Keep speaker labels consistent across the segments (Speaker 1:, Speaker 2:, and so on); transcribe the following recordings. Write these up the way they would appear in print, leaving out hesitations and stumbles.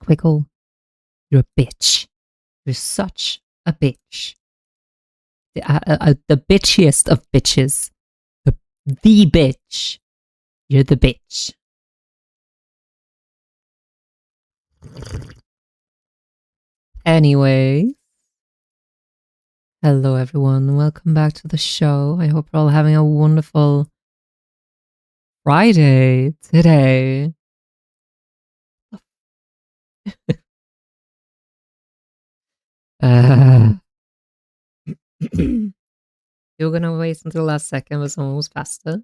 Speaker 1: Squiggle. You're a bitch. You're such a bitch. The bitchiest of bitches. The bitch. You're the bitch. Anyway, hello everyone. Welcome back to the show. I hope you're all having a wonderful Friday today. You're gonna wait until the last second, but someone was faster.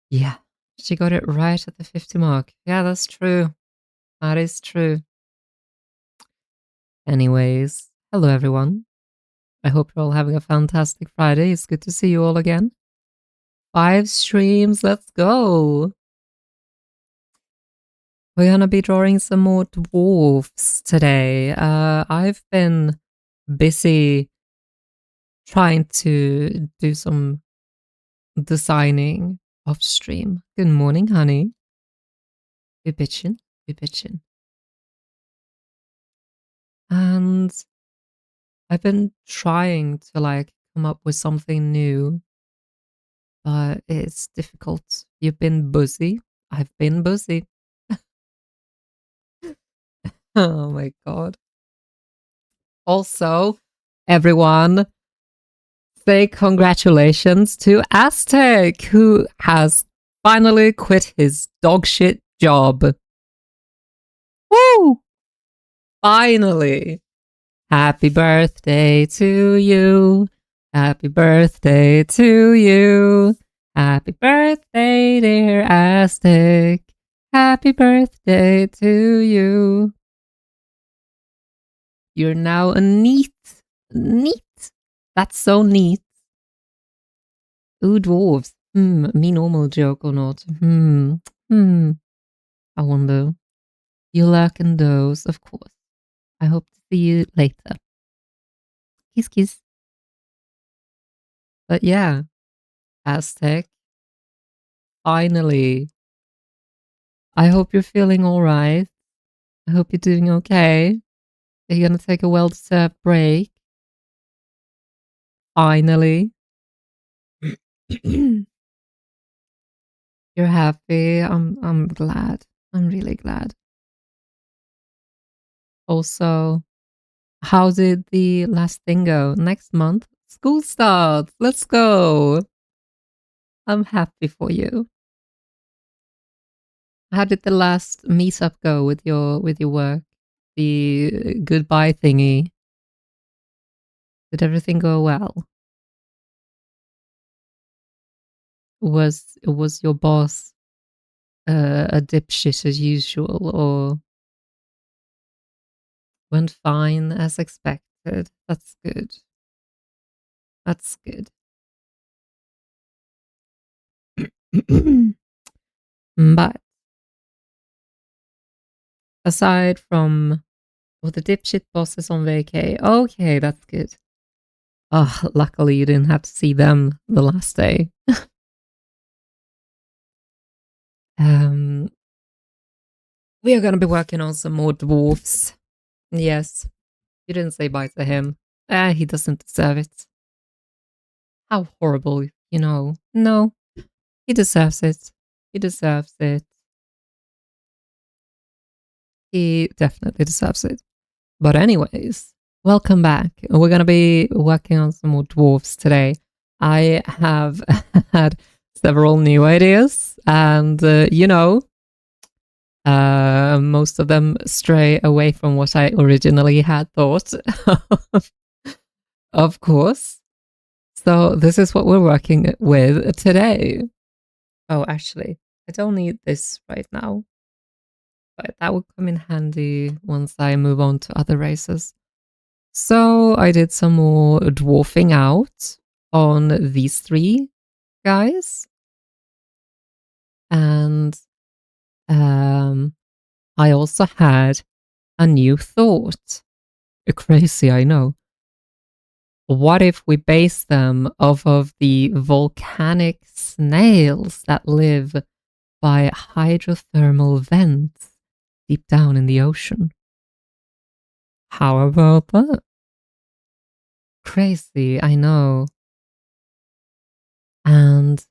Speaker 1: Yeah, she got it right at the 50 mark. Yeah, that's true. That is true. Anyways, hello everyone. I hope you're all having a fantastic Friday. It's good to see you all again. 5 streams, let's go. We're gonna be drawing some more dwarves today. I've been busy trying to do some designing off stream. Good morning, honey. Be bitchin', be bitchin'. And I've been trying to come up with something new, but it's difficult. You've been busy. I've been busy. Oh my god. Also, everyone, say congratulations to Aztec, who has finally quit his dogshit job. Woo! Finally. Happy birthday to you. Happy birthday to you. Happy birthday, dear Aztec. Happy birthday to you. You're now a neat. That's so neat. Ooh, dwarves. Me normal joke or not? I wonder. You lurk in those, of course. I hope to see you later. Kiss, kiss. But yeah, Aztec. Finally. I hope you're feeling alright. I hope you're doing okay. Are you gonna take a well-deserved break? Finally. You're happy. I'm glad. I'm really glad. Also, how did the last thing go? Next month, school starts. Let's go. I'm happy for you. How did the last meetup go with your work? The goodbye thingy. Did everything go well? Was your boss a dipshit as usual, or went fine as expected? That's good. That's good. But aside from the dipshit boss is on vacay. Okay, that's good. Oh, luckily you didn't have to see them the last day. We are gonna be working on some more dwarfs. Yes. You didn't say bye to him. He doesn't deserve it. How horrible, you know. No, he deserves it. He deserves it. He definitely deserves it. But anyways, welcome back. We're going to be working on some more dwarfs today. I have had several new ideas and, most of them stray away from what I originally had thought. Of course. So this is what we're working with today. Oh, actually, I don't need this right now, but that would come in handy once I move on to other races. So I did some more dwarfing out on these 3 guys. And I also had a new thought. Crazy, I know. What if we base them off of the volcanic snails that live by hydrothermal vents deep down in the ocean. How about that? Crazy, I know. And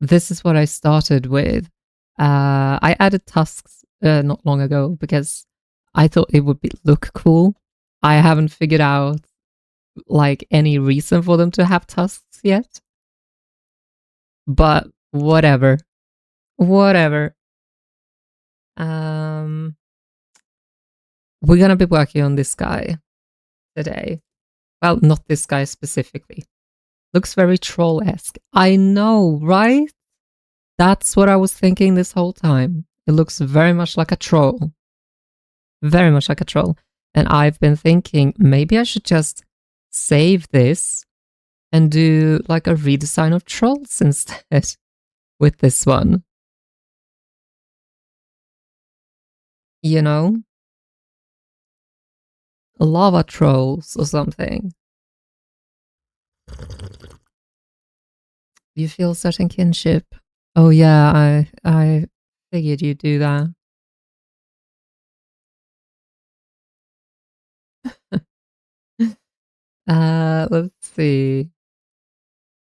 Speaker 1: this is what I started with. I added tusks not long ago because I thought it would look cool. I haven't figured out like any reason for them to have tusks yet. But whatever. Whatever. We're gonna be working on this guy today. Well, not this guy specifically. Looks very troll-esque. I know, right? That's what I was thinking this whole time. It looks very much like a troll. Very much like a troll. And I've been thinking maybe I should just save this and do like a redesign of trolls instead with this one. You know? Lava trolls or something. You feel certain kinship. Oh yeah, I figured you'd do that. Let's see.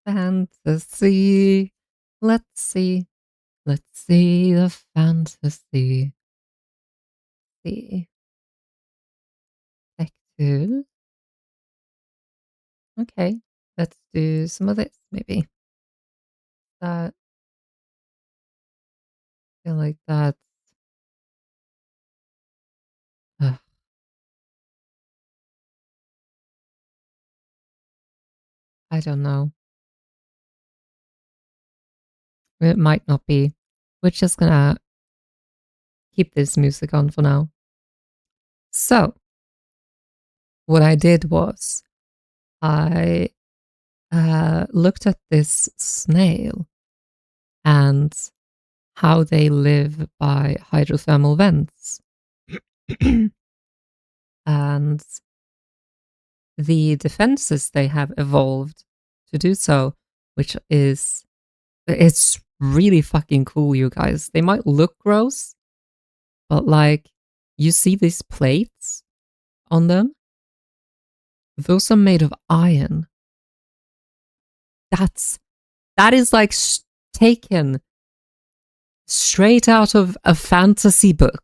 Speaker 1: Fantasy. Let's see. Let's see the fantasy. See. Effective. Okay. Let's do some of this, maybe. That. I feel like that. Uh, I don't know. It might not be. We're just gonna keep this music on for now. So, what I did was I looked at this snail and how they live by hydrothermal vents. And the defenses they have evolved to do so, which is, it's really fucking cool, you guys. They might look gross, but like, you see these plates on them? Those are made of iron. That is like taken straight out of a fantasy book.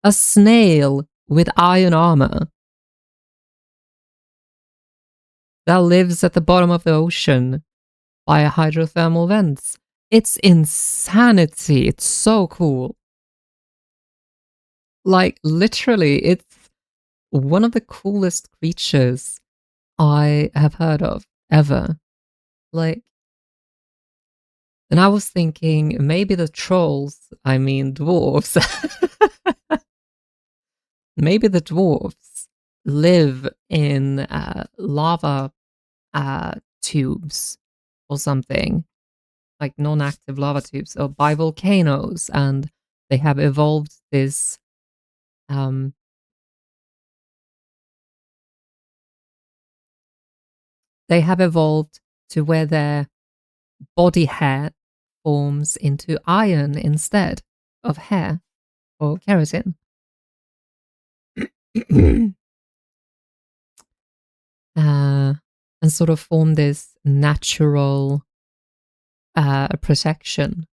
Speaker 1: A snail with iron armor that lives at the bottom of the ocean by hydrothermal vents. It's insanity. It's so cool. Like, literally, it's one of the coolest creatures I have heard of ever. Like, and I was thinking maybe the trolls, I mean dwarves, maybe the dwarves live in lava tubes or something, like non-active lava tubes or by volcanoes, and they have evolved this they have evolved to where their body hair forms into iron instead of hair or keratin. And sort of form this natural protection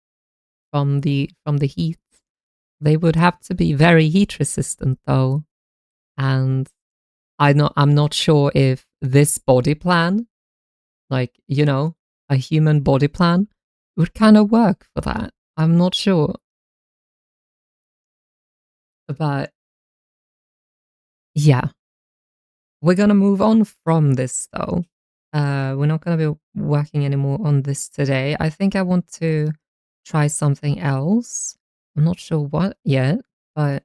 Speaker 1: from the heat. They would have to be very heat resistant though, and I'm not sure if this body plan, like, you know, a human body plan, would kind of work for that. I'm not sure. But yeah, we're gonna move on from this though. We're not gonna be working anymore on this today. I think I want to try something else. I'm not sure what yet, but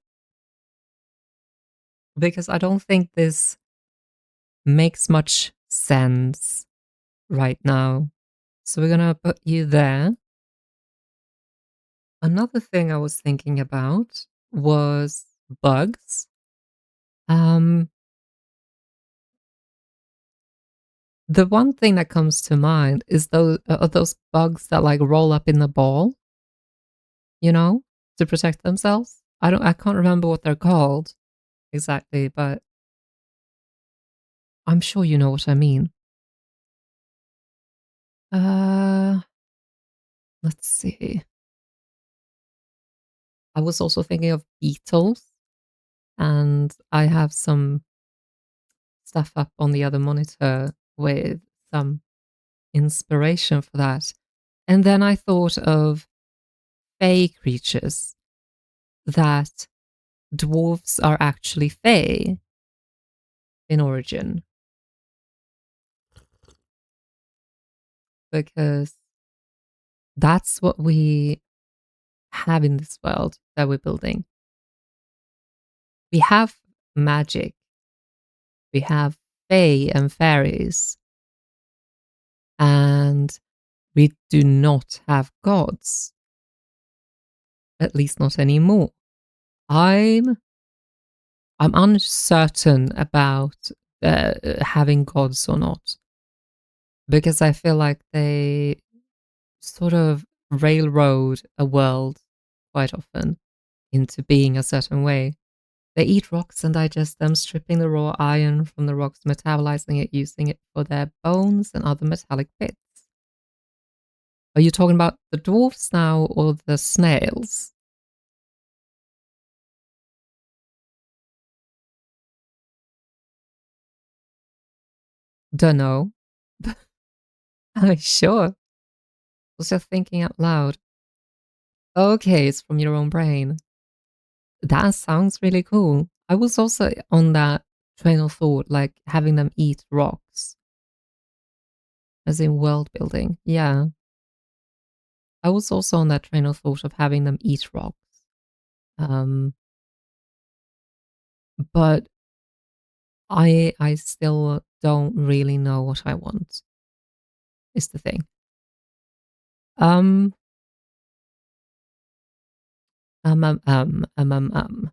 Speaker 1: because I don't think this makes much sense right now. So we're gonna put you there. Another thing I was thinking about was bugs. Um, the one thing that comes to mind is those are those bugs that like roll up in the ball, you know, to protect themselves. I can't remember what they're called exactly, but I'm sure you know what I mean. Uh, let's see. I was also thinking of beetles, and I have some stuff up on the other monitor with some inspiration for that. And then I thought of fey creatures, that dwarves are actually fey in origin, because that's what we have in this world that we're building. We have magic, we have fae and fairies, and we do not have gods, at least not anymore. I'm I'm uncertain about having gods or not, because I feel like they sort of railroad a world quite often into being a certain way. They eat rocks and digest them, stripping the raw iron from the rocks, metabolizing it, using it for their bones and other metallic bits. Are you talking about the dwarfs now or the snails? Dunno. I'm sure. Was just thinking out loud. Okay, it's from your own brain. That sounds really cool. I was also on that train of thought, like having them eat rocks, as in world building. Yeah. I was also on that train of thought of having them eat rocks. Um, but I still don't really know what I want, is the thing. Um, um, um, um, um, um, um.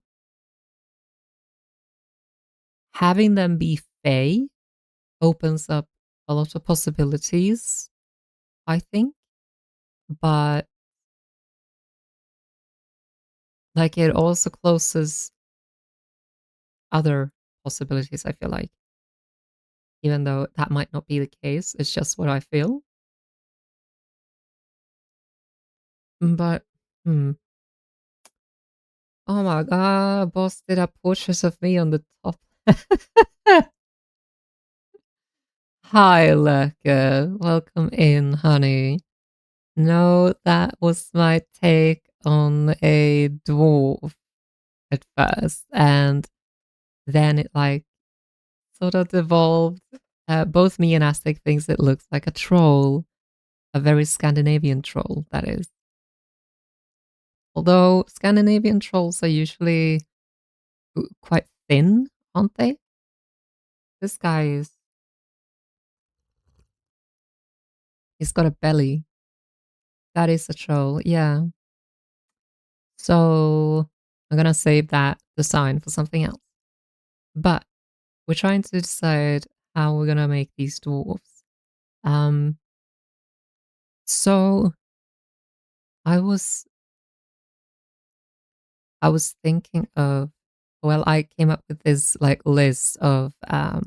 Speaker 1: Having them be fey opens up a lot of possibilities, I think, but like it also closes other possibilities, I feel like, even though that might not be the case. It's just what I feel. But, hmm. Oh my god, boss did a portrait of me on the top. Hi, Lurker. Welcome in, honey. No, that was my take on a dwarf at first, and then it like sort of devolved. Both me and Aztec thinks it looks like a troll, a very Scandinavian troll, that is. Although Scandinavian trolls are usually quite thin, aren't they? This guy is, he's got a belly. That is a troll, yeah. So I'm gonna save that design for something else. But we're trying to decide how we're gonna make these dwarves. Um, so I was I was thinking of, well, I came up with this like list of duh,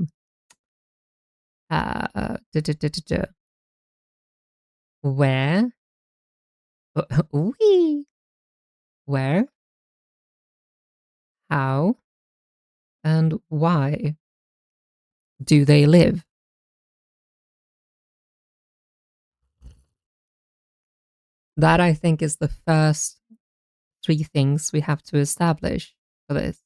Speaker 1: duh, duh, duh, duh, where wee, where, how, and why do they live? That I think is the first three things we have to establish for this,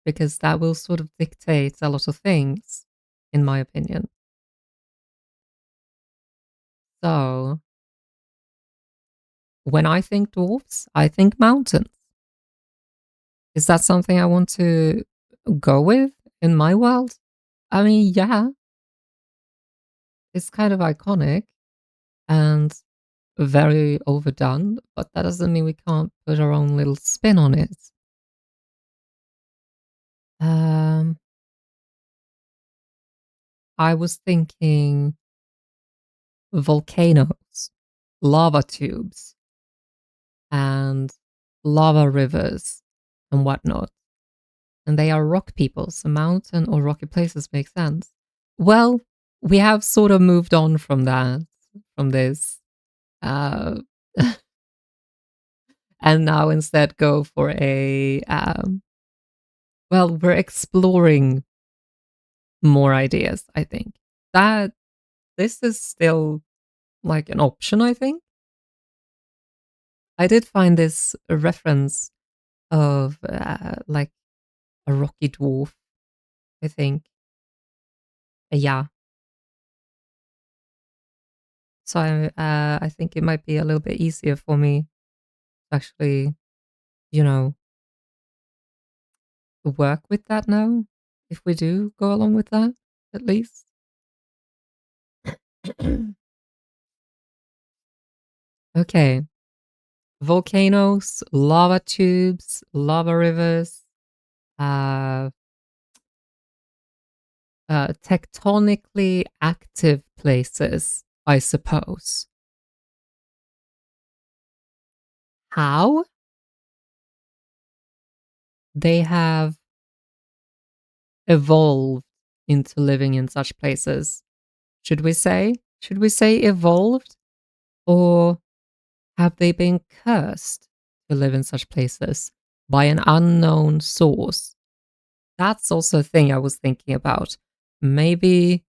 Speaker 1: because that will sort of dictate a lot of things, in my opinion. So when I think dwarfs, I think mountains. Is that something I want to go with in my world? I mean, yeah, it's kind of iconic and very overdone, but that doesn't mean we can't put our own little spin on it. Um, I was thinking volcanoes, lava tubes, and lava rivers and whatnot. And they are rock people, so mountain or rocky places make sense. Well, we have sort of moved on from that, from this, uh, and now instead go for a, well, we're exploring more ideas, I think. That this is still like an option, I think. I did find this reference of like a rocky dwarf, I think. Yeah. So I think it might be a little bit easier for me to actually, you know, work with that now. If we do go along with that, at least. Okay. Volcanoes, lava tubes, lava rivers, uh, tectonically active places, I suppose. How they have evolved into living in such places? Should we say? Should we say evolved? Or have they been cursed to live in such places by an unknown source? That's also a thing I was thinking about. Maybe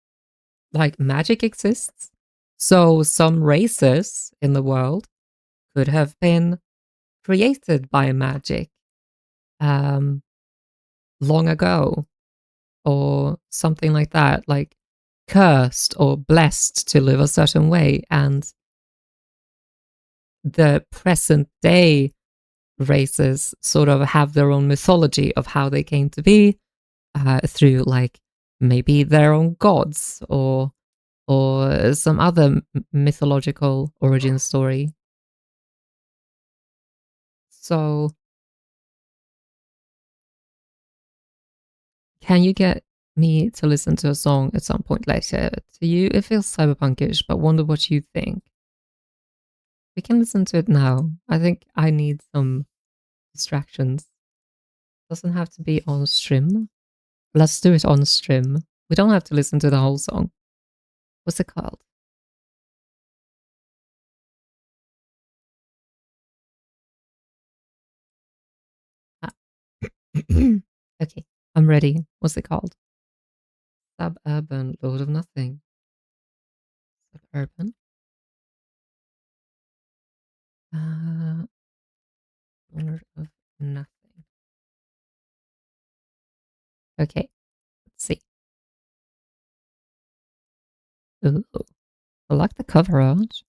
Speaker 1: like magic exists. So some races in the world could have been created by magic um, long ago or something like that, like cursed or blessed to live a certain way. And the present day races sort of have their own mythology of how they came to be through like maybe their own gods or some other mythological origin story. So can you get me to listen to a song at some point later? To you, it feels cyberpunkish, but wonder what you think. We can listen to it now. I think I need some distractions. Doesn't have to be on stream. Let's do it on stream. We don't have to listen to the whole song. What's it called? Ah. Okay, I'm ready. What's it called? Suburban Lord of Nothing. Suburban. Lord of Nothing. Okay, let's see. Ooh, I like the cover art.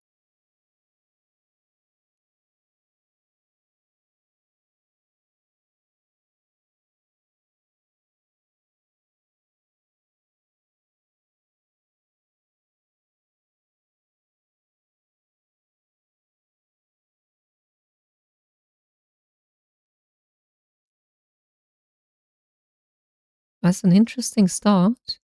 Speaker 1: That's an interesting start.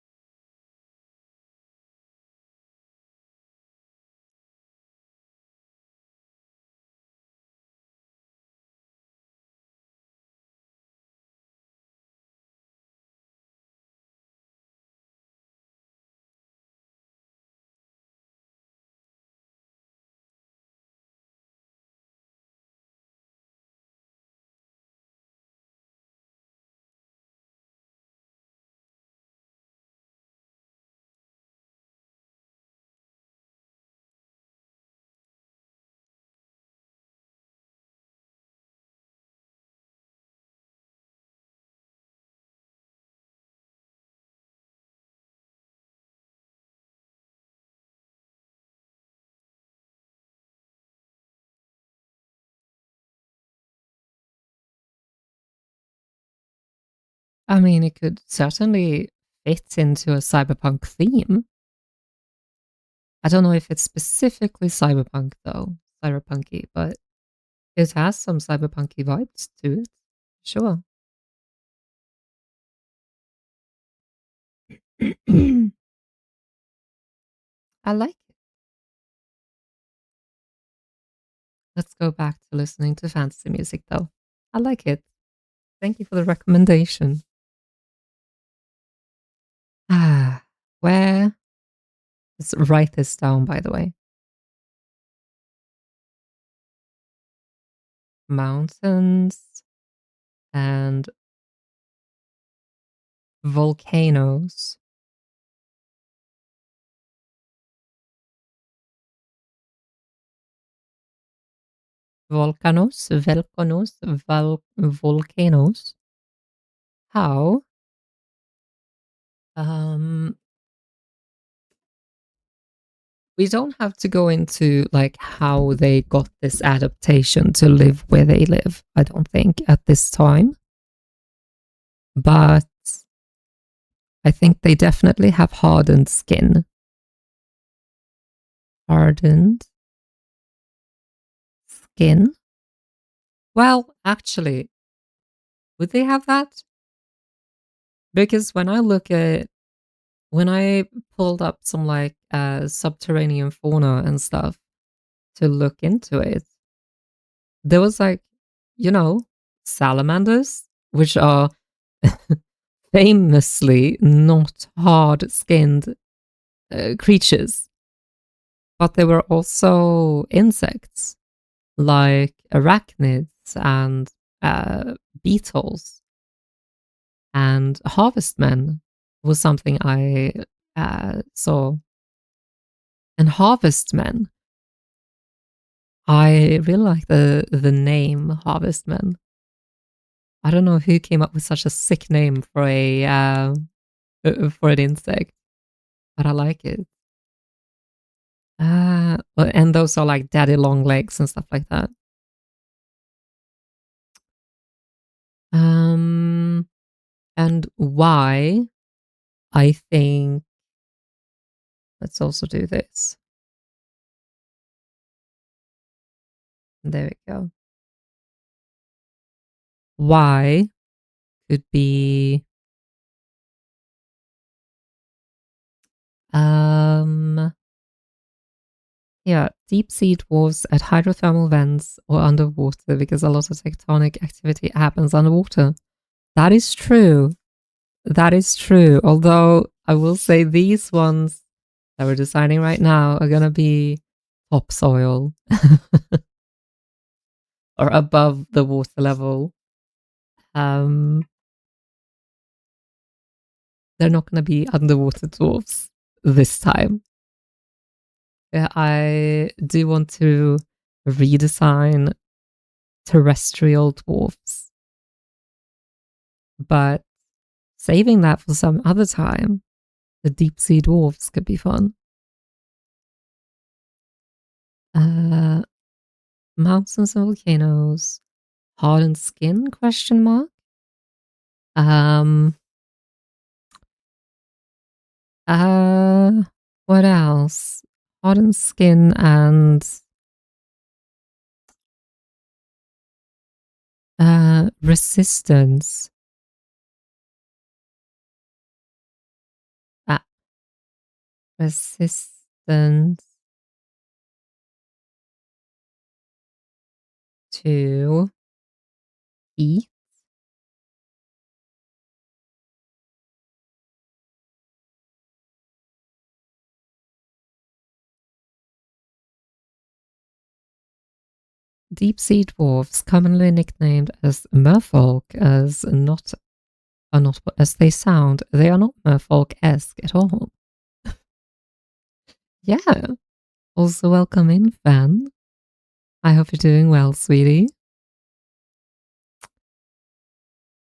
Speaker 1: I mean, it could certainly fit into a cyberpunk theme. I don't know if it's specifically cyberpunk though, cyberpunky, but it has some cyberpunky vibes to it. Sure. I like it. Let's go back to listening to fantasy music though. I like it. Thank you for the recommendation. Ah, where? Let's write this down, by the way. Mountains and volcanoes. Volcanoes. How? Um, we don't have to go into like how they got this adaptation to live where they live, I don't think, at this time. But I think they definitely have hardened skin. Hardened skin? Well, actually, would they have that? Because when I pulled up some like subterranean fauna and stuff to look into it, there was like, you know, salamanders, which are famously not hard skinned creatures, but there were also insects like arachnids and beetles, and harvestmen was something I saw. And harvestmen, I really like the name harvestmen. I don't know who came up with such a sick name for a for an insect, but I like it. And those are like daddy long legs and stuff like that. And why? I think let's also do this. There we go. Why could be yeah, deep sea dwarves at hydrothermal vents or underwater because a lot of tectonic activity happens underwater. That is true. That is true. Although I will say these ones that we're designing right now are going to be topsoil or above the water level. They're not going to be underwater dwarves this time. I do want to redesign terrestrial dwarves, but saving that for some other time. The deep sea dwarves could be fun. Mountains and volcanoes, hardened skin? Question mark. What else? Hardened skin and resistance. Resistance to heat. Deep sea dwarves, commonly nicknamed as merfolk, are not as they sound. They are not merfolk-esque at all. Yeah. Also, welcome in, Fan. I hope you're doing well, sweetie.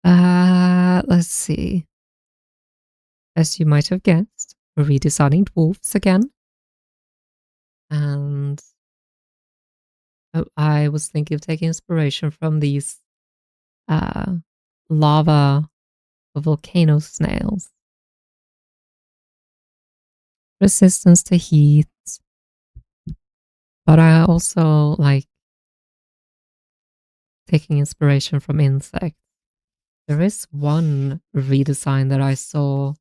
Speaker 1: Let's see. As you might have guessed, we're redesigning dwarves again. And I was thinking of taking inspiration from these lava volcano snails. Resistance to heat. But I also like taking inspiration from insects. There is one redesign that I saw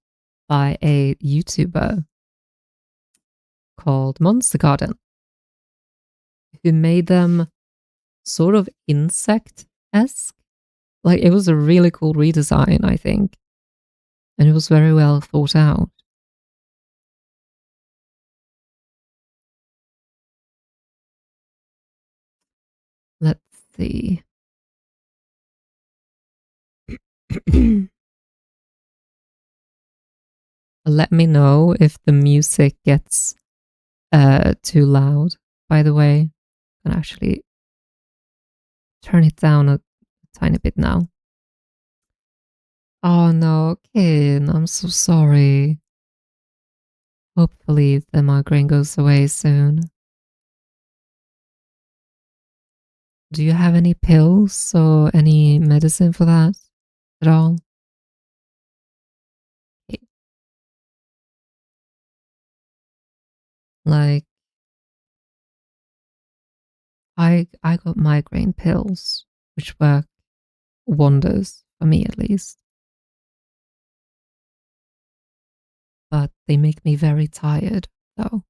Speaker 1: by a YouTuber called Monster Garden, who made them sort of insect-esque. Like, it was a really cool redesign, I think. And it was very well thought out. Let's see. Let me know if the music gets too loud, by the way. I can actually turn it down a tiny bit now. Oh no, Kin, I'm so sorry. Hopefully the migraine goes away soon. Do you have any pills or any medicine for that at all? Like, I got migraine pills, which work wonders for me at least. But they make me very tired though.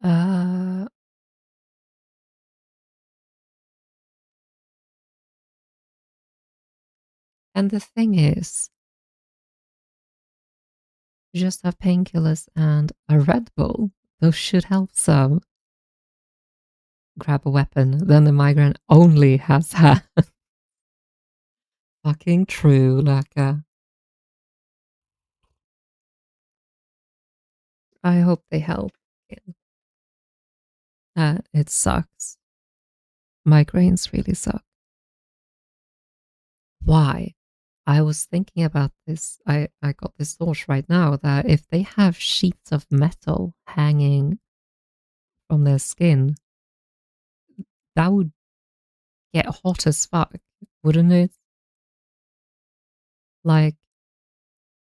Speaker 1: uh, and the thing is, you just have painkillers and a Red Bull. Those should help some. Grab a weapon, then the migraine only has hands. Fucking true, Laka. I hope they help. It sucks. Migraines really suck. Why? I was thinking about this. I got this thought right now that if they have sheets of metal hanging from their skin, that would get hot as fuck, wouldn't it? Like,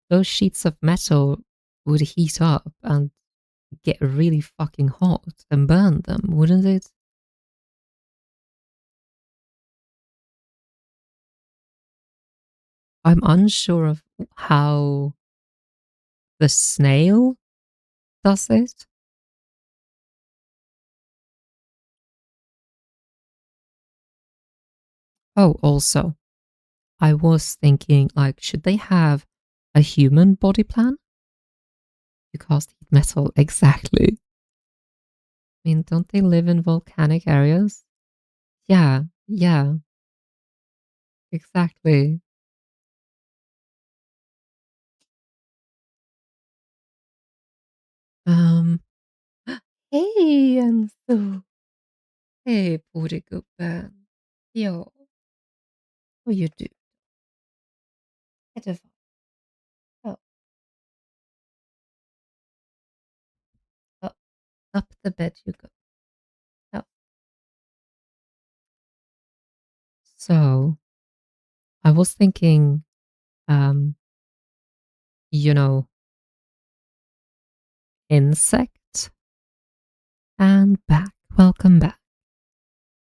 Speaker 1: those sheets of metal would heat up and get really fucking hot and burn them, wouldn't it? I'm unsure of how the snail does it. Oh, also, I was thinking, like, should they have a human body plan? You cast heat metal, exactly. I mean, don't they live in volcanic areas? Yeah, yeah, exactly. Um, hej Enzo! Hej Bodegubben! Ja, vad gör du? Är det ja, ja, up the bed you go. Ja. So, I was thinking, um, you know, insect and back. Welcome back.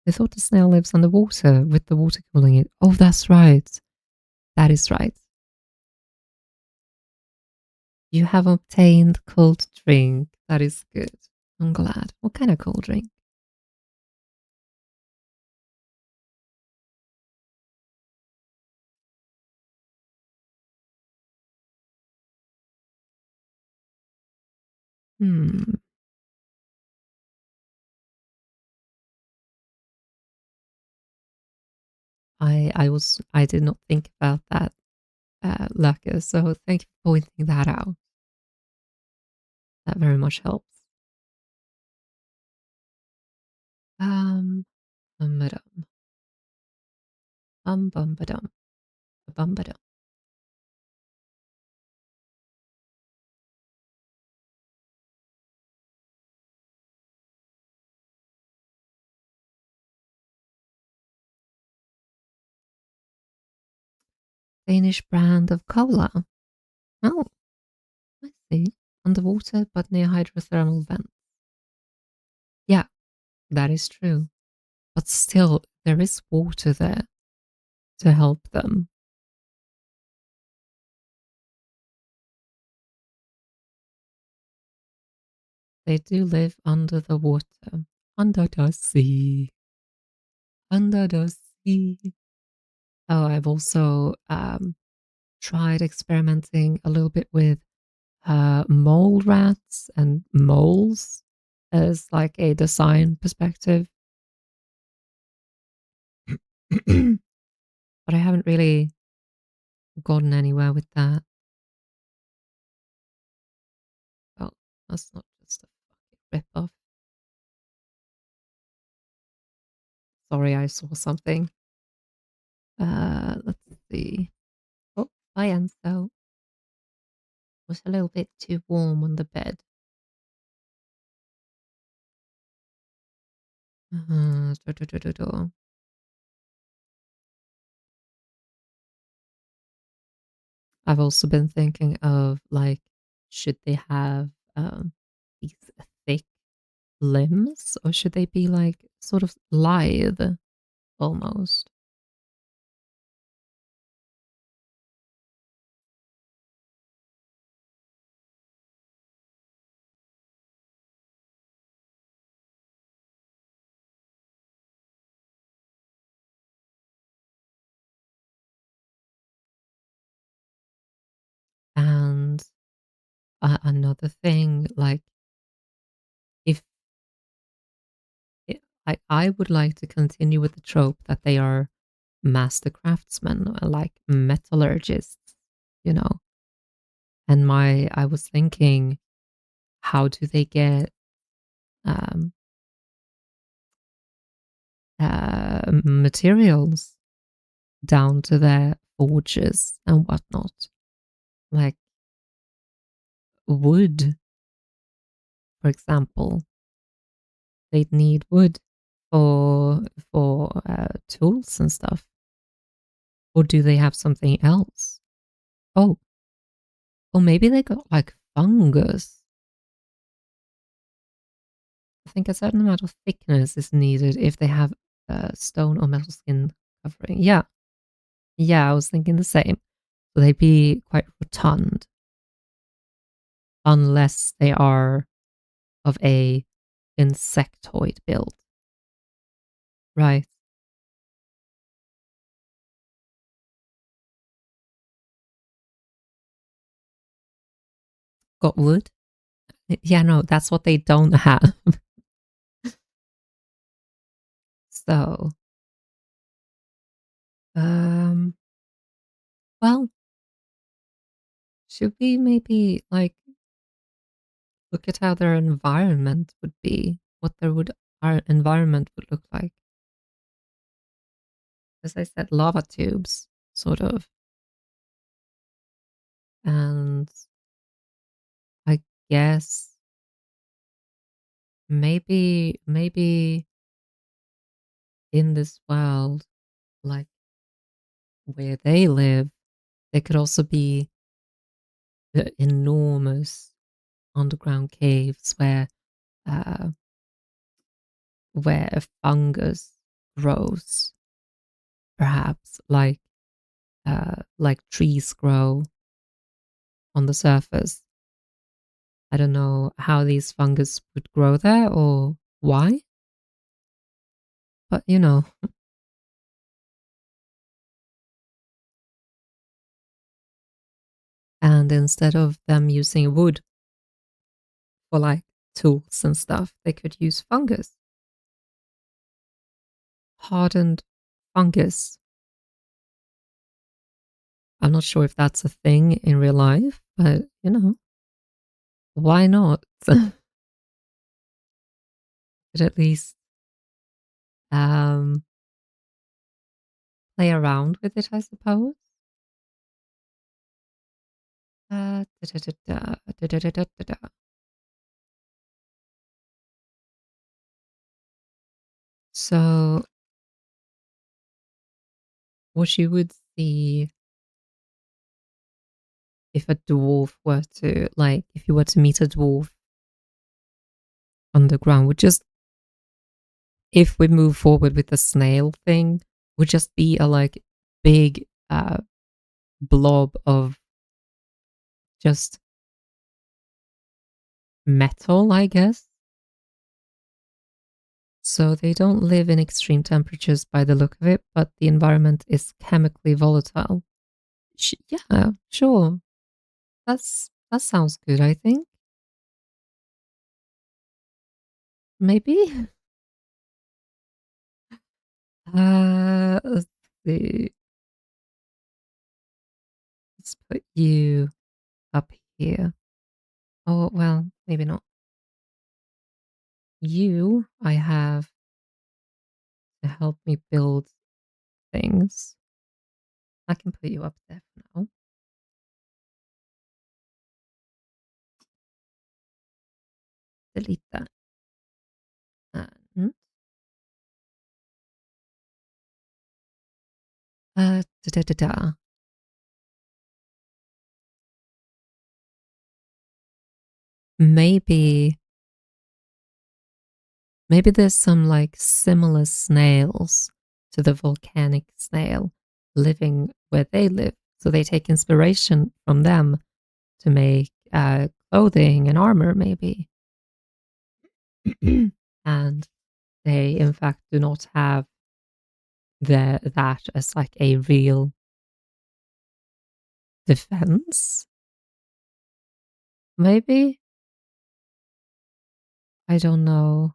Speaker 1: I thought the snail lives underwater with the water cooling it. Oh, that's right. That is right. You have obtained cold drink. That is good. I'm glad. What kind of cold drink? Hmm. I did not think about that, Lurker. So thank you for pointing that out. That very much helps. Bum-ba-dum. Bum-bum-ba-dum. Bum-ba-dum. Danish brand of cola. Oh, I see. Underwater, but near hydrothermal vents. Yeah, that is true. But still, there is water there to help them. They do live under the water, under the sea, under the sea. Oh, I've also tried experimenting a little bit with mole rats and moles as like a design perspective. But I haven't really gotten anywhere with that. Oh, that's not just a fucking rip-off. Sorry, I saw something. Let's see. Oh, hi, Enzo. It was a little bit too warm on the bed. Uh, do, do, do, do, do. I've also been thinking of like, should they have these thick limbs or should they be like sort of lithe almost? And another thing, like if I would like to continue with the trope that they are master craftsmen, like metallurgists, you know. And I was thinking, how do they get um, materials down to their forges and whatnot? Like wood, for example, they'd need wood for tools and stuff. Or do they have something else? Oh, or maybe they got like fungus. I think a certain amount of thickness is needed if they have stone or metal skin covering. Yeah, yeah, I was thinking the same. So they'd be quite rotund unless they are of a insectoid build. Right. Got wood? Yeah, no, that's what they don't have. So, um, well, should we maybe like look at how their environment would be, what our environment would look like? As I said, lava tubes, sort of. And I guess maybe in this world, like where they live, there could also be the enormous underground caves uh, where a fungus grows, perhaps like trees grow on the surface. I don't know how these fungus would grow there or why, but you know, and instead of them using wood for like tools and stuff, they could use fungus, hardened fungus. I'm not sure if that's a thing in real life, but you know, why not? Could at least um, play around with it, I suppose. Da-da-da-da. So, what you would see if a dwarf were to, like, if you were to meet a dwarf underground, would just, if we move forward with the snail thing, would just be a like big blob of just metal, I guess. So they don't live in extreme temperatures by the look of it, but the environment is chemically volatile. Yeah, sure. That sounds good, I think. Maybe. Let's see. Let's put you up here. Oh, well, maybe not. You, I have to help me build things. I can put you up there for now. Delete that. And da da da da. Maybe there's some like similar snails to the volcanic snail living where they live. So they take inspiration from them to make clothing and armor, maybe. And they, in fact, do not have that as like a real defense. Maybe? I don't know.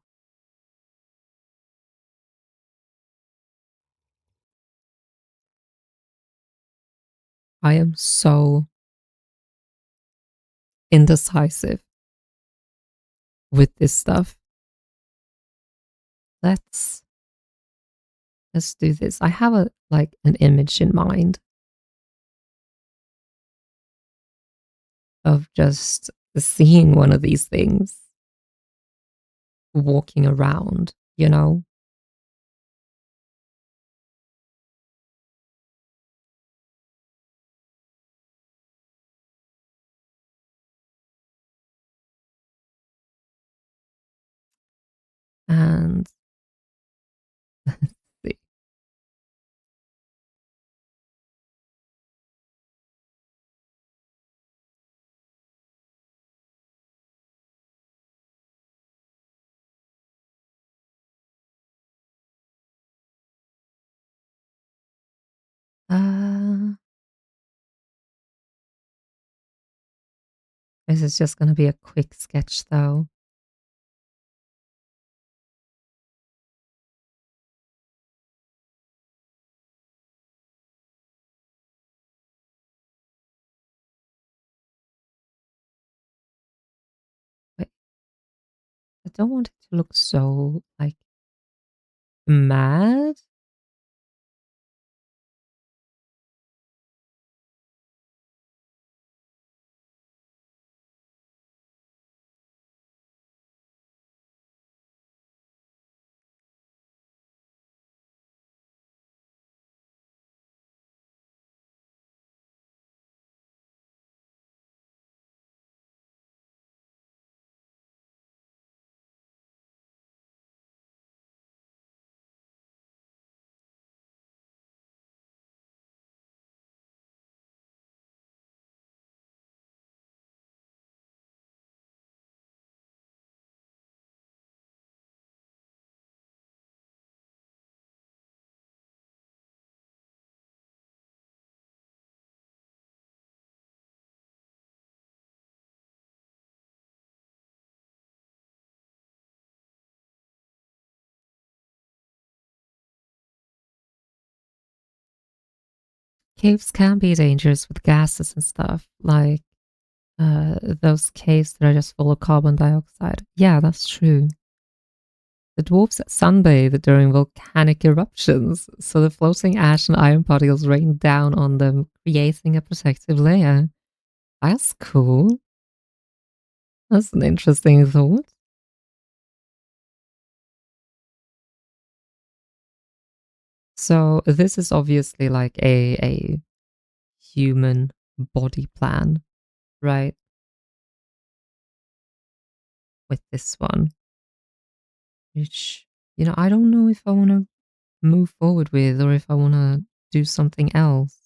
Speaker 1: I am so indecisive with this stuff. Let's do this. I have an image in mind of just seeing one of these things walking around, you know? And see. Uh, this is just going to be a quick sketch, though. But I don't want it to look so like mad. Caves can be dangerous with gases and stuff, like those caves that are just full of carbon dioxide. Yeah, that's true. The dwarves sunbathe during volcanic eruptions, so the floating ash and iron particles rain down on them, creating a protective layer. That's cool. That's an interesting thought. So this is obviously like a human body plan, right? With this one, which I don't know if I want to move forward with or if I want to do something else.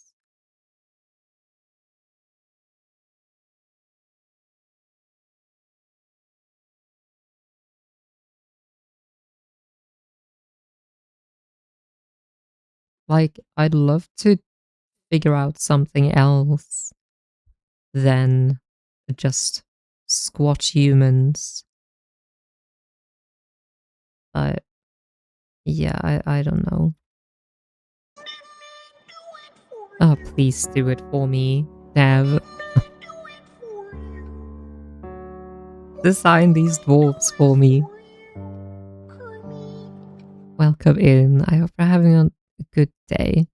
Speaker 1: Like, I'd love to figure out something else than just squat humans. But yeah, I don't know. Oh, please do it for me, Dev. Design these dwarves for me. Welcome in. I hope you're having a good day.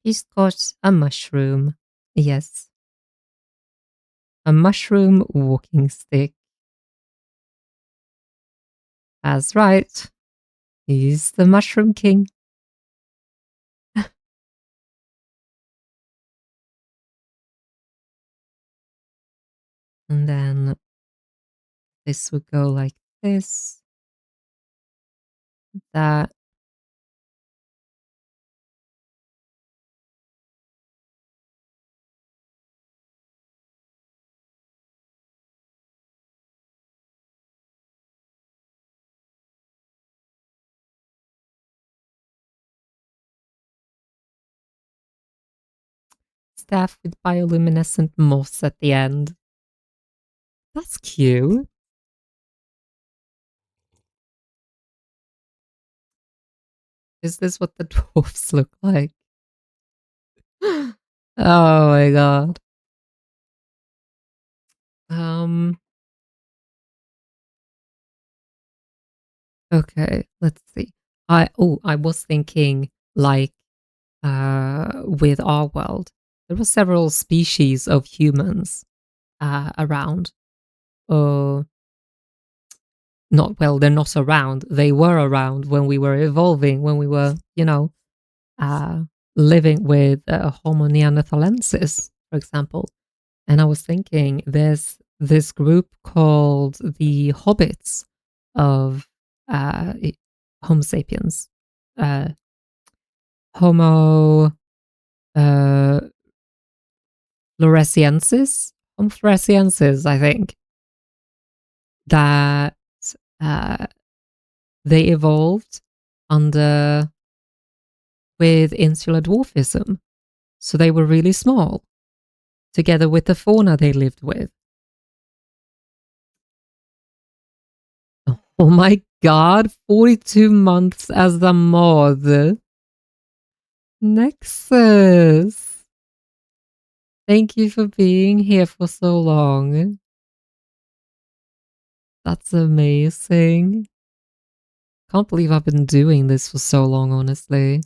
Speaker 1: He's got a mushroom. Yes. A mushroom walking stick. That's right. He's the Mushroom King. And then this would go like this, that. Staff with bioluminescent moss at the end. That's cute. Is this what the dwarfs look like? Oh my god. Okay, let's see. I was thinking like with our world, there were several species of humans around. Uh Not well, they're not around. They were around when we were evolving, when we were, uh living with Homo neanderthalensis, for example. And I was thinking there's this group called the hobbits of uh, Homo sapiens, uh, Homo uh, floresiensis, Homo floresiensis, I think, that uh, they evolved under with insular dwarfism. So they were really small, together with the fauna they lived with. Oh my god, 42 months as the mod. Nexus. Thank you for being here for so long. That's amazing. Can't believe I've been doing this for so long, honestly.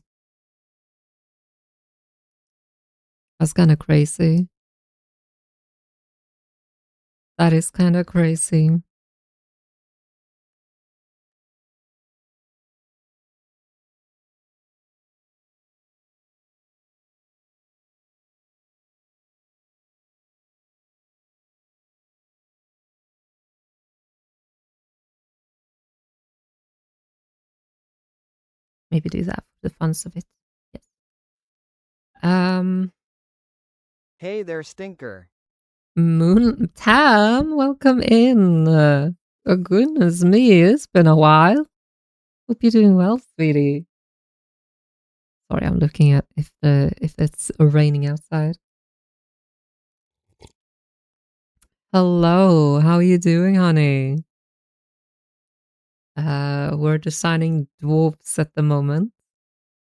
Speaker 1: That's kind of crazy. That is kind of crazy. Maybe do that for the funs of it. Yes.
Speaker 2: Hey there, Stinker.
Speaker 1: Moon Tam, welcome in. Oh goodness me, it's been a while. Hope you're doing well, sweetie. Sorry, I'm looking at if it's raining outside. Hello, how are you doing, honey? We're designing dwarves at the moment.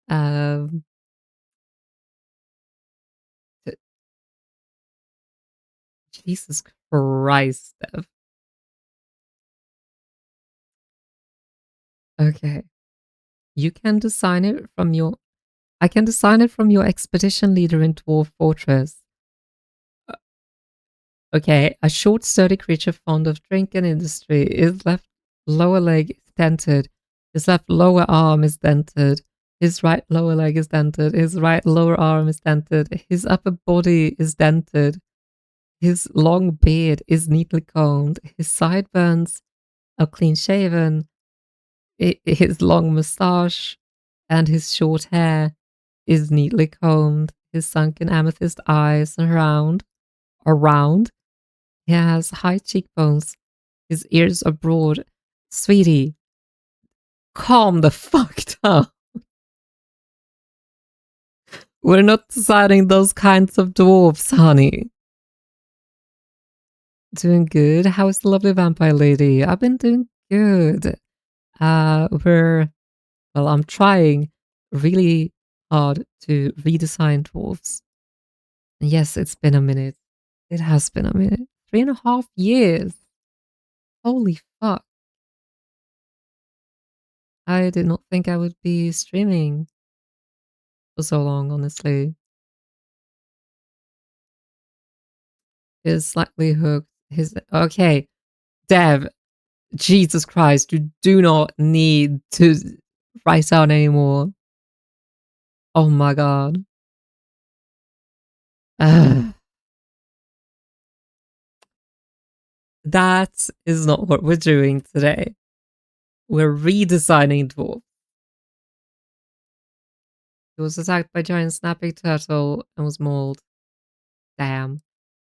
Speaker 1: Um, Jesus Christ, Dev. Okay, you can design it from your. I can design it from your expedition leader in Dwarf Fortress. Okay, a short, sturdy creature fond of drink and industry. His left lower leg is dented. His left lower arm is dented. His right lower leg is dented. His right lower arm is dented. His upper body is dented. His long beard is neatly combed. His sideburns are clean shaven. His long moustache and his short hair is neatly combed. His sunken amethyst eyes are round. He has high cheekbones. His ears are broad. Sweetie, calm the fuck down. We're not deciding those kinds of dwarfs, honey. Doing good. How is the lovely vampire lady? I've been doing good. I'm trying really hard to redesign dwarves. Yes, it's been a minute. It has been a minute. 3.5 years. Holy fuck. I did not think I would be streaming for so long, honestly. Is slightly hooked. His okay, Dev. Jesus Christ, you do not need to write down anymore. Oh my god. Ugh. That is not what we're doing today. We're redesigning dwarf. He was attacked by giant snapping turtle and was mauled. Damn.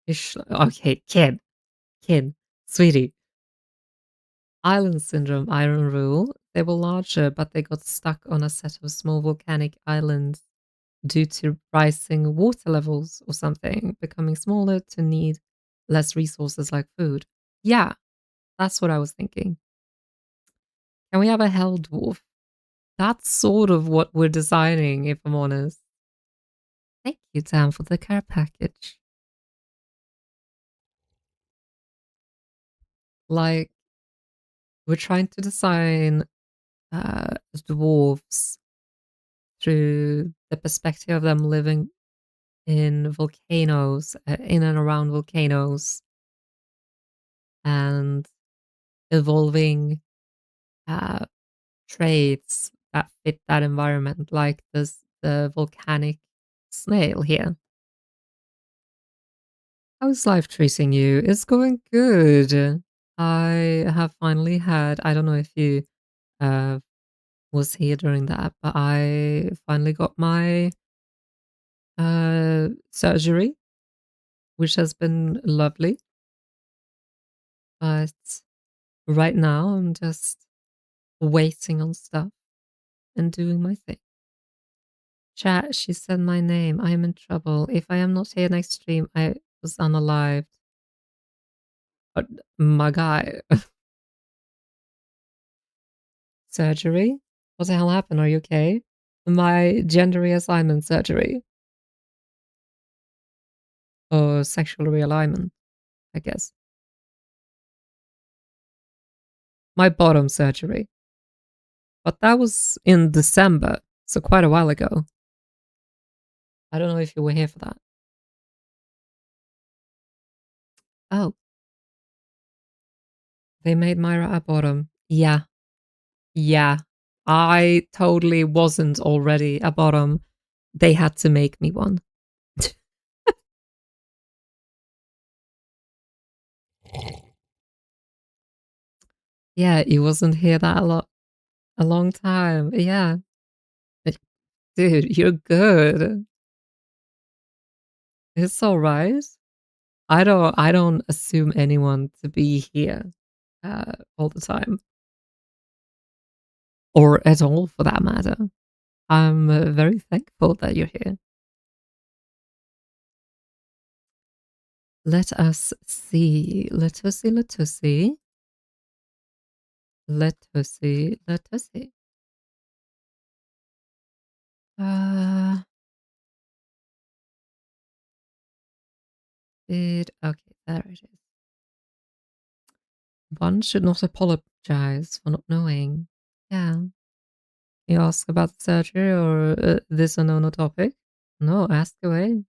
Speaker 1: Okay, kid, sweetie. Island syndrome, iron rule. They were larger, but they got stuck on a set of small volcanic islands due to rising water levels or something, becoming smaller to need less resources like food. Yeah, that's what I was thinking. Can we have a hell dwarf? That's sort of what we're designing, if I'm honest. Thank you, Dan, for the care package. Like, we're trying to design dwarves through the perspective of them living in volcanoes, in and around volcanoes, and evolving uh, traits that fit that environment, like the volcanic snail here. How's life treating you? It's going good. I have finally had, I don't know if you uh, was here during that, but I finally got my surgery, which has been lovely. But right now, I'm just waiting on stuff and doing my thing. Chat, she said my name. I am in trouble. If I am not here next stream, I was unalived. But my guy. Surgery? What the hell happened? Are you okay? My gender reassignment surgery. Or sexual realignment, I guess. My bottom surgery. But that was in December, so quite a while ago. I don't know if you were here for that. Oh. They made Myra a bottom. Yeah. Yeah. I totally wasn't already a bottom. They had to make me one. Yeah, you wasn't here that a long time. Yeah. Dude, you're good. It's all right. I don't assume anyone to be here all the time or at all for that matter. I'm very thankful that you're here. Let us see. Let us see. Let us see. Let us see. Let us see. Uh, okay, there it is. One should not apologize for not knowing. Yeah. You ask about the surgery or this unknown topic? No, ask away.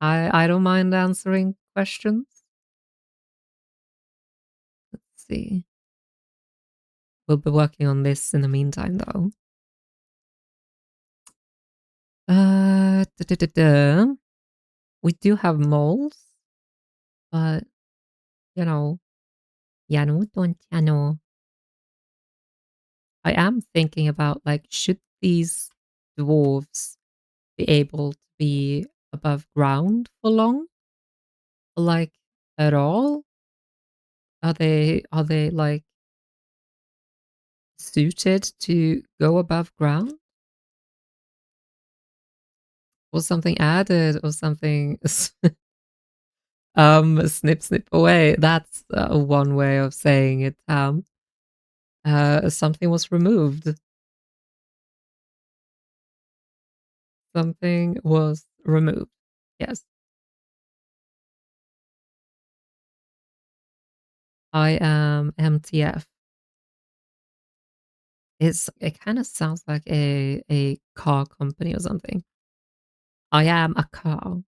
Speaker 1: I don't mind answering questions. Let's see. We'll be working on this in the meantime, though. Da, da, da. We do have moles, but you know, don't you know? I am thinking about like, should these dwarves be able to be above ground for long? Like at all? Are they like suited to go above ground? Or something added or something snip snip away. That's one way of saying it. Something was removed. Something was removed. Yes. I am MTF. It kind of sounds like a car company or something. I am a car.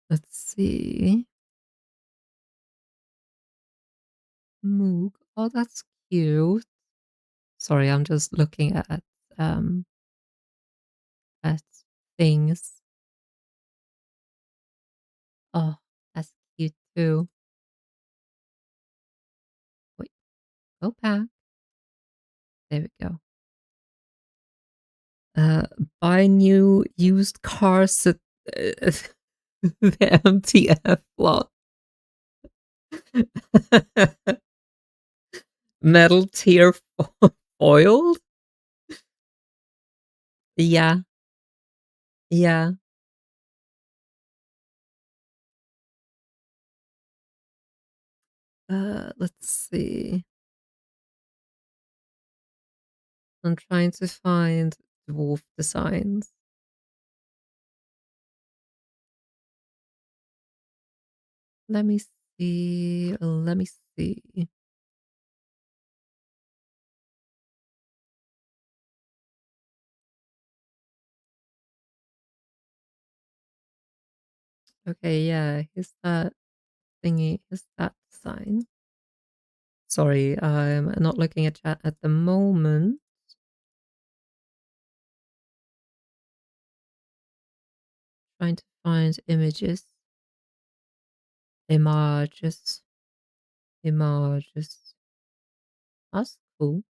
Speaker 1: Let's see. Moog. Oh, that's cute. Sorry, I'm just looking um at things. Oh, that's cute too. Wait, go back. There we go. Uh, buy new used cars at the MTF lot. Metal tier foiled? Yeah, yeah. Let's see. I'm trying to find dwarf designs. Let me see. Let me see. Okay, yeah, here's that thingy. Here's that design. Sorry, I'm not looking at chat at the moment. Trying to find images. Images. Images. That's cool.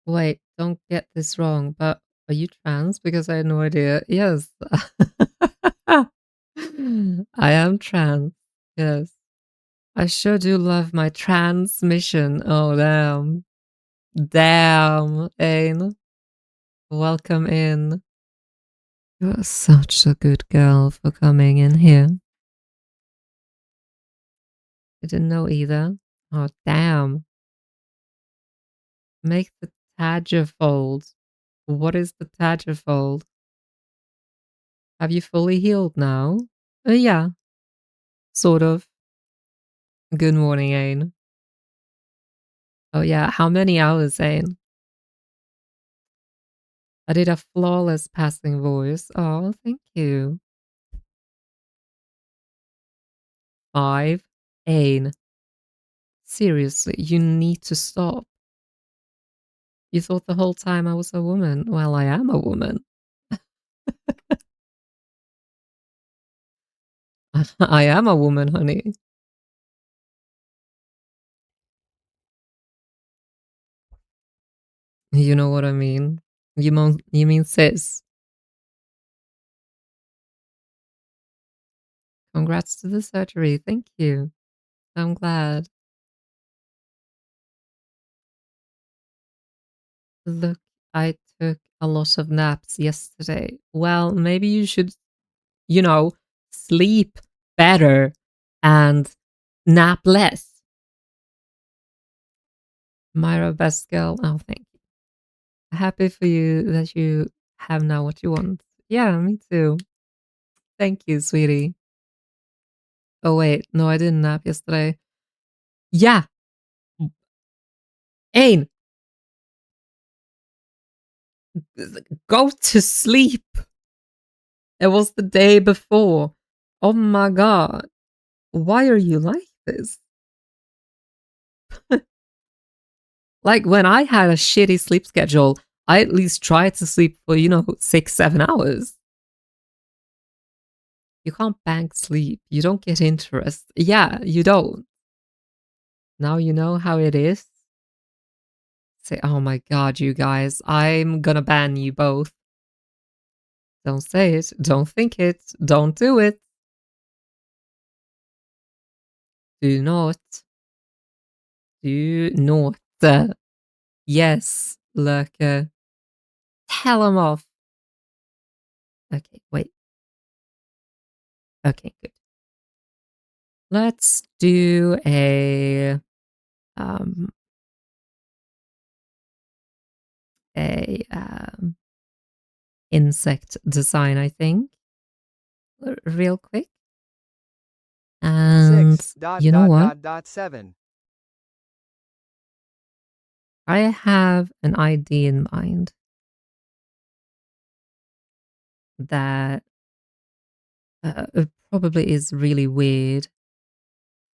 Speaker 1: Wait, don't get this wrong, but are you trans? Because I had no idea. Yes. I am trans. Yes. I sure do love my transmission. Oh, damn. Damn, Ain. Welcome in. You're such a good girl for coming in here. I didn't know either. Oh, damn. Make the Tadger fold. What is the Tadger fold? Have you fully healed now? Yeah, sort of. Good morning, Ain. Oh, yeah. How many hours, Ain? I did a flawless passing voice. Oh, thank you. 5. Ain. Seriously, you need to stop. You thought the whole time I was a woman. Well, I am a woman. I am a woman, honey. You know what I mean? You mean sis. Congrats to the surgery. Thank you. I'm glad. Look, I took a lot of naps yesterday. Well, maybe you should, you know, sleep better and nap less. Myra, best girl. Oh, thank you. Happy for you that you have now what you want. Yeah, me too. Thank you, sweetie. Oh, wait. No, I didn't nap yesterday. Yeah. Ain, go to sleep. It was the day before. Oh my God. Why are you like this? Like when I had a shitty sleep schedule, I at least tried to sleep for, 6, 7 hours. You can't bank sleep. You don't get interest. Yeah, you don't. Now you know how it is. Say, oh my god, you guys, I'm gonna ban you both. Don't say it, don't think it, don't do it. Do not. Do not. Yes, Lurker. Tell him off. Okay, wait. Okay, good. Let's do um a insect design, I think. Real quick. And
Speaker 2: 6 dot
Speaker 1: you know
Speaker 2: dot
Speaker 1: what?
Speaker 2: dot dot 7.
Speaker 1: I have an idea in mind that probably is really weird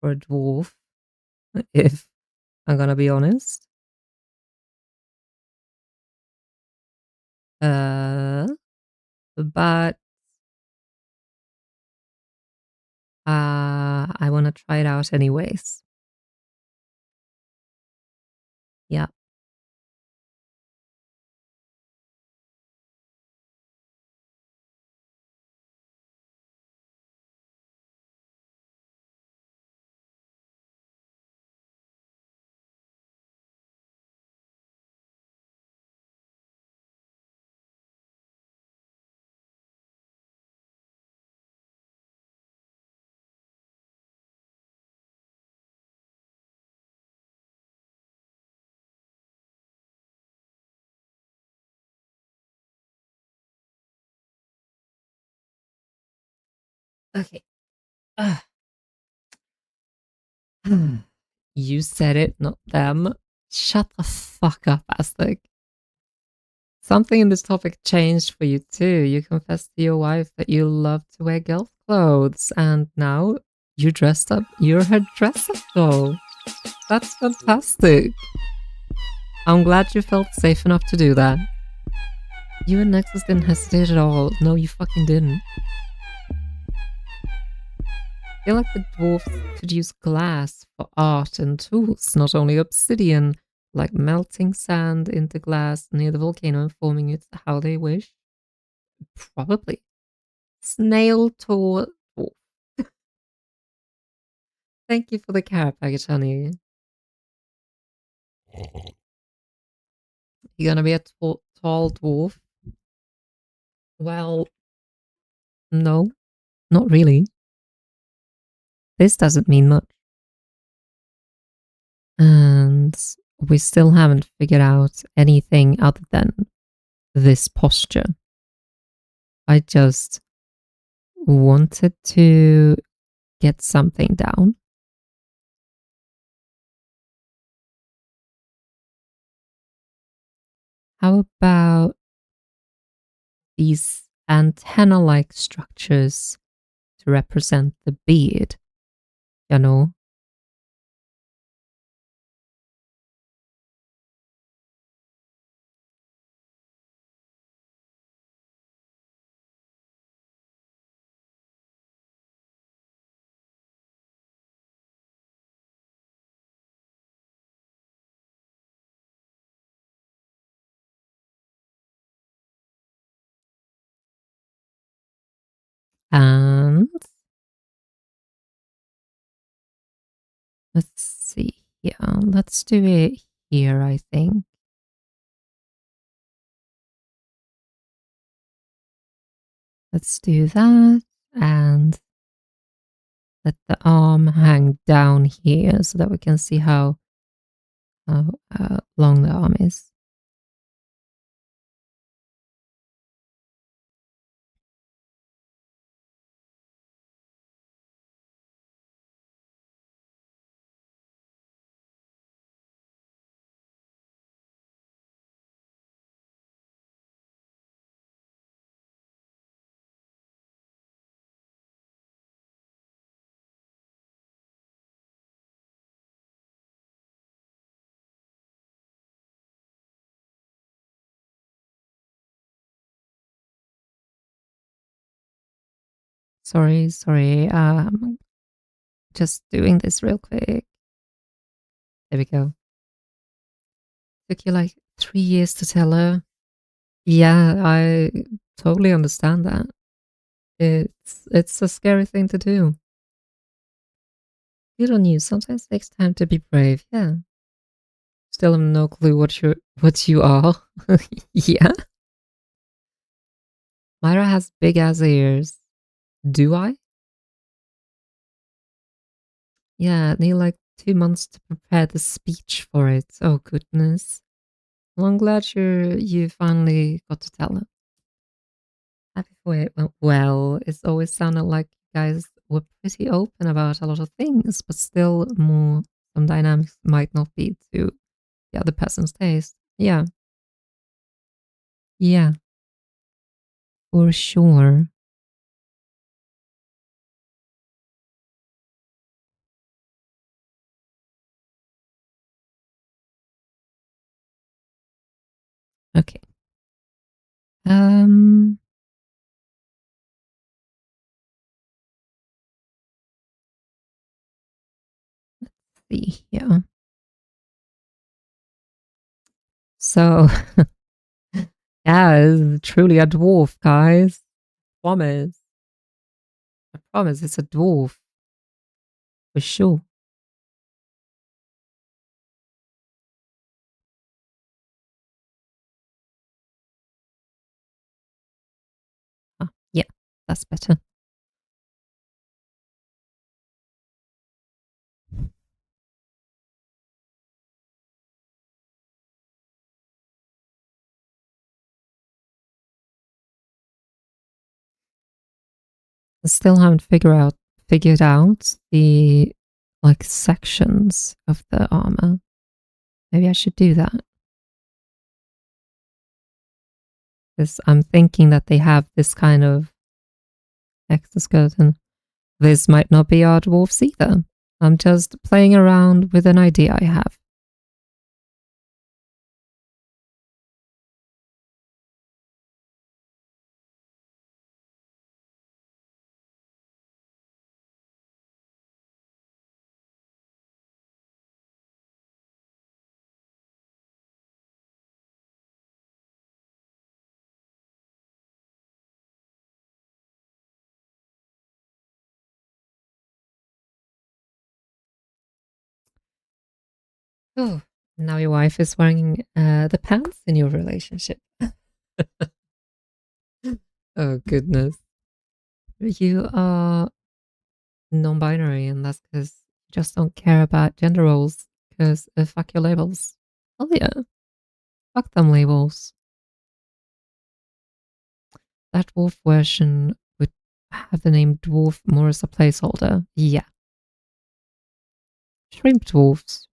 Speaker 1: for a dwarf, if I'm gonna be honest. Uh, but I want to try it out anyways. Yeah. Okay. Ugh. You said it, not them. Shut the fuck up, Aztec. Something in this topic changed for you too. You confessed to your wife that you love to wear girl clothes, and now you dressed up. You're her dress up doll. That's fantastic. I'm glad you felt safe enough to do that. You and Nexus didn't hesitate at all. No, you fucking didn't. I feel like the dwarves could use glass for art and tools, not only obsidian, like melting sand into glass near the volcano and forming it how they wish. Probably. Snail tour dwarf. Thank you for the carrot package, honey. You're gonna be a tall dwarf? Well, no, not really. This doesn't mean much. And we still haven't figured out anything other than this posture. I just wanted to get something down. How about these antenna-like structures to represent the beard? You know? And let's see here. Let's do it here, I think. Let's do that and let the arm hang down here so that we can see how long the arm is. Sorry. Just doing this real quick. There we go. Took you like 3 years to tell her. Yeah, I totally understand that. It's a scary thing to do. Good on you. Sometimes it takes time to be brave. Yeah. Still have no clue what you are. Yeah. Myra has big ass ears. Do I? Yeah, need like 2 months to prepare the speech for it. Oh goodness. Well, I'm glad you finally got to tell her. Happy for it went well. It's always sounded like you guys were pretty open about a lot of things, but still more some dynamics might not be to the other person's taste. Yeah. Yeah, for sure. Okay. Um see here. So yeah, it's truly a dwarf, guys. Promise. I promise it's a dwarf. For sure. Yeah, that's better. I still haven't figured out the like sections of the armor. Maybe I should do that. Because I'm thinking that they have this kind of exoskeleton. This might not be our dwarfs either. I'm just playing around with an idea I have. Oh, now your wife is wearing the pants in your relationship. Oh, goodness. You are non binary, and that's because you just don't care about gender roles because fuck your labels. Oh, yeah. Fuck them labels. That dwarf version would have the name dwarf more as a placeholder. Yeah. Shrimp dwarfs.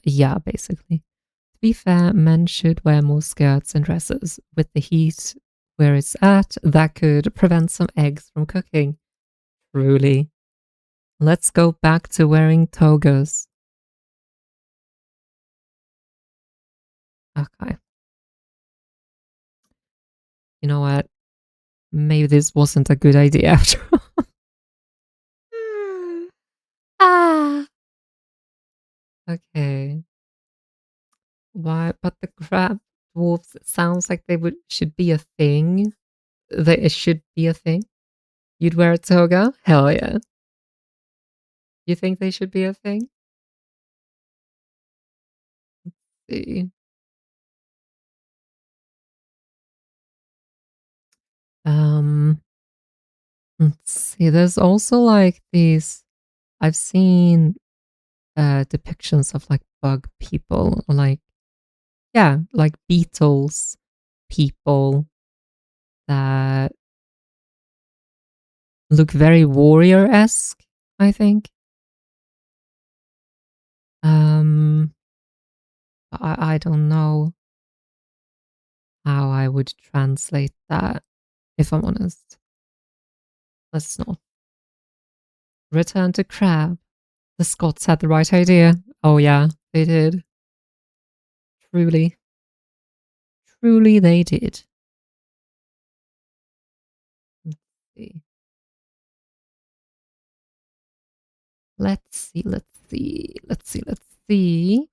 Speaker 1: Yeah, basically. To be fair, men should wear more skirts and dresses. With the heat where it's at, that could prevent some eggs from cooking. Truly. Let's go back to wearing togas. Okay. You know what? Maybe this wasn't a good idea after all. Ah. Okay. Why? But the crab dwarfs sounds like they should be a thing. That it should be a thing. You'd wear a toga? Hell yeah. You think they should be a thing? See. Um, let's see. There's also like these. I've seen depictions of like bug people, like yeah, like beetles people that look very warrior esque. I think. Um, I don't know how I would translate that. If I'm honest, let's not return to crab. The Scots had the right idea. Oh yeah, they did. Truly, truly, they did. Let's see. Let's see. Let's see. Let's see. Let's see.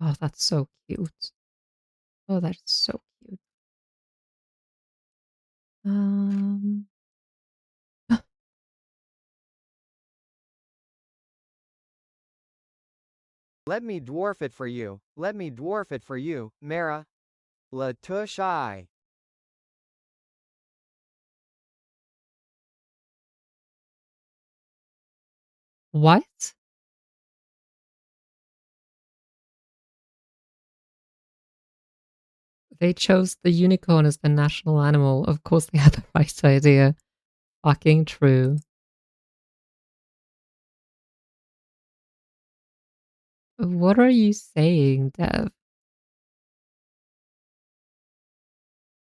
Speaker 1: Oh, that's so cute. Oh, that's so cute. Um,
Speaker 2: Let me dwarf it for you. Let me dwarf it for you, Mara. La tush I.
Speaker 1: what? They chose the unicorn as the national animal. Of course, they had the right idea. Fucking true. What are you saying, Dev?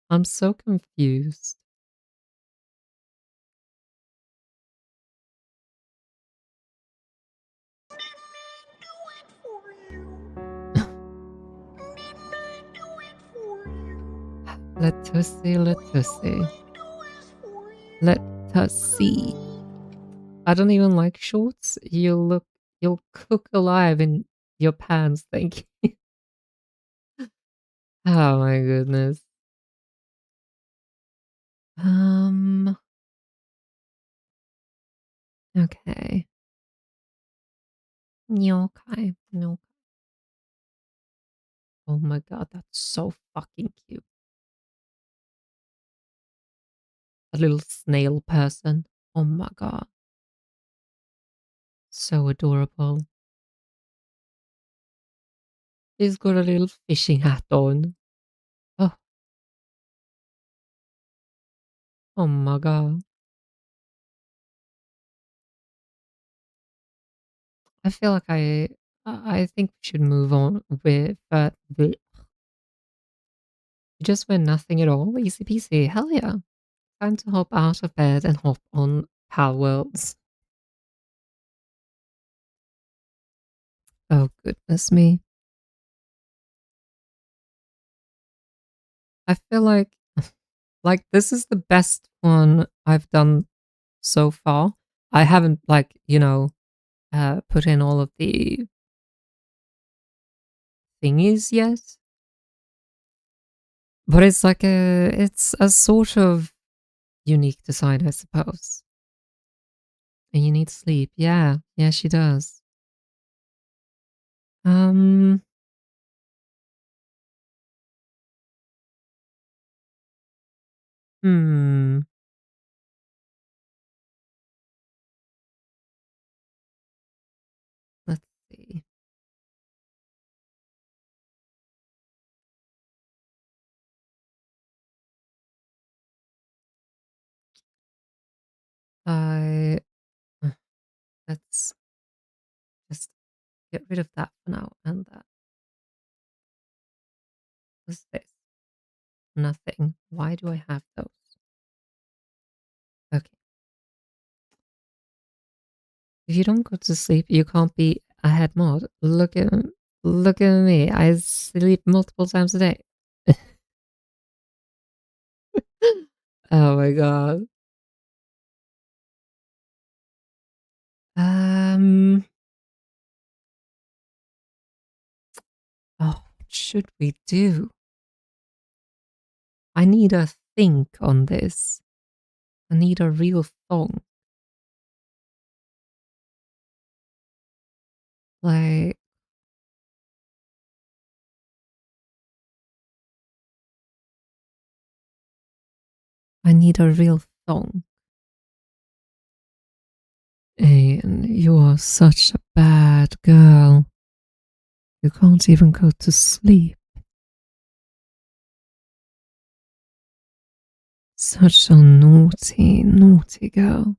Speaker 1: I'm so confused. Let us see, let us see. Let us see. I don't even like shorts. You'll cook alive in your pants, thank you. Oh my goodness. Um, okay. Okay. No. Oh my god, that's so fucking cute. A little snail person. Oh my god. So adorable. He's got a little fishing hat on. Oh, oh my god. I feel like I think we should move on with just with nothing at all. Easy peasy. Hell yeah. Time to hop out of bed and hop on Pal Worlds. Oh goodness me. I feel like this is the best one I've done so far. I haven't put in all of the thingies yet. But it's a sort of unique design, I suppose. And you need sleep. Yeah, yeah, she does. Um, hmm. Let's see. I let's just get rid of that for now. And that. What's this? Nothing. Why do I have those? Okay. If you don't go to sleep, you can't be a head mod. Look at me. I sleep multiple times a day. Oh my god. Um. Oh, what should we do? I need a think on this. I need a real thong. Like, I need a real thong. And you are such a bad girl. You can't even go to sleep. Such a naughty, naughty girl.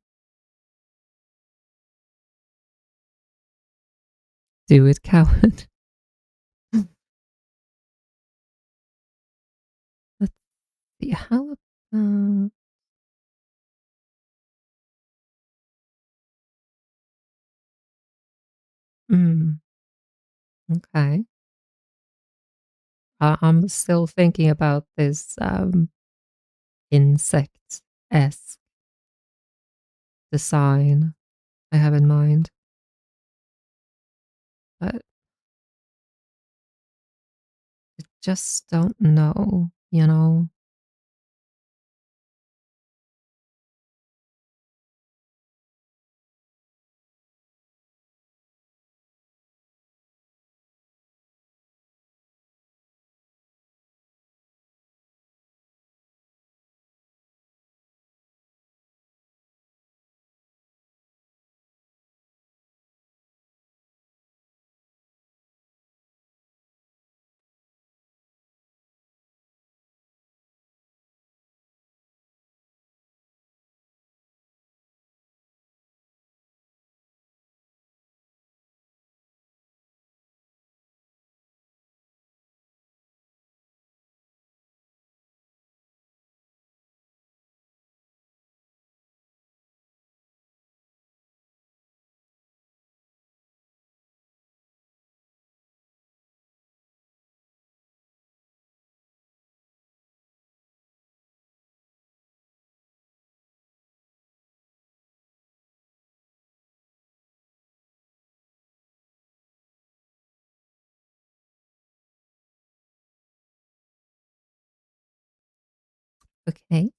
Speaker 1: Do it, coward. Let's see. How about. Mm, okay. I'm still thinking about this insect esque design I have in mind. But just don't know, you know? Okay.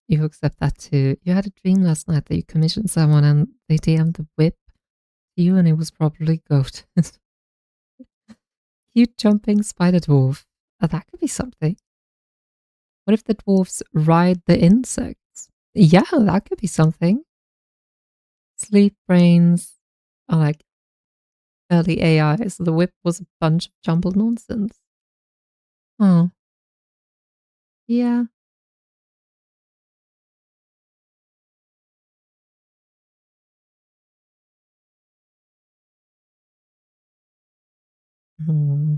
Speaker 1: You accept that too. You had a dream last night that you commissioned someone and they DM'd the whip to you and it was probably goat. Cute jumping spider dwarf. That could be something. What if the dwarves ride the insects? Yeah, that could be something. Sleep brains are like early AI, so the whip was a bunch of jumbled nonsense. Oh, yeah. Hmm.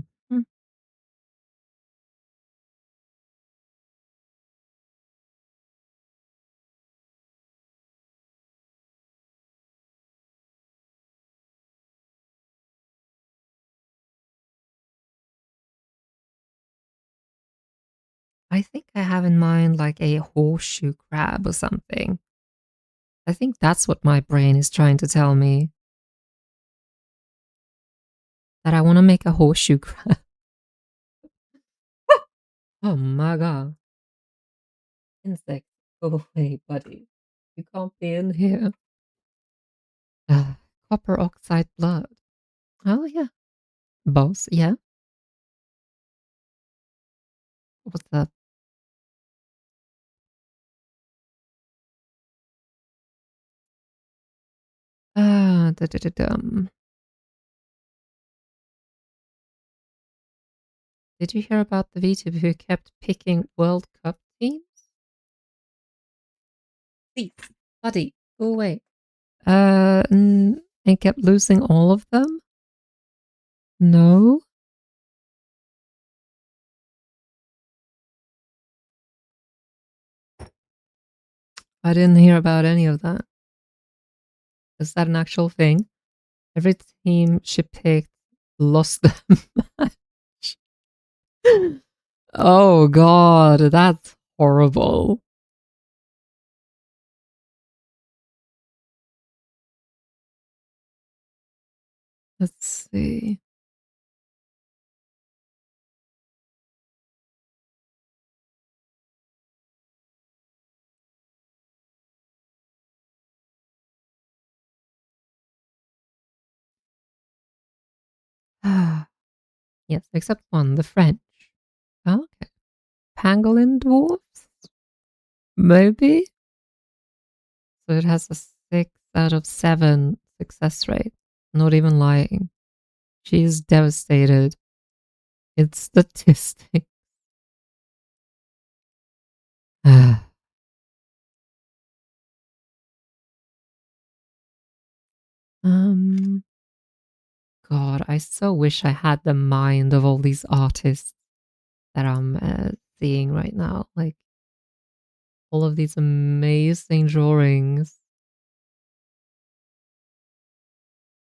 Speaker 1: I think I have in mind like a horseshoe crab or something. I think that's what my brain is trying to tell me. That I want to make a horseshoe crab. Oh my god. Insect, go away, buddy. You can't be in here. Uh, Copper oxide blood. Oh, yeah. Boss, yeah. What's that? Da-da-da-dum. Did you hear about the VTuber who kept picking World Cup teams? Please, buddy, go away. And kept losing all of them? No? I didn't hear about any of that. Is that an actual thing? Every team she picked lost the match. Oh god, that's horrible. Let's see. Yes, except one, the French. Oh, okay. Pangolin dwarves? Maybe? So it has a 6 out of 7 success rate. Not even lying. She is devastated. It's statistic. um, God, I so wish I had the mind of all these artists that I'm seeing right now. Like all of these amazing drawings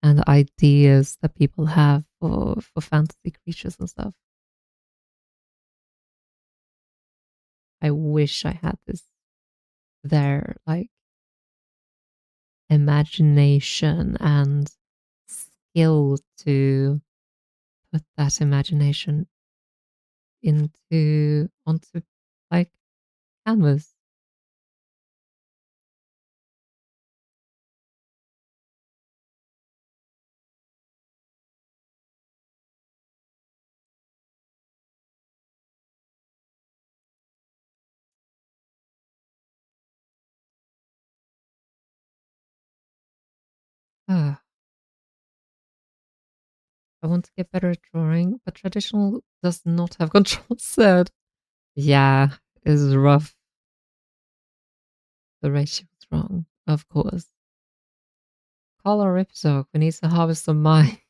Speaker 1: and ideas that people have for fantasy creatures and stuff. I wish I had their like imagination and skill to put that imagination into onto like canvas. Ah, I want to get better at drawing, but traditional does not have control set. Yeah, is rough. The ratio is wrong, of course. Call our Ripsock. We need to harvest some mines.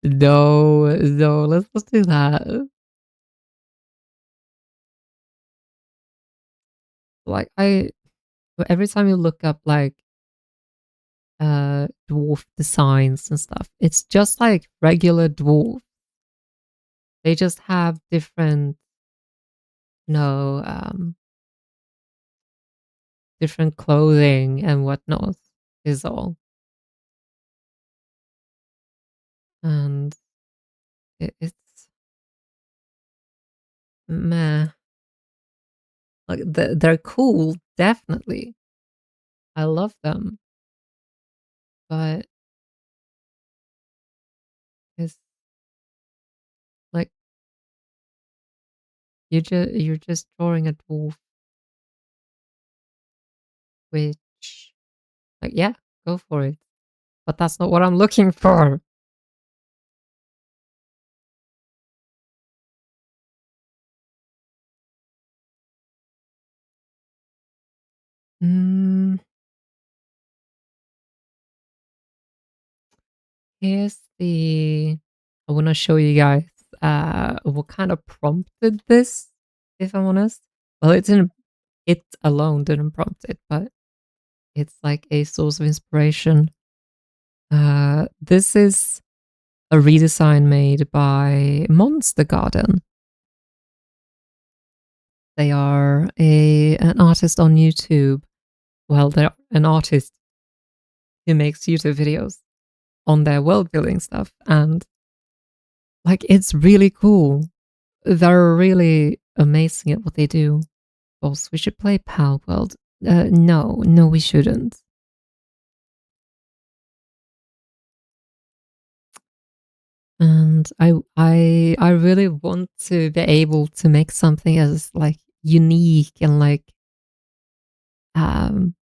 Speaker 1: No, let's not do that. Like every time you look up like dwarf designs and stuff, it's just like regular dwarf. They just have different, you know, different clothing and whatnot. Is all, and it's meh. Like they're cool, definitely. I love them, but it's like you're just drawing a dwarf, which like yeah, go for it. But that's not what I'm looking for. Mm, here's the. I want to show you guys what kind of prompted this. If I'm honest, well, it didn't. It alone didn't prompt it, but it's like a source of inspiration. This is a redesign made by Monster Garden. They are an artist on YouTube. Well, they're an artist who makes YouTube videos on their world building stuff, and like it's really cool. They're really amazing at what they do. Boss, we should play Pal World. No, we shouldn't. And I really want to be able to make something as like unique and like um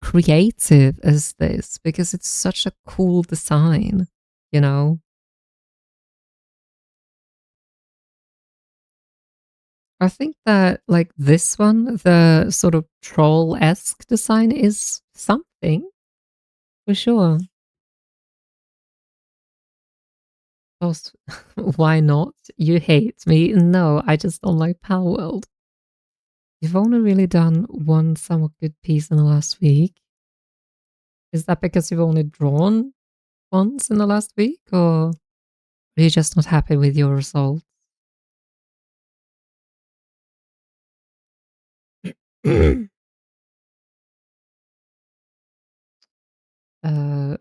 Speaker 1: creative as this because it's such a cool design, you know? I think that like this one, the sort of troll-esque design is something for sure. Else, why not? You hate me? No, I just don't like Power World. You've only really done one somewhat good piece in the last week. Is that because you've only drawn once in the last week, or are you just not happy with your results?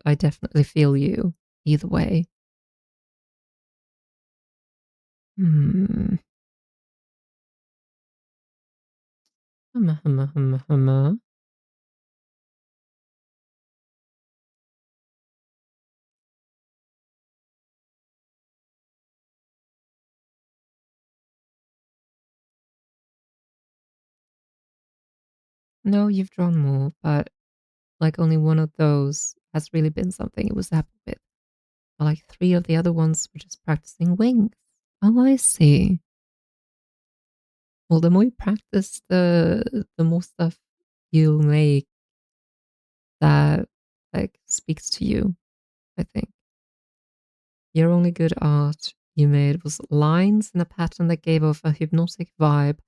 Speaker 1: I definitely feel you either way. Hmm. Humma, humma, humma, humma. No, you've drawn more, but like only one of those has really been something it was happy with. But like three of the other ones were just practicing wings. Oh, I see. Well, the more you practice, the more stuff you'll make that like speaks to you. I think your only good art you made was lines in a pattern that gave off a hypnotic vibe.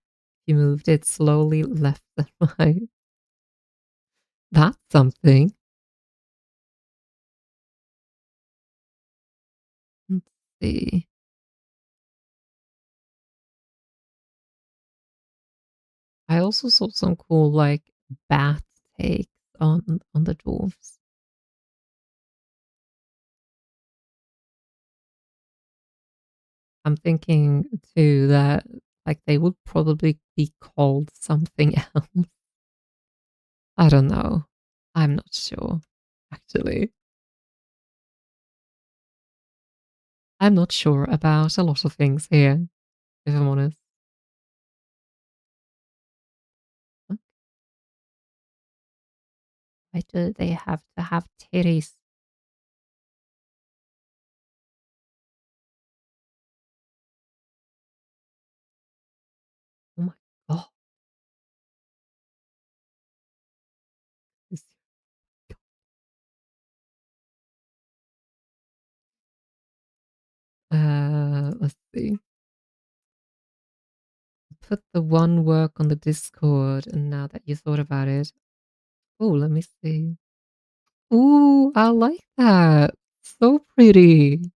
Speaker 1: You moved it slowly left and right. That's something. Let's see. I also saw some cool like bat takes on the dwarves. I'm thinking too that like they would probably be called something else. I don't know. I'm not sure, actually. I'm not sure about a lot of things here, if I'm honest. Why do they have to have titties? Oh my god. Let's see. Put the one work on the Discord, and now that you thought about it. Oh, let me see. Ooh, I like that. So pretty.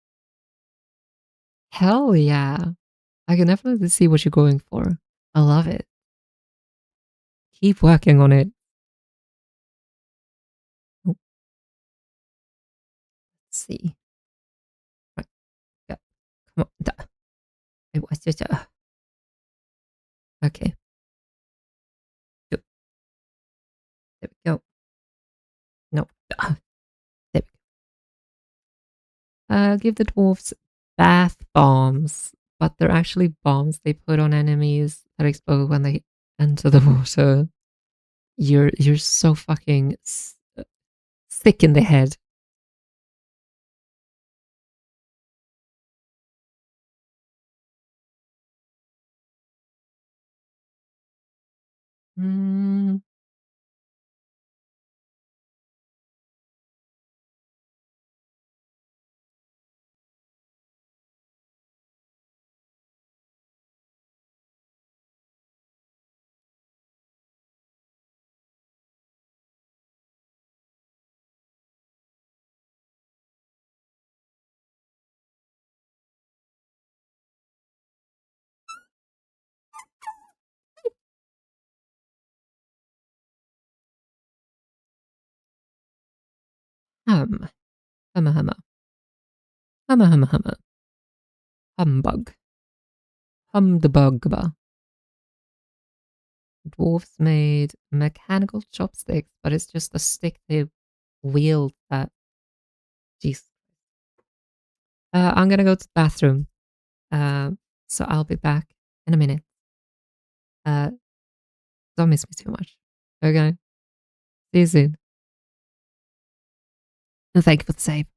Speaker 1: Hell yeah. I can definitely see what you're going for. I love it. Keep working on it. Oh, let's see. Right, yeah. Come on. It was just okay. There we go. No. There we go. Give the dwarves bath bombs, but they're actually bombs they put on enemies that explode when they enter the water. You're so fucking sick in the head. Mm, hum. Hummer, hummer. Hummer, hummer, hummer. Humbug. Hum the bug. Dwarves made mechanical chopsticks, but it's just a stick they wield that. Jeez. I'm gonna go to the bathroom. Uh, so I'll be back in a minute. Uh, don't miss me too much. Okay. See you soon. And thank you for the save.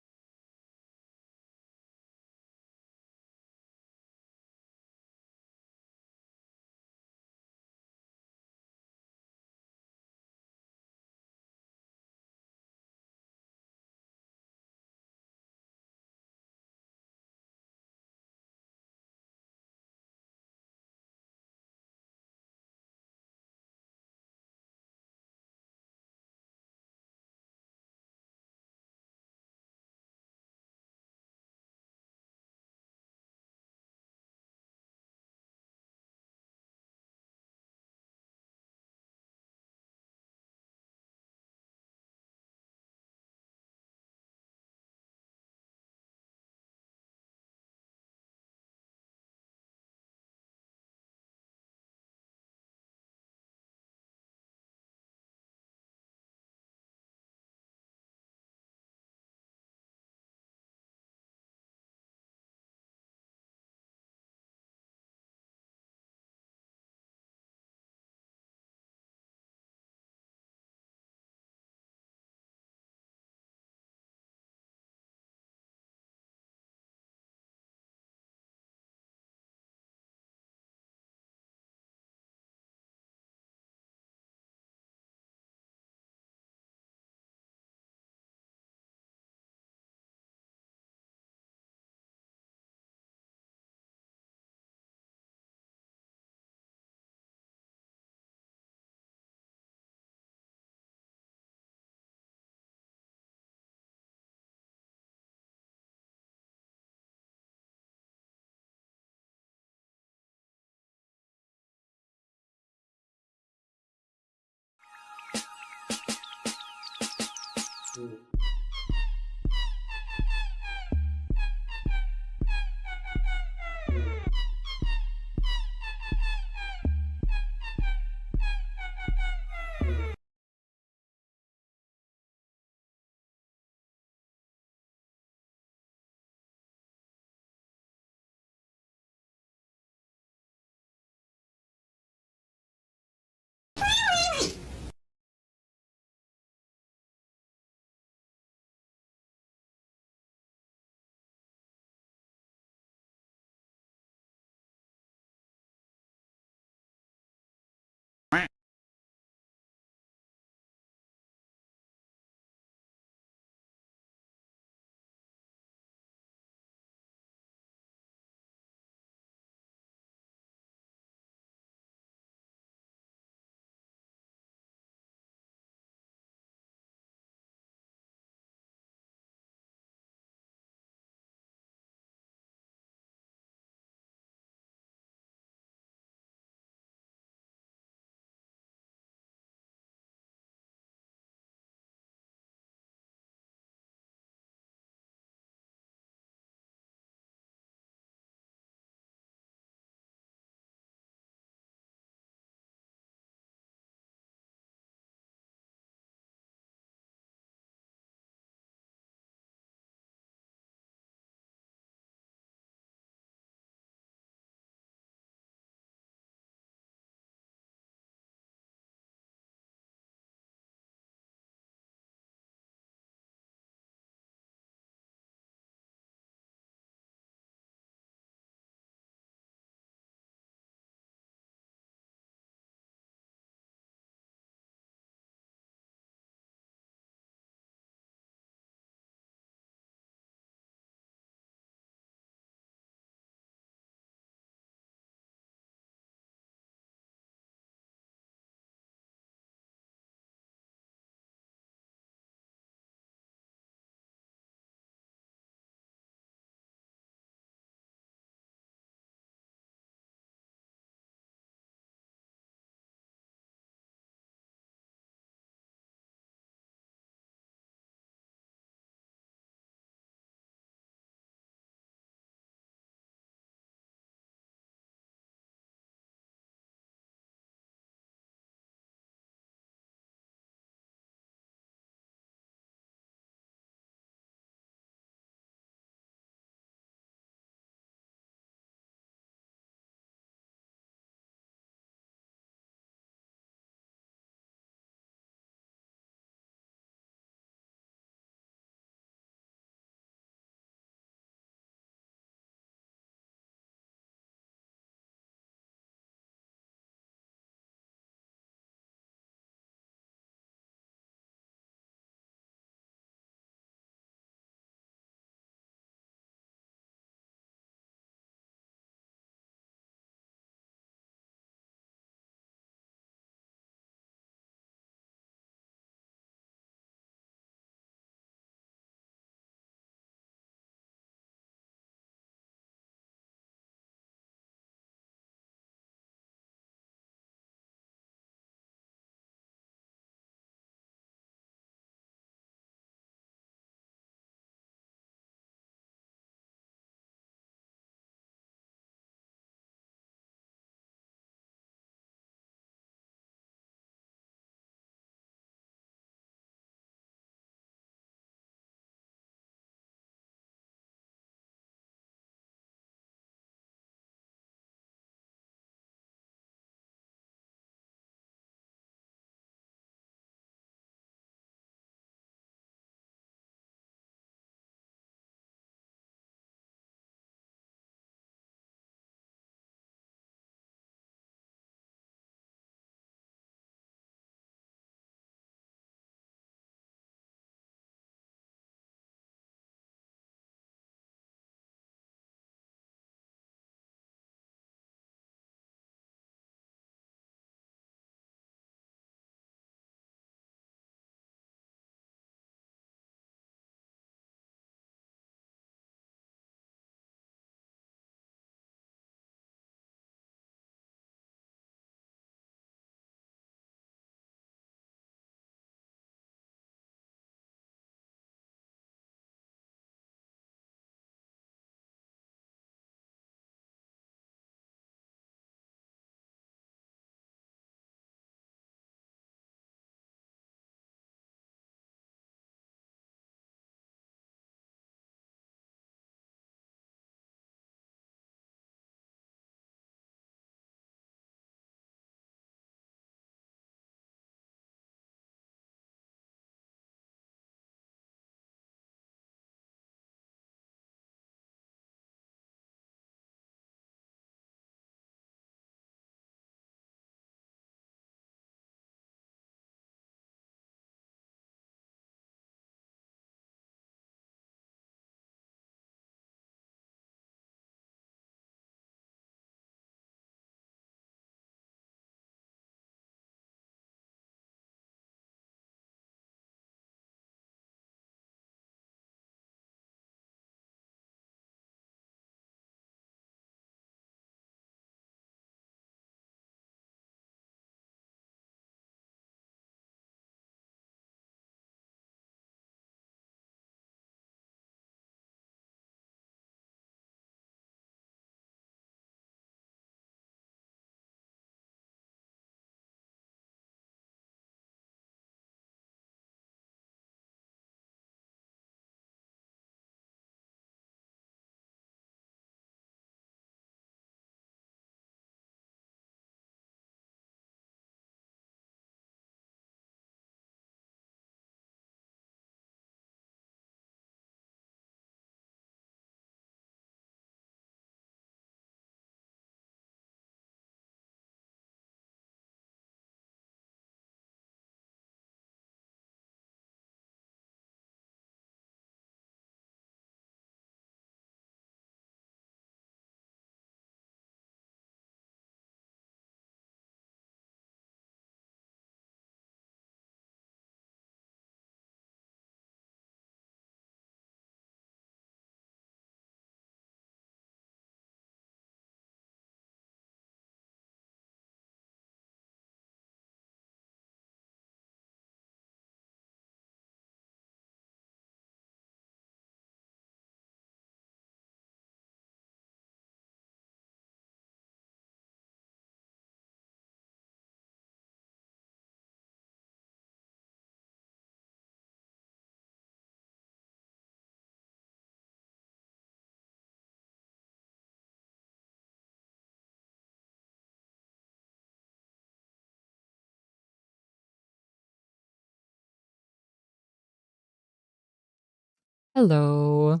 Speaker 1: Hello.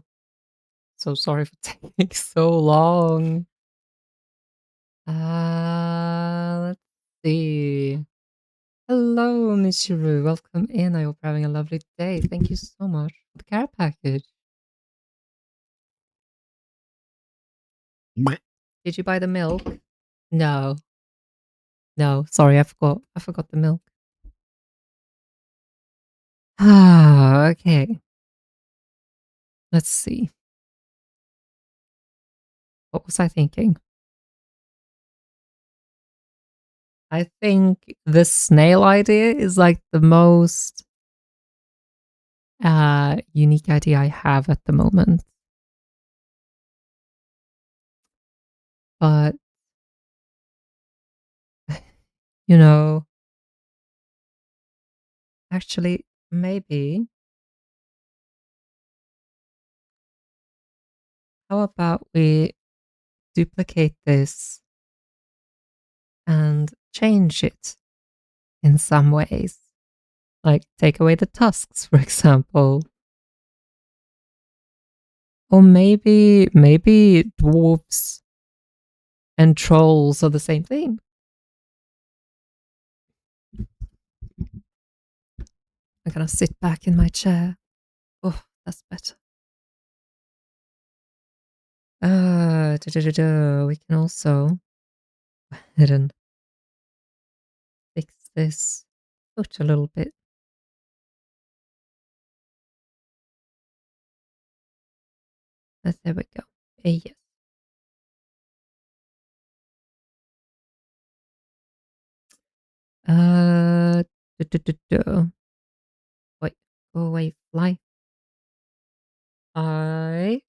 Speaker 1: So sorry for taking so long. Let's see. Hello, Michiru. Welcome in. I hope you're having a lovely day. Thank you so much for the care package. Did you buy the milk? No. No, sorry, I forgot. I forgot the milk. Ah, okay. Let's see. What was I thinking? I think the snail idea is like the most unique idea I have at the moment. But, you know, actually, maybe, how about we duplicate this and change it in some ways? Like take away the tusks, for example. Or maybe dwarves and trolls are the same thing. I'm gonna sit back in my chair. Oh, that's better. We can also go ahead and fix this foot a little bit. There we go. Yes. Uh, Wait, go away, fly. I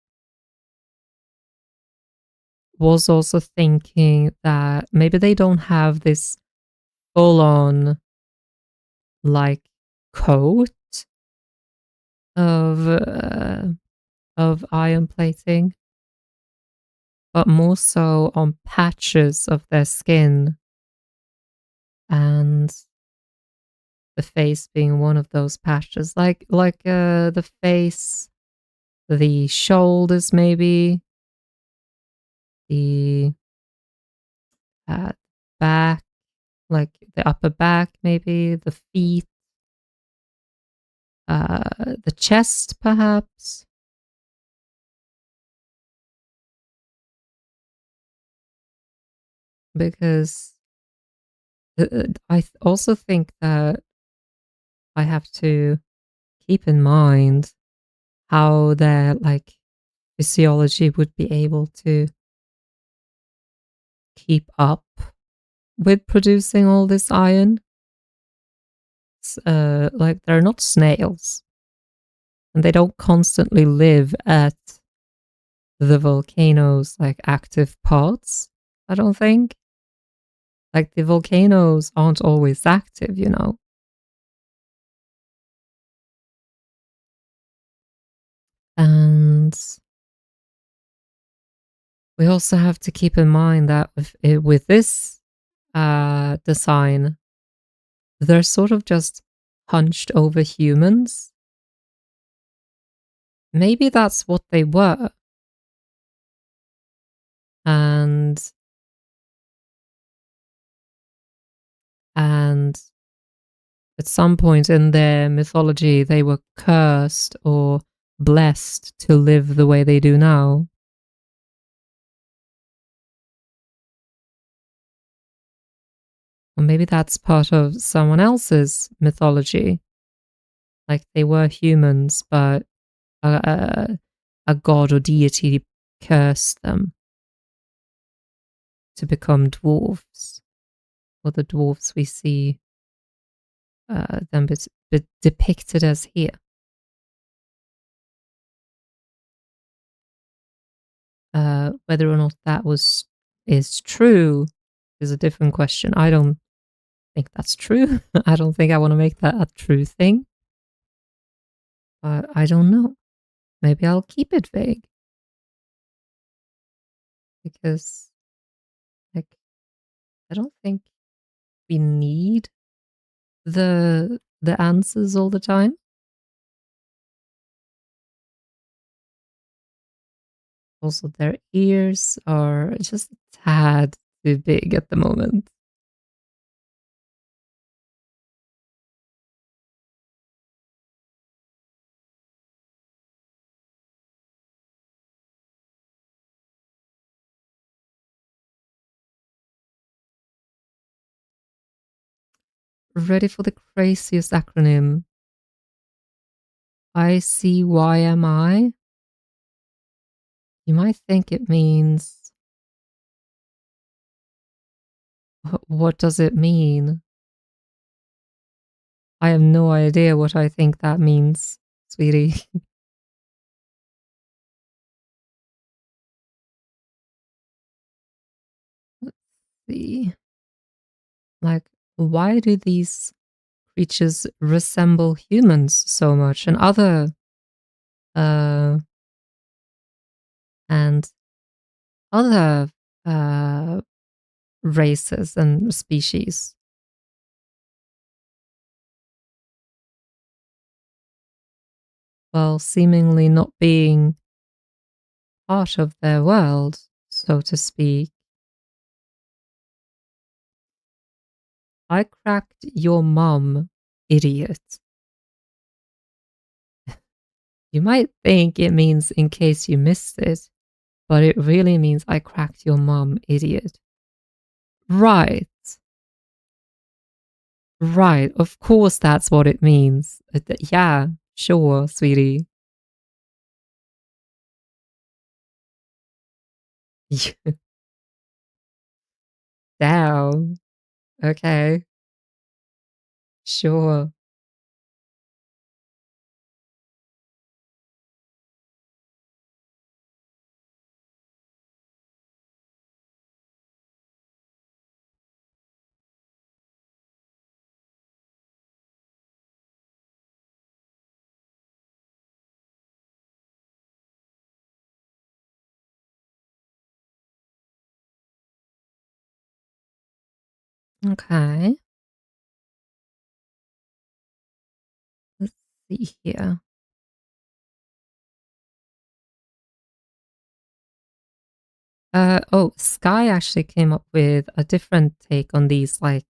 Speaker 1: was also thinking that maybe they don't have this full on like coat of iron plating, but more so on patches of their skin, and the face being one of those patches, like the face, the shoulders, maybe the uh, back, like the upper back, maybe the feet, the chest, perhaps. Because I also think that I have to keep in mind how their like physiology would be able to keep up with producing all this iron. Like they're not snails, and they don't constantly live at the volcano's like active parts. I don't think. Like the volcanoes aren't always active, you know. And we also have to keep in mind that with this design, they're sort of just hunched over humans. Maybe that's what they were. And and at some point in their mythology, they were cursed or blessed to live the way they do now. Or maybe that's part of someone else's mythology. Like they were humans, but a god or deity cursed them to become dwarves, or the dwarves we see them depicted as here. Whether or not that is true is a different question. I don't think that's true. I don't think I want to make that a true thing. But I don't know. Maybe I'll keep it vague. Because, like, I don't think we need the answers all the time. Also, their ears are just a tad too big at the moment. Ready for the craziest acronym? ICYMI? You might think it means. What does it mean? I have no idea what I think that means, sweetie. Let's see. Like, why do these creatures resemble humans so much and uh and other uh races and species? While seemingly not being part of their world, so to speak. I cracked your mum, idiot. You might think it means in case you missed it, but it really means I cracked your mum, idiot. Right, right. Of course, that's what it means. Yeah, sure, sweetie. Damn. Okay, sure. Okay, let's see here. Oh, Sky actually came up with a different take on these, like,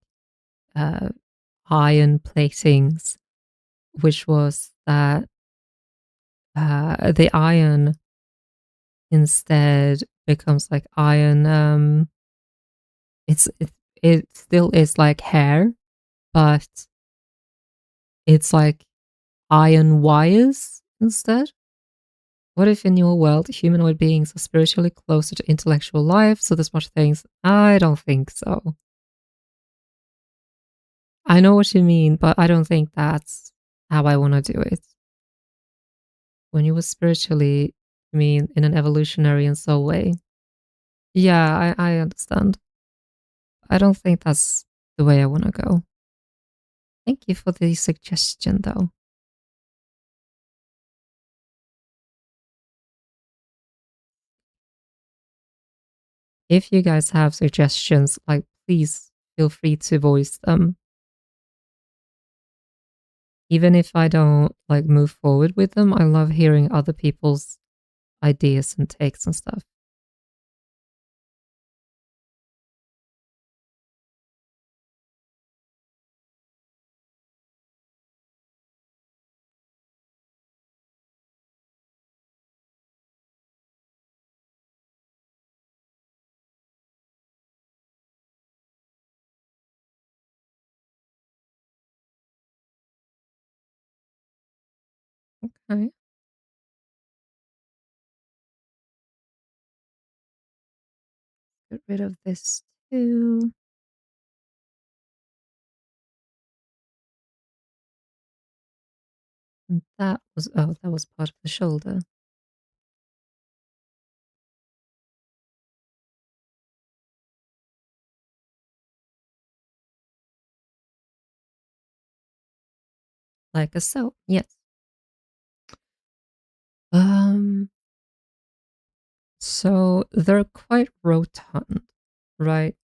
Speaker 1: uh, iron platings, which was that the iron instead becomes like iron. It still is like hair, but it's like iron wires instead. What if in your world humanoid beings are spiritually closer to intellectual life? So there's much things. I don't think so. I know what you mean, but I don't think that's how I want to do it. When you were spiritually, I mean, in an evolutionary and soul way. Yeah, I understand. I don't think that's the way I want to go. Thank you for the suggestion, though. If you guys have suggestions, like, please feel free to voice them. Even if I don't like move forward with them, I love hearing other people's ideas and takes and stuff. Okay. Get rid of this too. And that was, oh, that was part of the shoulder. Like a so, yes. Um, so they're quite rotund, right?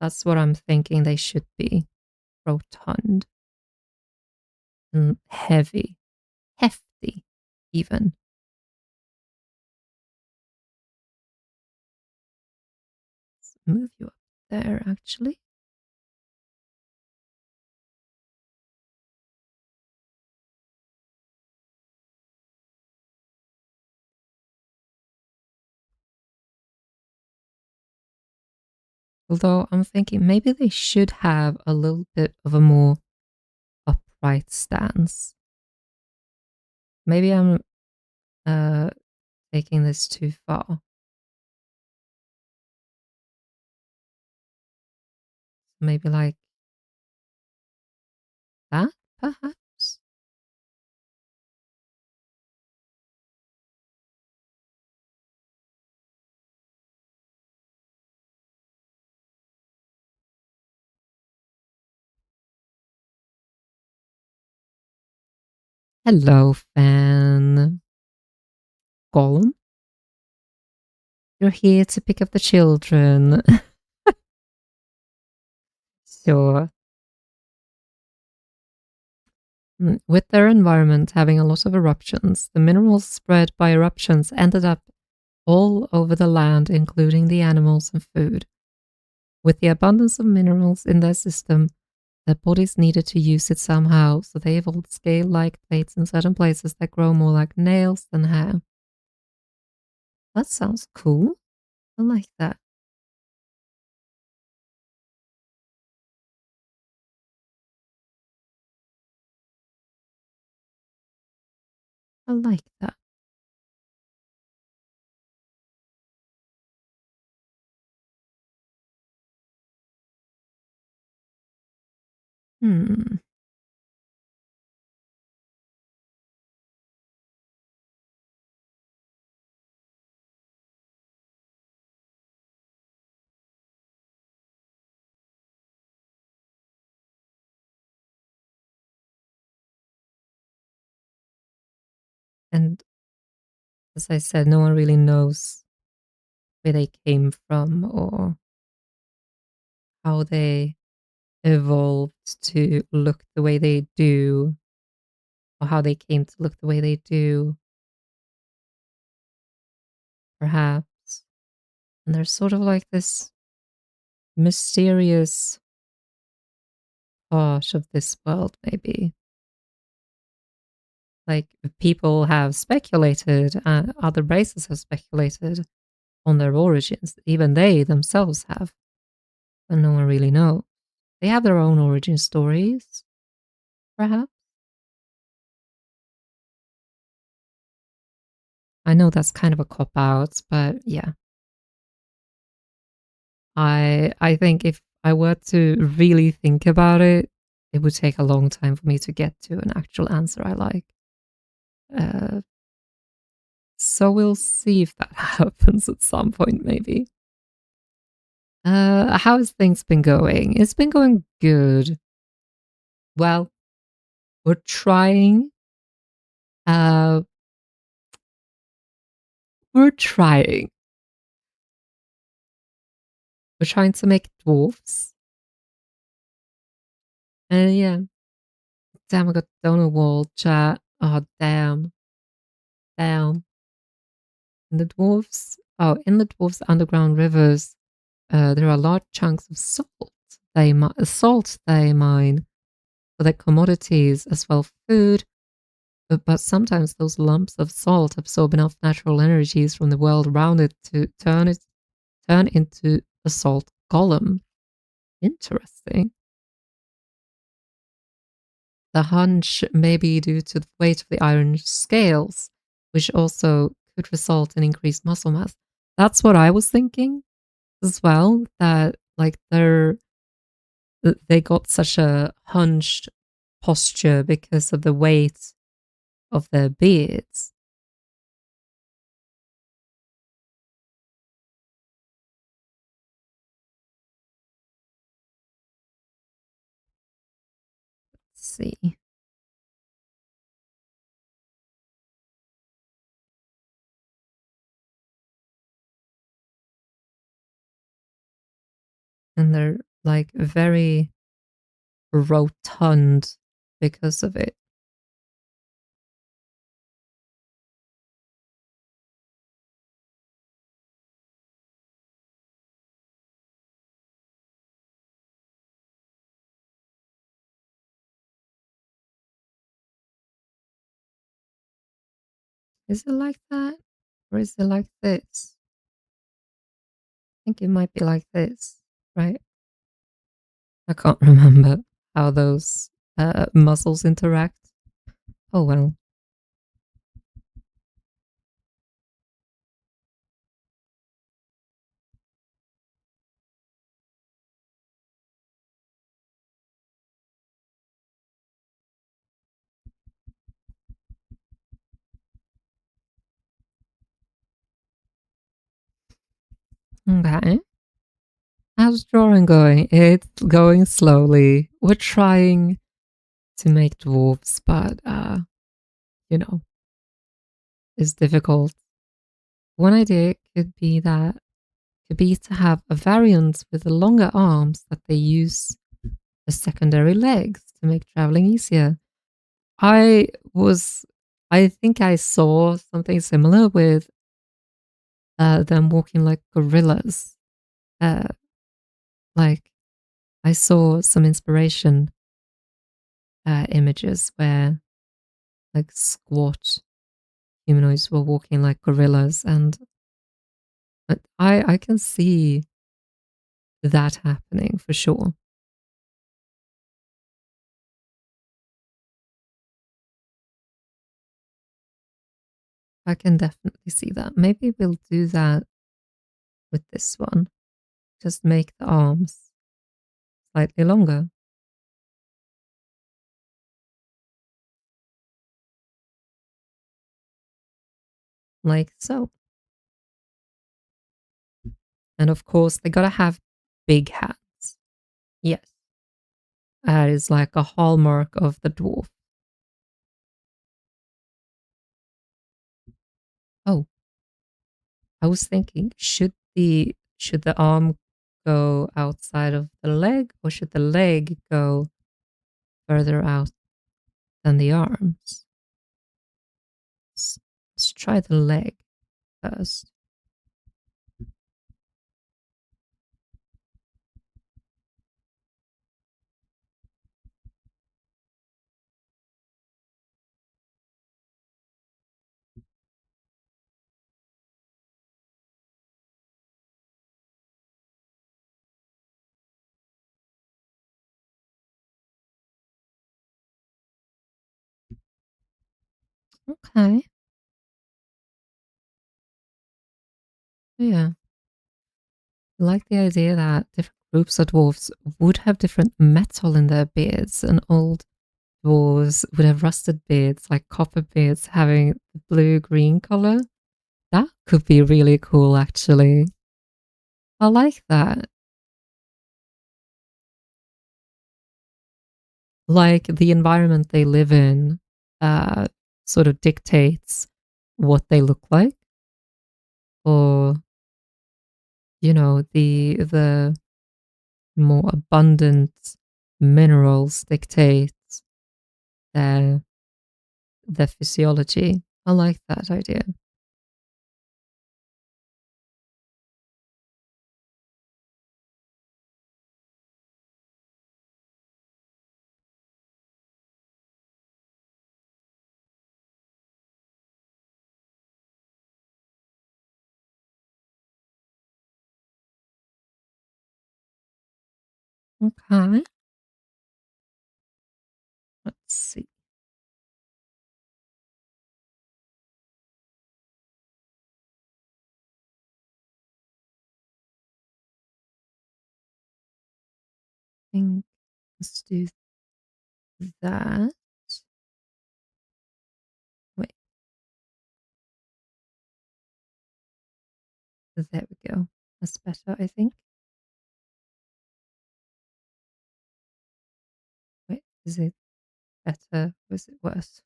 Speaker 1: That's what I'm thinking they should be. Rotund and heavy, hefty, even. move you up there, actually. Although I'm thinking maybe they should have a little bit of a more upright stance. Maybe I'm uh, taking this too far. Maybe like that, perhaps? Hello, fan. Golem? You're here to pick up the children. Sure. With their environment having a lot of eruptions, the minerals spread by eruptions ended up all over the land, including the animals and food. With the abundance of minerals in their system, their bodies needed to use it somehow, so they evolved scale like plates in certain places that grow more like nails than hair. That sounds cool. I like that. I like that. Hmm. And as I said, no one really knows where they came from or how they evolved to look the way they do, or how they came to look the way they do, perhaps. And there's sort of like this mysterious part of this world, maybe. Like people have speculated, other races have speculated on their origins. Even they themselves have, but no one really knows. They have their own origin stories, perhaps. I know that's kind of a cop out, but yeah. I think if I were to really think about it, it would take a long time for me to get to an actual answer I like. Uh, so we'll see if that happens at some point, maybe. How has things been going? It's been going good. Well, we're trying. Uh, we're trying. We're trying to make dwarves. And yeah, damn, I got donor wall chat. Oh, damn. Damn. In the dwarves' underground rivers, there are large chunks of salt they mine for their commodities as well food. But sometimes those lumps of salt absorb enough natural energies from the world around it to turn into a salt golem. Interesting. The hunch may be due to the weight of the iron scales, which also could result in increased muscle mass. That's what I was thinking as well, that like they got such a hunched posture because of the weight of their beards. Let's see. And they're like very rotund because of it. Is it like that? Or is it like this? I think it might be like this, right? I can't remember how those muscles interact. Oh well. Okay. How's drawing going? It's going slowly. We're trying to make dwarves, but you know, it's difficult. One idea could be to have a variant with the longer arms that they use as secondary legs to make traveling easier. I was, I think I saw something similar with them walking like gorillas. Uh, like I saw some inspiration images where like squat humanoids were walking like gorillas, and I can see that happening for sure. I can definitely see that. Maybe we'll do that with this one. Just make the arms slightly longer, like so. And of course, they gotta have big hands. Yes, that is like a hallmark of the dwarf. Oh, I was thinking, should the arm go outside of the leg, or should the leg go further out than the arms? Let's try the leg first. Okay, yeah. I like the idea that different groups of dwarves would have different metal in their beards, and old dwarves would have rusted beards, like copper beards having the blue-green color. That could be really cool, actually. I like that. Like the environment they live in sort of dictates what they look like, or the more abundant minerals dictate their their physiology. I like that idea. Okay, let's see. Think let's do that. Wait, there we go. That's better, I think. Wait, is it better or is it worse?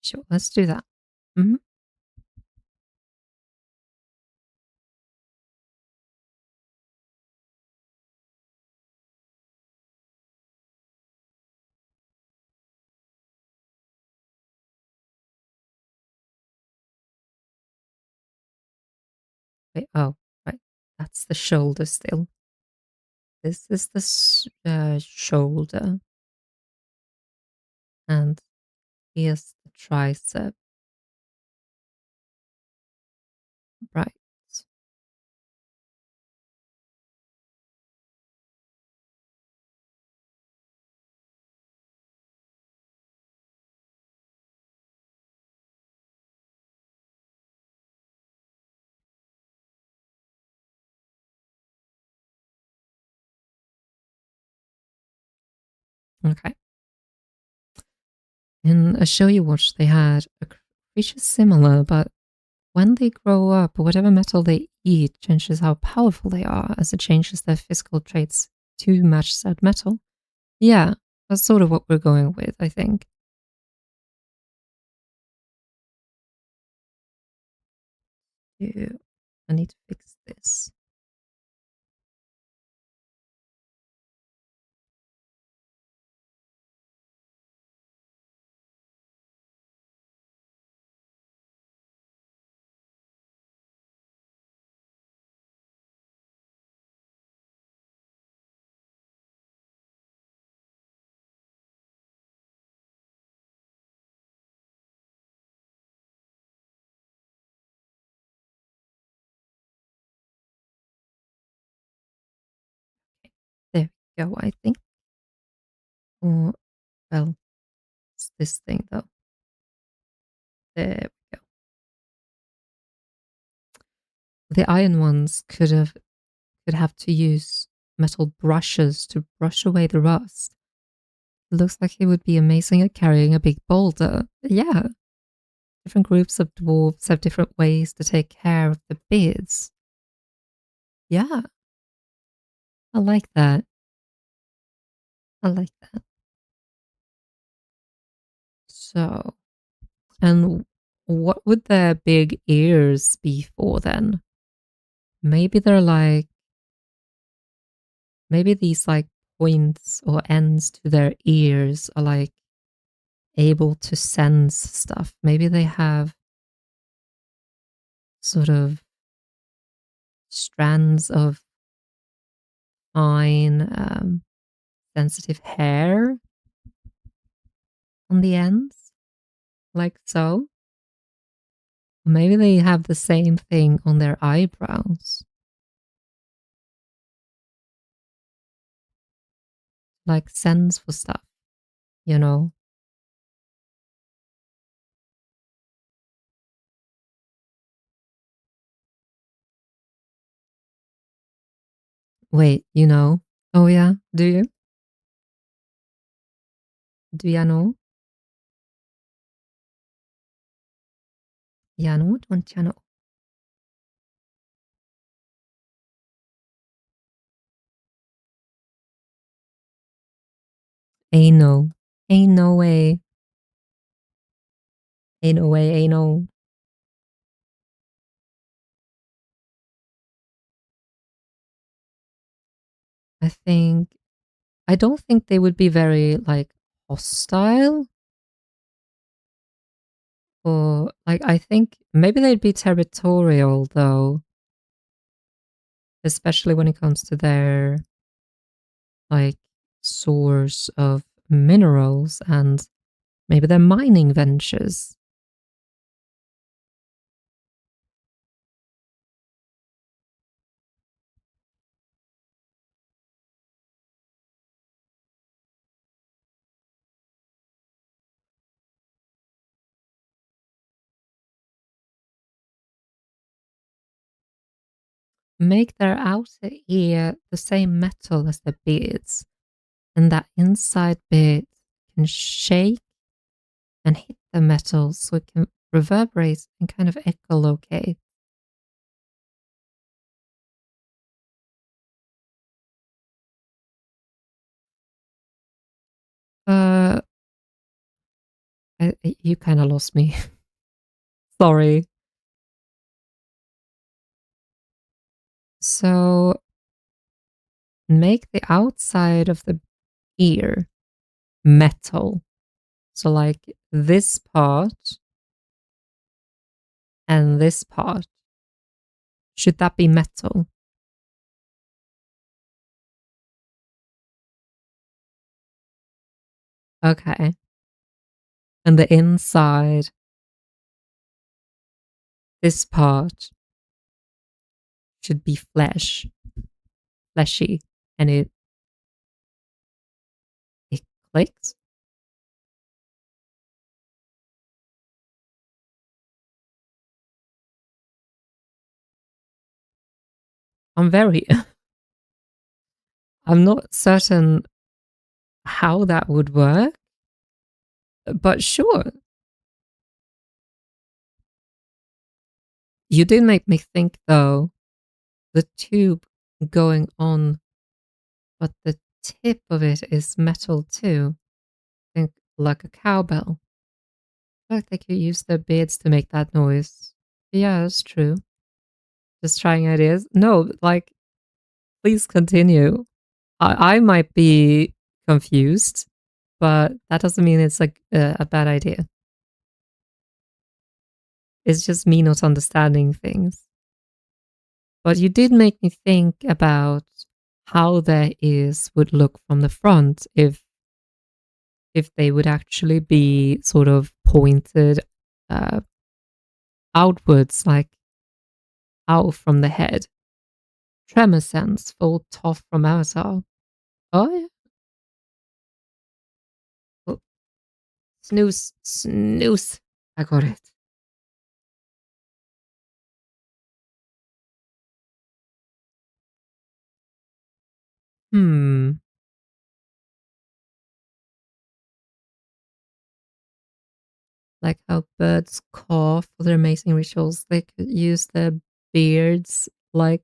Speaker 1: Sure, let's do that. Mhm. Wait, oh, right. That's the shoulder still. This is the shoulder. And Here's the tricep. Right. Okay. In a show you watched, they had a creature similar, but when they grow up, whatever metal they eat changes how powerful they are, as it changes their physical traits to match said metal. Yeah, that's sort of what we're going with, I think. Ew, I need to fix this. There we go, I think. Or, well, it's this thing though. There we go. The iron ones could have to use metal brushes to brush away the rust. It looks like he would be amazing at carrying a big boulder. Yeah, different groups of dwarves have different ways to take care of the beards. Yeah, I like that. I like that. So, and what would their big ears be for then? Maybe they're like, maybe these like points or ends to their ears are like able to sense stuff. Maybe they have sort of strands of fine, sensitive hair on the ends, like so. Maybe they have the same thing on their eyebrows, like sense for stuff, you know? Wait, you know? Oh, yeah, do you? Do you know? Ja, know, don't you know? Ain't no. Ain't no way. Ain't no way, ain't no. I think, I don't think they would be very, like, hostile. Or, like, I think maybe they'd be territorial, though, especially when it comes to their, like, source of minerals and maybe their mining ventures. Make their outer ear the same metal as the beads, and that inside bit can shake and hit the metal so it can reverberate and kind of echolocate. Uh, you kind of lost me. Sorry. So make the outside of the ear metal. So like this part and this part. Should that be metal? Okay. And the inside, this part should be fleshy, and it clicks. I'm very, I'm not certain how that would work, but sure. You did make me think though, the tube going on, but the tip of it is metal too. Think like a cowbell. I feel like they could use their beards to make that noise. Yeah, that's true. Just trying ideas. No, like, please continue. I might be confused, but that doesn't mean it's like a bad idea. It's just me not understanding things. But you did make me think about how their ears would look from the front if they would actually be sort of pointed uh, outwards, like out from the head. Tremor sense, full Toff from Avatar. Oh yeah. Oh, snooze, snooze. I got it. Hmm. Like how birds caw for their amazing rituals. They could use their beards like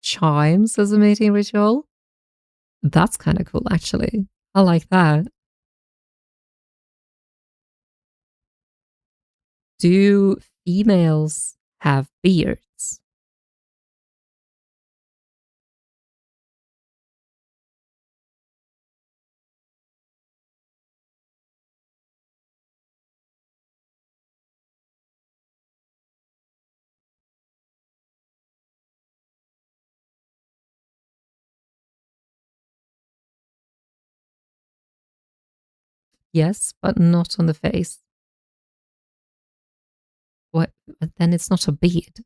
Speaker 1: chimes as a mating ritual. That's kind of cool, actually. I like that. Do females have beards? Yes, but not on the face. What? But then it's not a beard.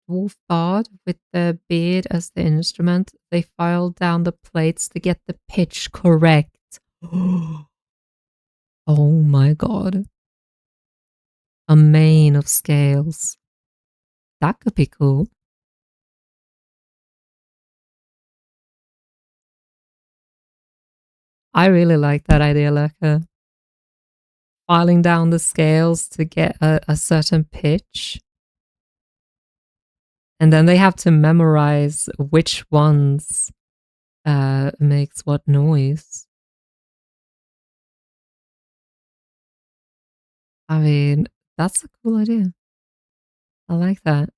Speaker 1: Dwarf bard with the beard as the instrument. They file down the plates to get the pitch correct. Oh my god. A mane of scales. That could be cool. I really like that idea, Lurker. Filing down the scales to get a certain pitch. And then they have to memorize which ones makes what noise. I mean, that's a cool idea. I like that.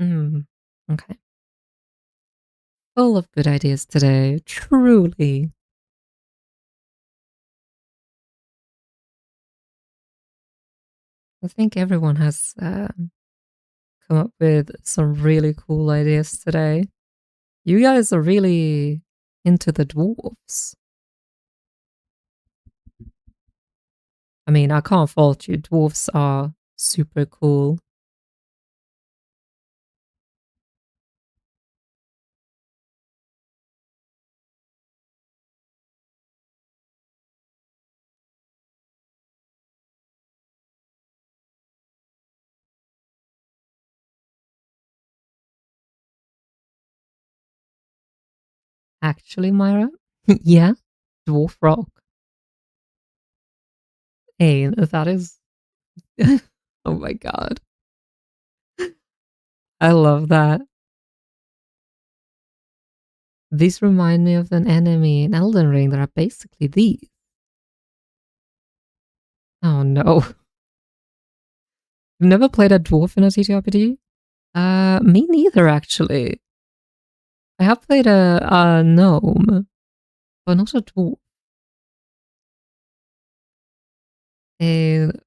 Speaker 1: Mm, okay. Full of good ideas today, truly. I think everyone has come up with some really cool ideas today. You guys are really into the dwarves. I mean, I can't fault you. Dwarves are super cool. Actually, Myra, yeah, dwarf rock. Hey, that is. Oh my god. I love that. These remind me of an enemy in Elden Ring that are basically these. Oh no. I've never played a dwarf in a TTRPG. Me neither, actually. I have played a gnome, but not a dwarf. And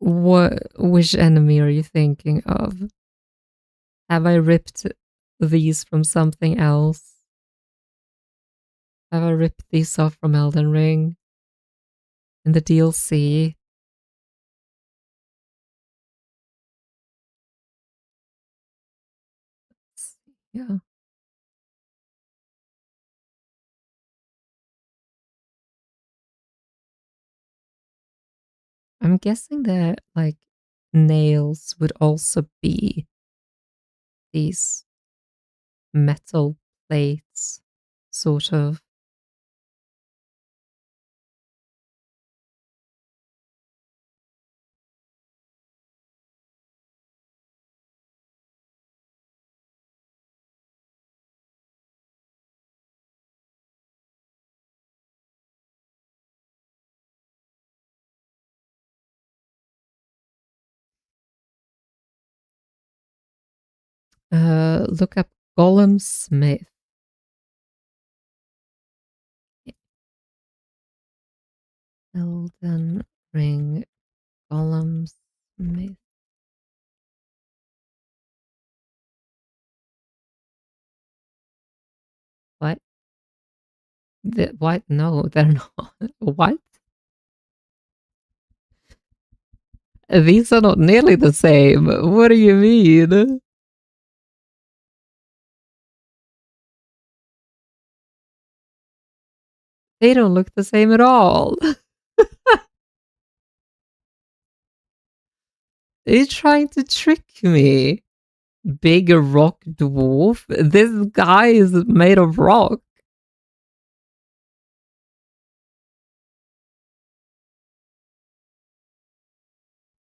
Speaker 1: which enemy are you thinking of? Have I ripped these from something else? Have I ripped these off from Elden Ring? In the DLC? Yeah. I'm guessing that, like, nails would also be these metal plates, sort of. Look up Golem Smith. Elden Ring Golem Smith. What? What? No, they're not. What? These are not nearly the same. What do you mean? They don't look the same at all. They're trying to trick me. Big rock dwarf? This guy is made of rock.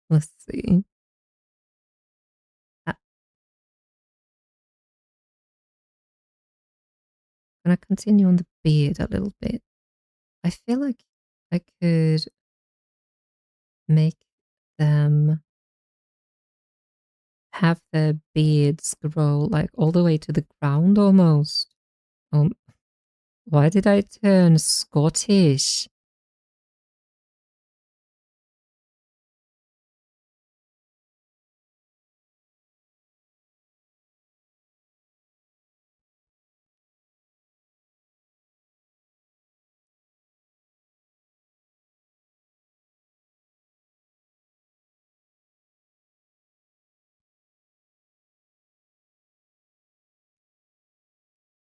Speaker 1: Let's see. I'm gonna continue on the beard a little bit. I feel like I could make them have their beards grow like all the way to the ground almost. Why did I turn Scottish?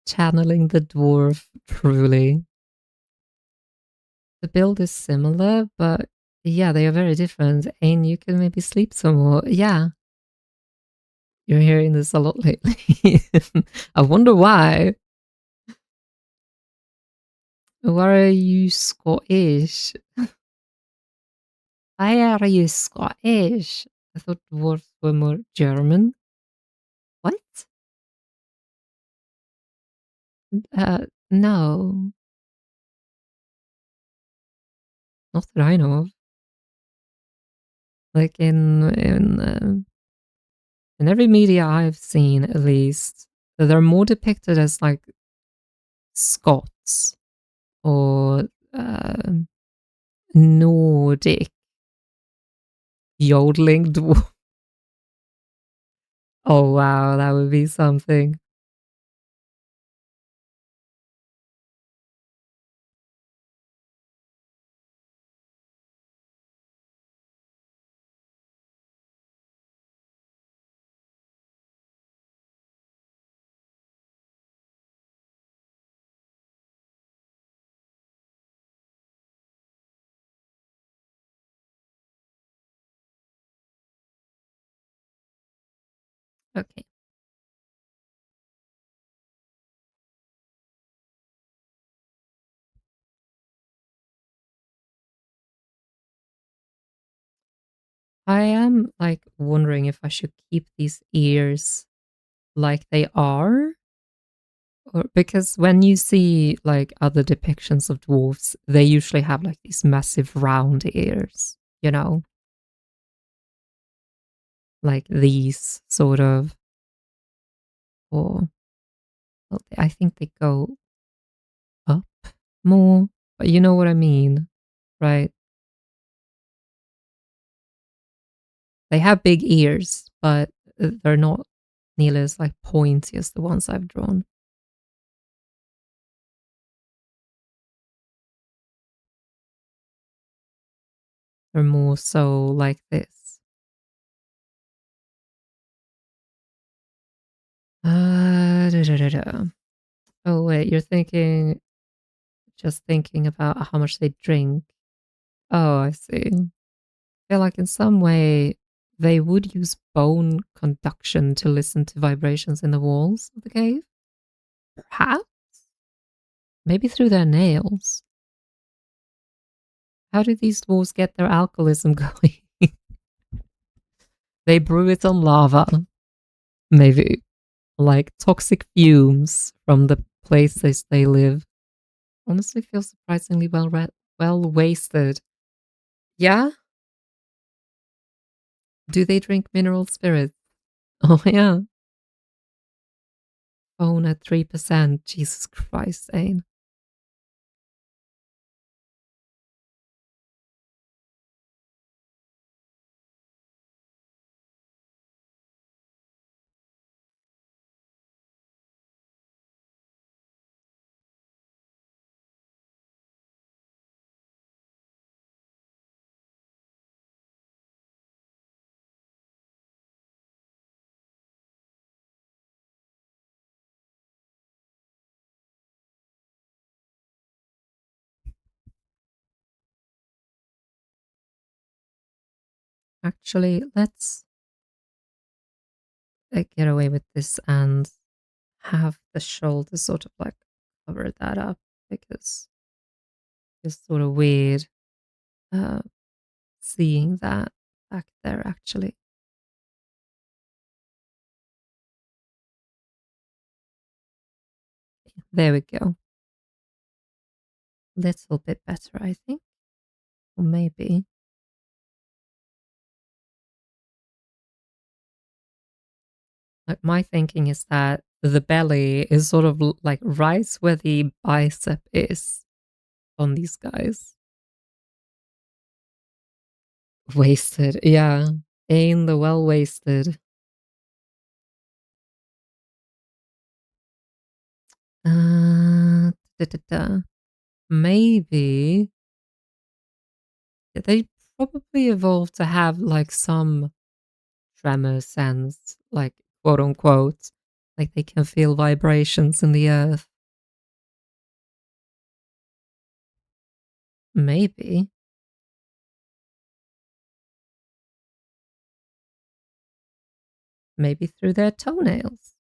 Speaker 1: Channeling the dwarf, truly. The build is similar, but yeah, they are very different. And you can maybe sleep some more. Yeah, you're hearing this a lot lately. I wonder why. Why are you Scottish? Why are you Scottish? I thought dwarves were more German. What? No, not that I know of. Like in every media I've seen, at least, they're more depicted as like Scots or Nordic yodeling dwarf. Oh wow, that would be something. Okay. I am like wondering if I should keep these ears like they are Or because when you see like other depictions of dwarves, they usually have like these massive round ears, you know, like these sort of, or well, I think they go up more, but you know what I mean, right? They have big ears, but they're not nearly as like pointy as the ones I've drawn. They're more so like this. Da, da, da. Oh wait, you're just thinking about how much they drink. Oh, I see. Feel like in some way they would use bone conduction to listen to vibrations in the walls of the cave. Perhaps? Maybe through their nails. How do these dwarves get their alcoholism going? They brew it on lava. Maybe. Like toxic fumes from the places they live. Honestly feels surprisingly well wasted. Yeah? Do they drink mineral spirits? Oh yeah. Bone at 3%. Jesus Christ, Zane. Actually, let's get away with this and have the shoulder sort of like cover that up because it's sort of weird uh, seeing that back there actually. There we go. Little bit better, I think. Or maybe. Like my thinking is that the belly is sort of like right where the bicep is on these guys. Wasted, yeah. Ain't the well wasted. Uh, da, da, da. Maybe they probably evolved to have like some tremor sense, like quote unquote, like they can feel vibrations in the earth. Maybe, maybe through their toenails.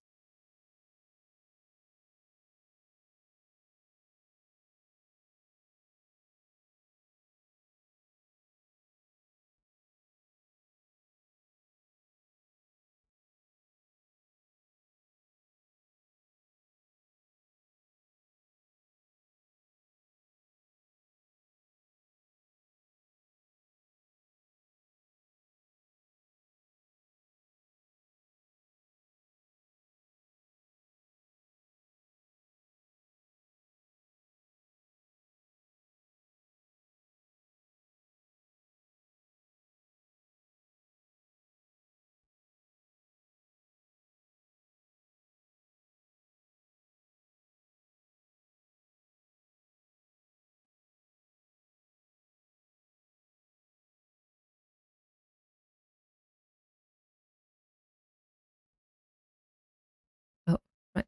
Speaker 1: Oh, right.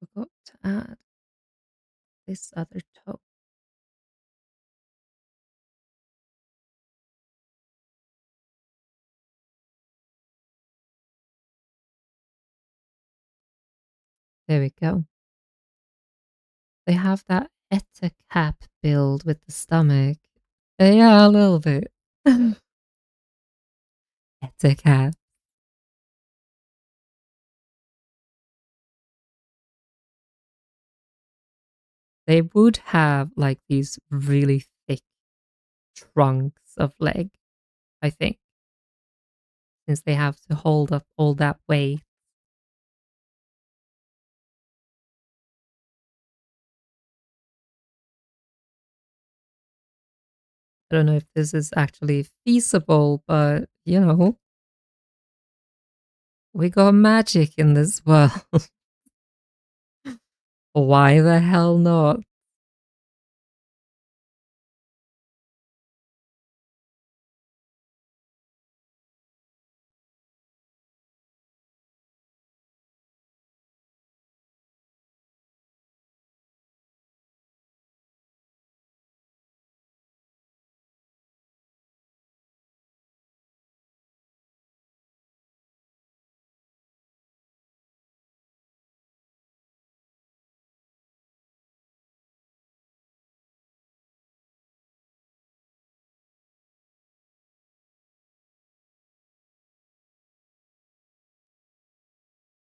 Speaker 1: Forgot to add this other toe. There we go. They have that etta cap build with the stomach. Yeah, a little bit. Etta cap. they would have like these really thick trunks of leg, I think, since they have to hold up all that weight. I don't know if this is actually feasible, but we got magic in this world. Why the hell not?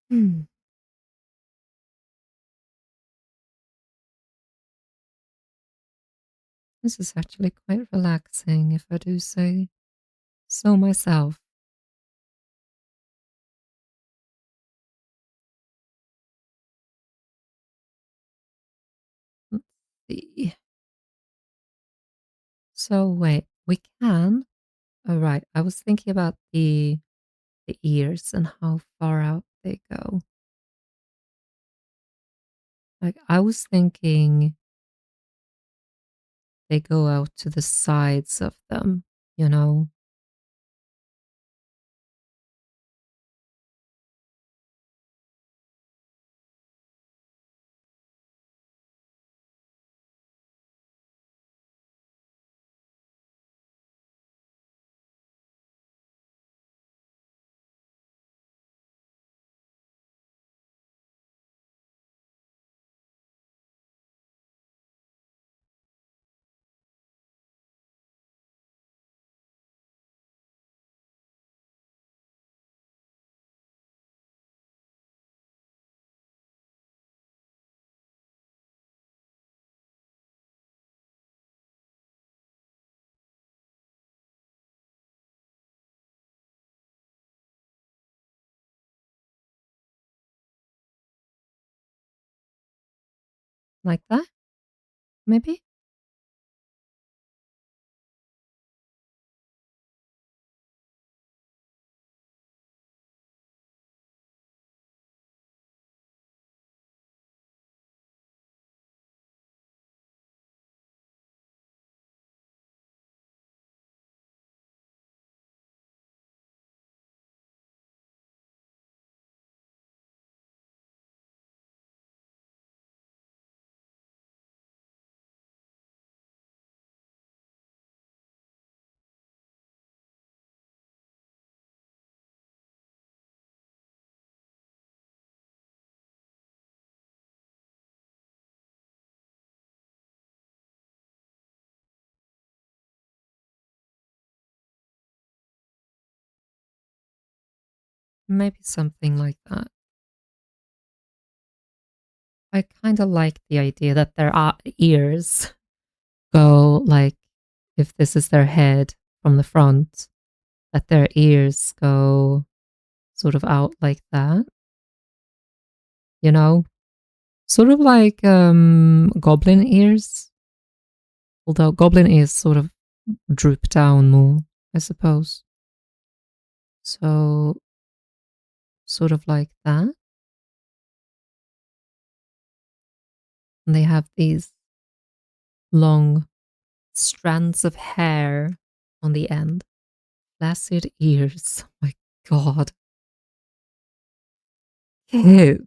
Speaker 1: Hmm. This is actually quite relaxing, if I do say so myself. Let's see. So wait, we can. All right. I was thinking about the ears and how far out they go. Like I was thinking they go out to the sides of them, you know? Like that, maybe? Maybe something like that. I kind of like the idea that their ears go like, if this is their head from the front, that their ears go sort of out like that, you know? Sort of like goblin ears, although goblin ears sort of droop down more, I suppose. So, sort of like that. And they have these long strands of hair on the end. Flaccid ears. Oh my god. Kid.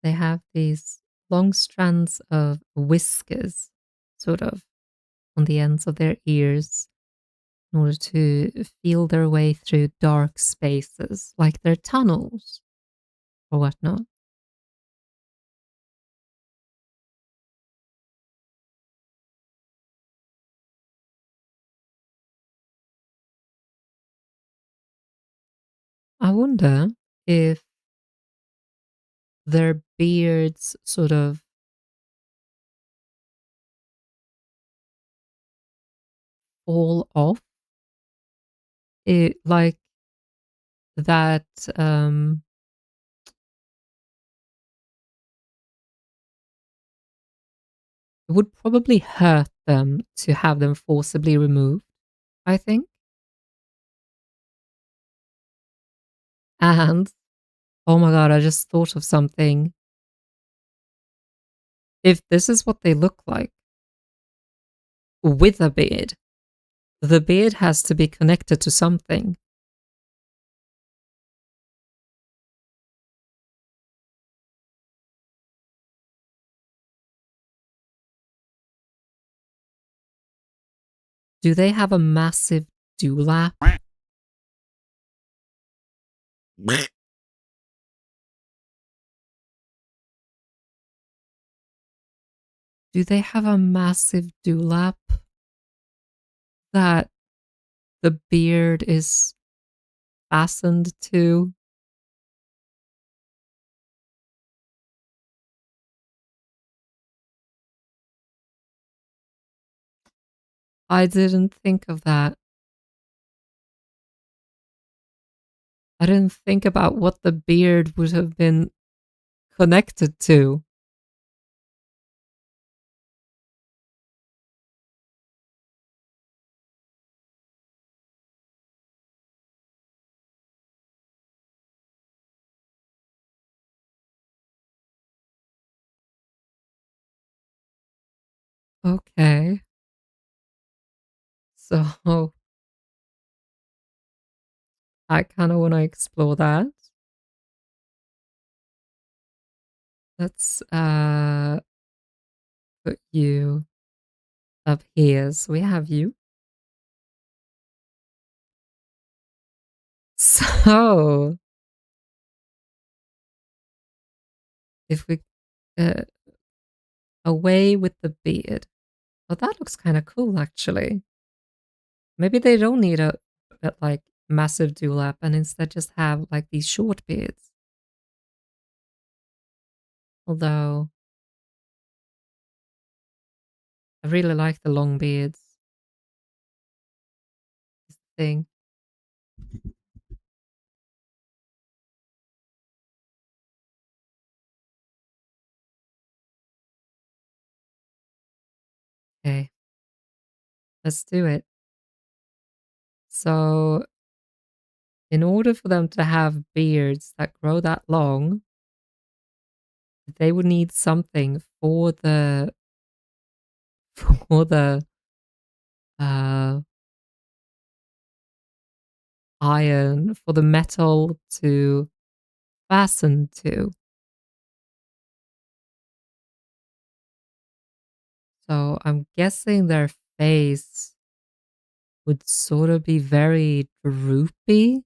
Speaker 1: They have these long strands of whiskers, sort of, on the ends of their ears in order to feel their way through dark spaces, like their tunnels or whatnot. I wonder if their beards sort of fall off. It like that it would probably hurt them to have them forcibly removed, I think. And oh my god, I just thought of something. If this is what they look like with a beard, the beard has to be connected to something. Do they have a massive dewlap? Do they have a massive dewlap that the beard is fastened to? I didn't think of that. I didn't think about what the beard would have been connected to. Okay. So I kind of want to explore that. Let's put you up here. So we have you. So if we uh, away with the beard. Oh, that looks kind of cool actually. Maybe they don't need a like massive dewlap and instead just have like these short beards. Although I really like the long beards thing. Okay, let's do it. So in order for them to have beards that grow that long, they would need something for the for the uh iron, for the metal to fasten to. So I'm guessing their face would sort of be very droopy.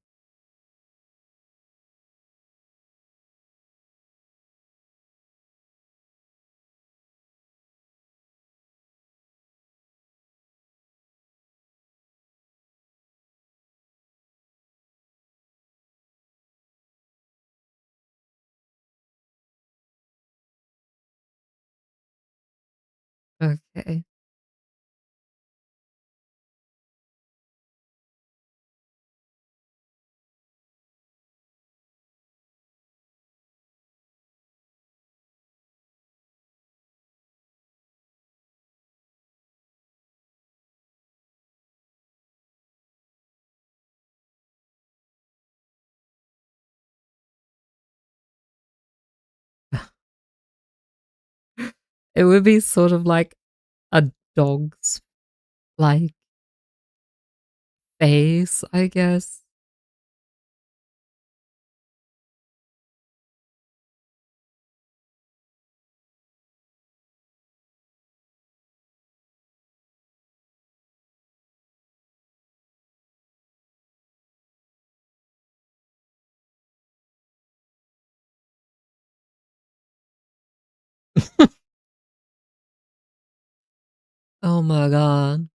Speaker 1: Okay. It would be sort of like a dog's like face, I guess. Oh my god.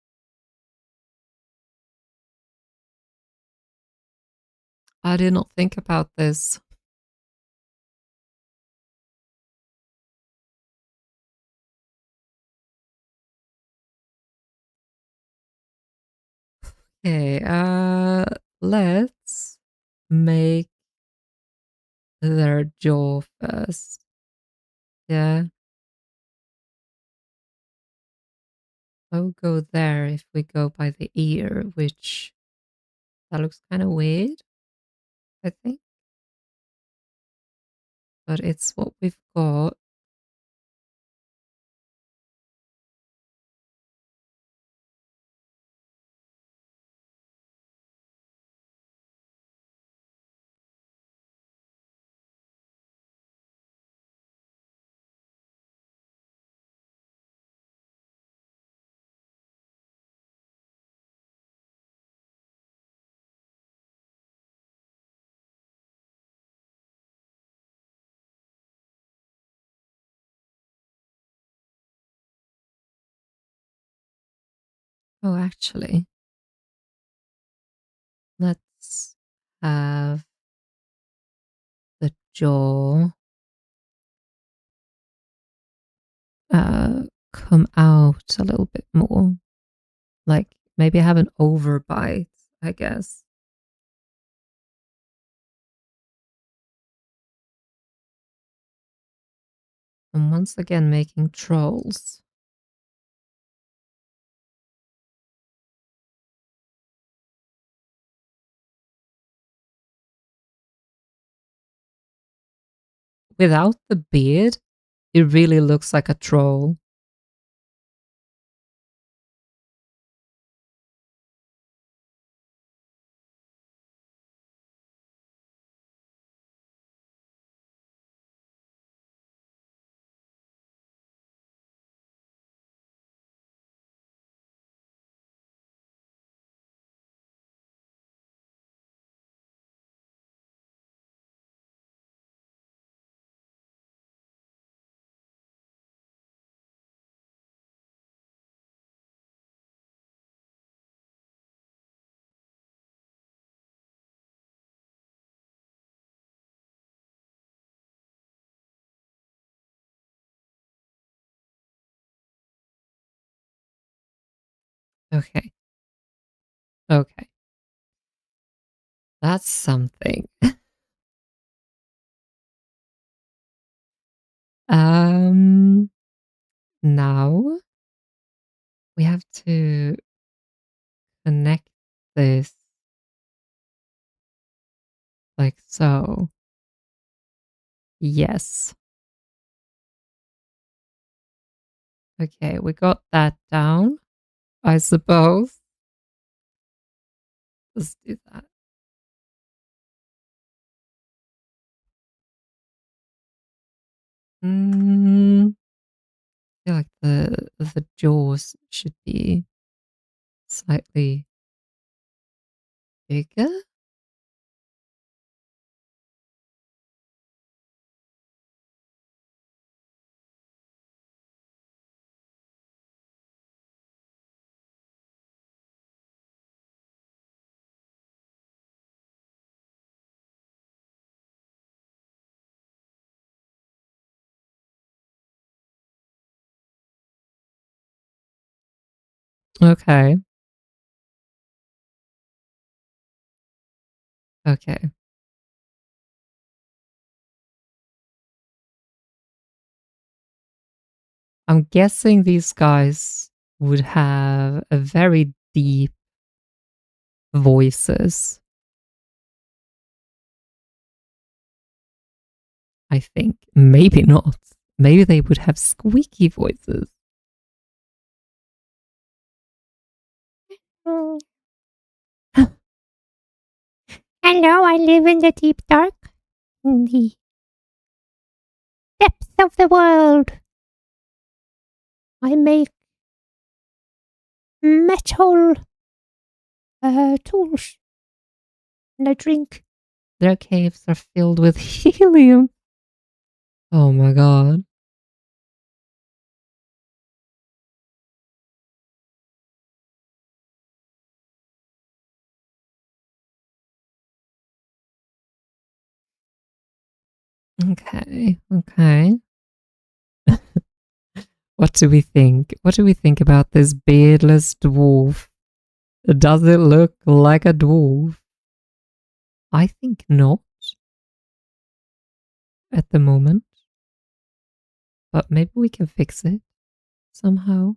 Speaker 1: I did not think about this. Okay, let's make their jaw first. Yeah, I'll go there if we go by the ear, which that looks kind of weird, I think. But it's what we've got. Oh, actually, let's have the jaw come out a little bit more. Like maybe have an overbite, I guess. And once again, making trolls. Without the beard, it really looks like a troll. Okay. Okay. That's something. Um, Now we have to connect this like so. Yes. Okay, we got that down, I suppose. Let's do that. I feel like the jaws should be slightly bigger. Okay. Okay. I'm guessing these guys would have a very deep voices. I think. Maybe not. Maybe they would have squeaky voices.
Speaker 3: Mm. Hello, I live in the deep dark, in the depths of the world. I make metal tools, and I drink.
Speaker 1: Their caves are filled with helium. Oh my god. Okay, okay. What do we think? What do we think about this beardless dwarf? Does it look like a dwarf? I think not at the moment, but maybe we can fix it somehow.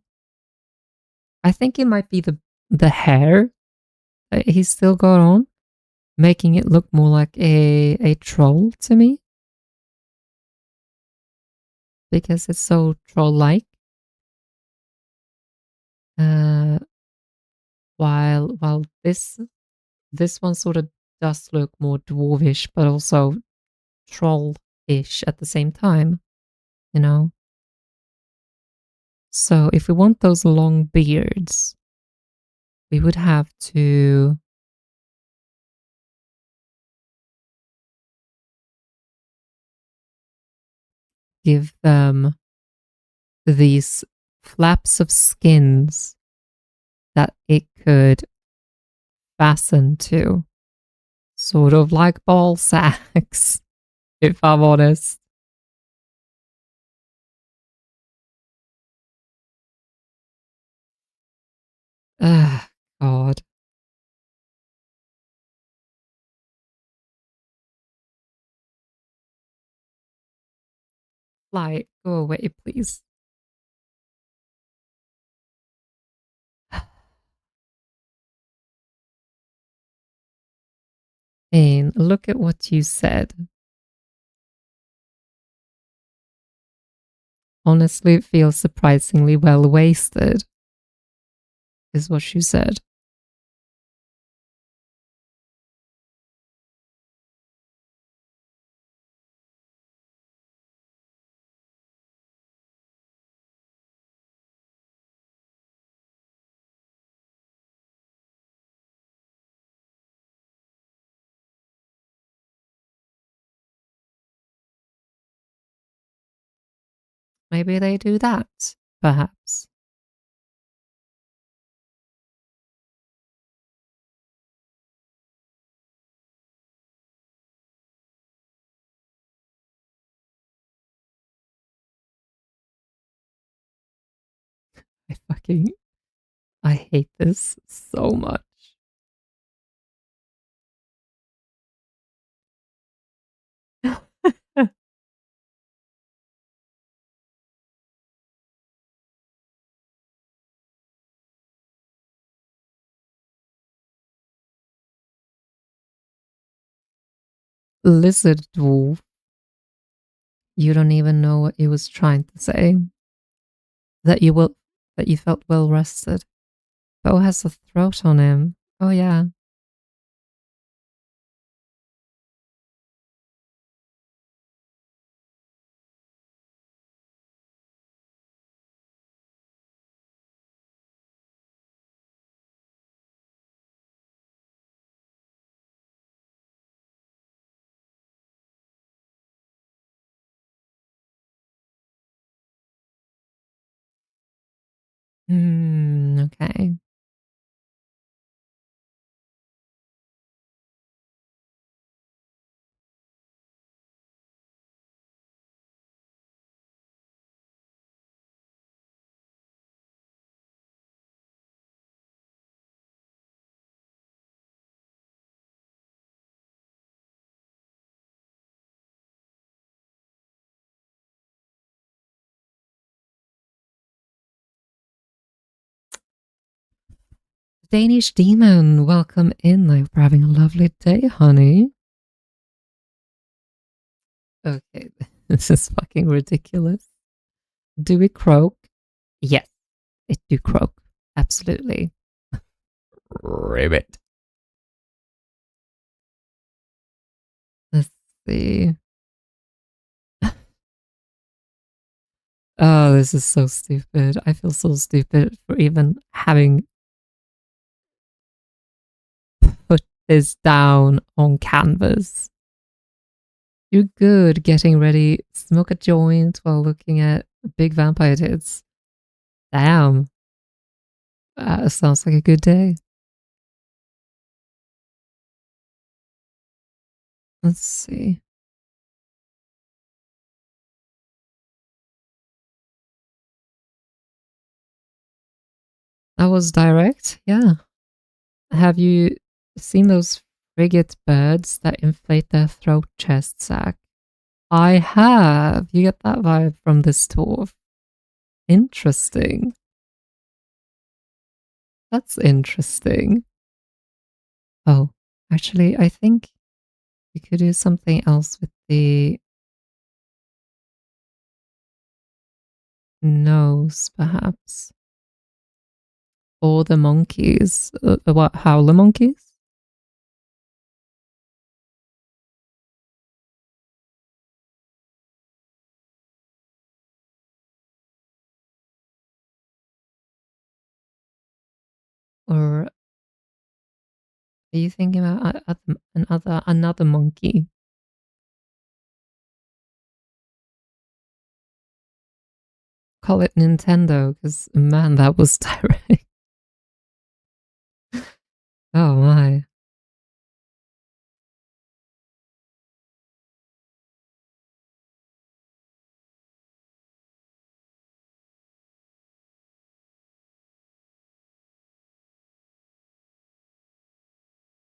Speaker 1: I think it might be the hair that he's still got on, making it look more like a troll to me because it's so troll-like. Uh, while this one sort of does look more dwarvish, but also troll-ish at the same time, you know. So if we want those long beards, we would have to give them these flaps of skins that it could fasten to, sort of like ball sacks, if I'm honest. Ah, God. Fly, go away, please. And look at what you said. Honestly, it feels surprisingly well wasted, is what you said. Maybe they do that, perhaps. I fucking, I hate this so much. Lizard dwarf, you don't even know what he was trying to say. That you will, that you felt well rested. Bo has a throat on him. Oh yeah. Okay. Danish demon, welcome in. I hope you're having a lovely day, honey. Okay, this is fucking ridiculous. Do we croak? Yes, it do croak. Absolutely. Ribbit. Let's see. Oh, this is so stupid. I feel so stupid for even having put this down on canvas. You're good getting ready, smoke a joint while looking at big vampire tits. Damn. Sounds like a good day. Let's see. That was direct. Yeah. Have you seen those frigate birds that inflate their throat chest sac? I have. You get that vibe from this dwarf. Interesting. That's interesting. Oh, actually, I think we could do something else with the nose, perhaps. Or the monkeys. What, howler monkeys? Or are you thinking about another monkey? Call it Nintendo, because man, that was direct. Oh my.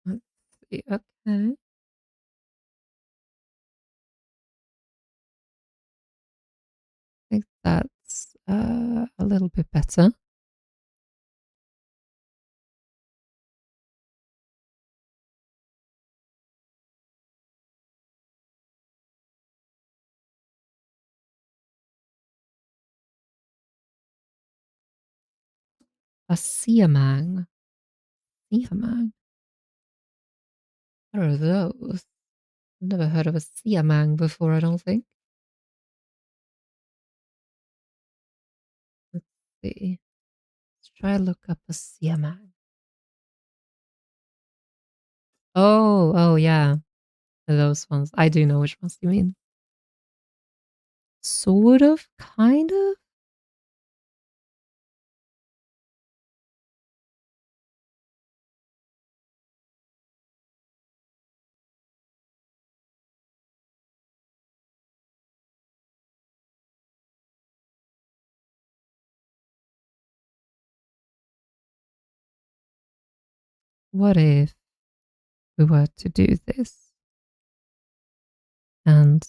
Speaker 1: Let's see. Okay. I think that's a little bit better. A siamang. Siamang? What are those? I've never heard of a siamang before, I don't think. Let's see. Let's try look up a siamang. Oh, yeah. Those ones. I do know which ones you mean. Sort of, kind of. What if we were to do this and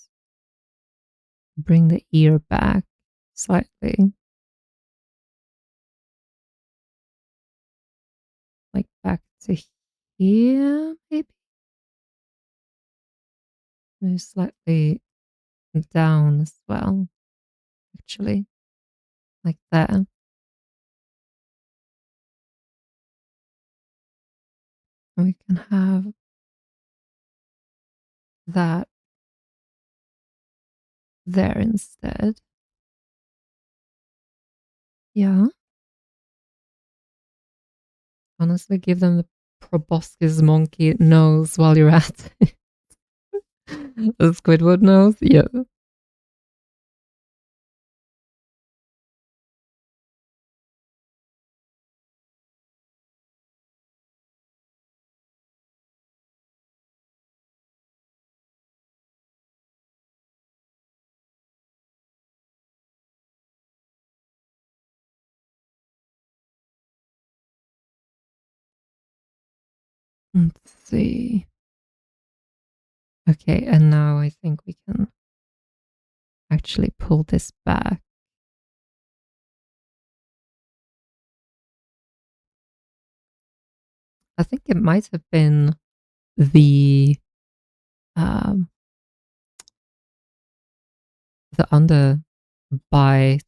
Speaker 1: bring the ear back slightly, like back to here, maybe? Maybe slightly down as well, actually, like that. And we can have that there instead. Yeah. Honestly, give them the proboscis monkey nose while you're at it. The Squidward nose? Yeah. Let's see. Okay, and now I think we can actually pull this back. I think it might have been the um the underbite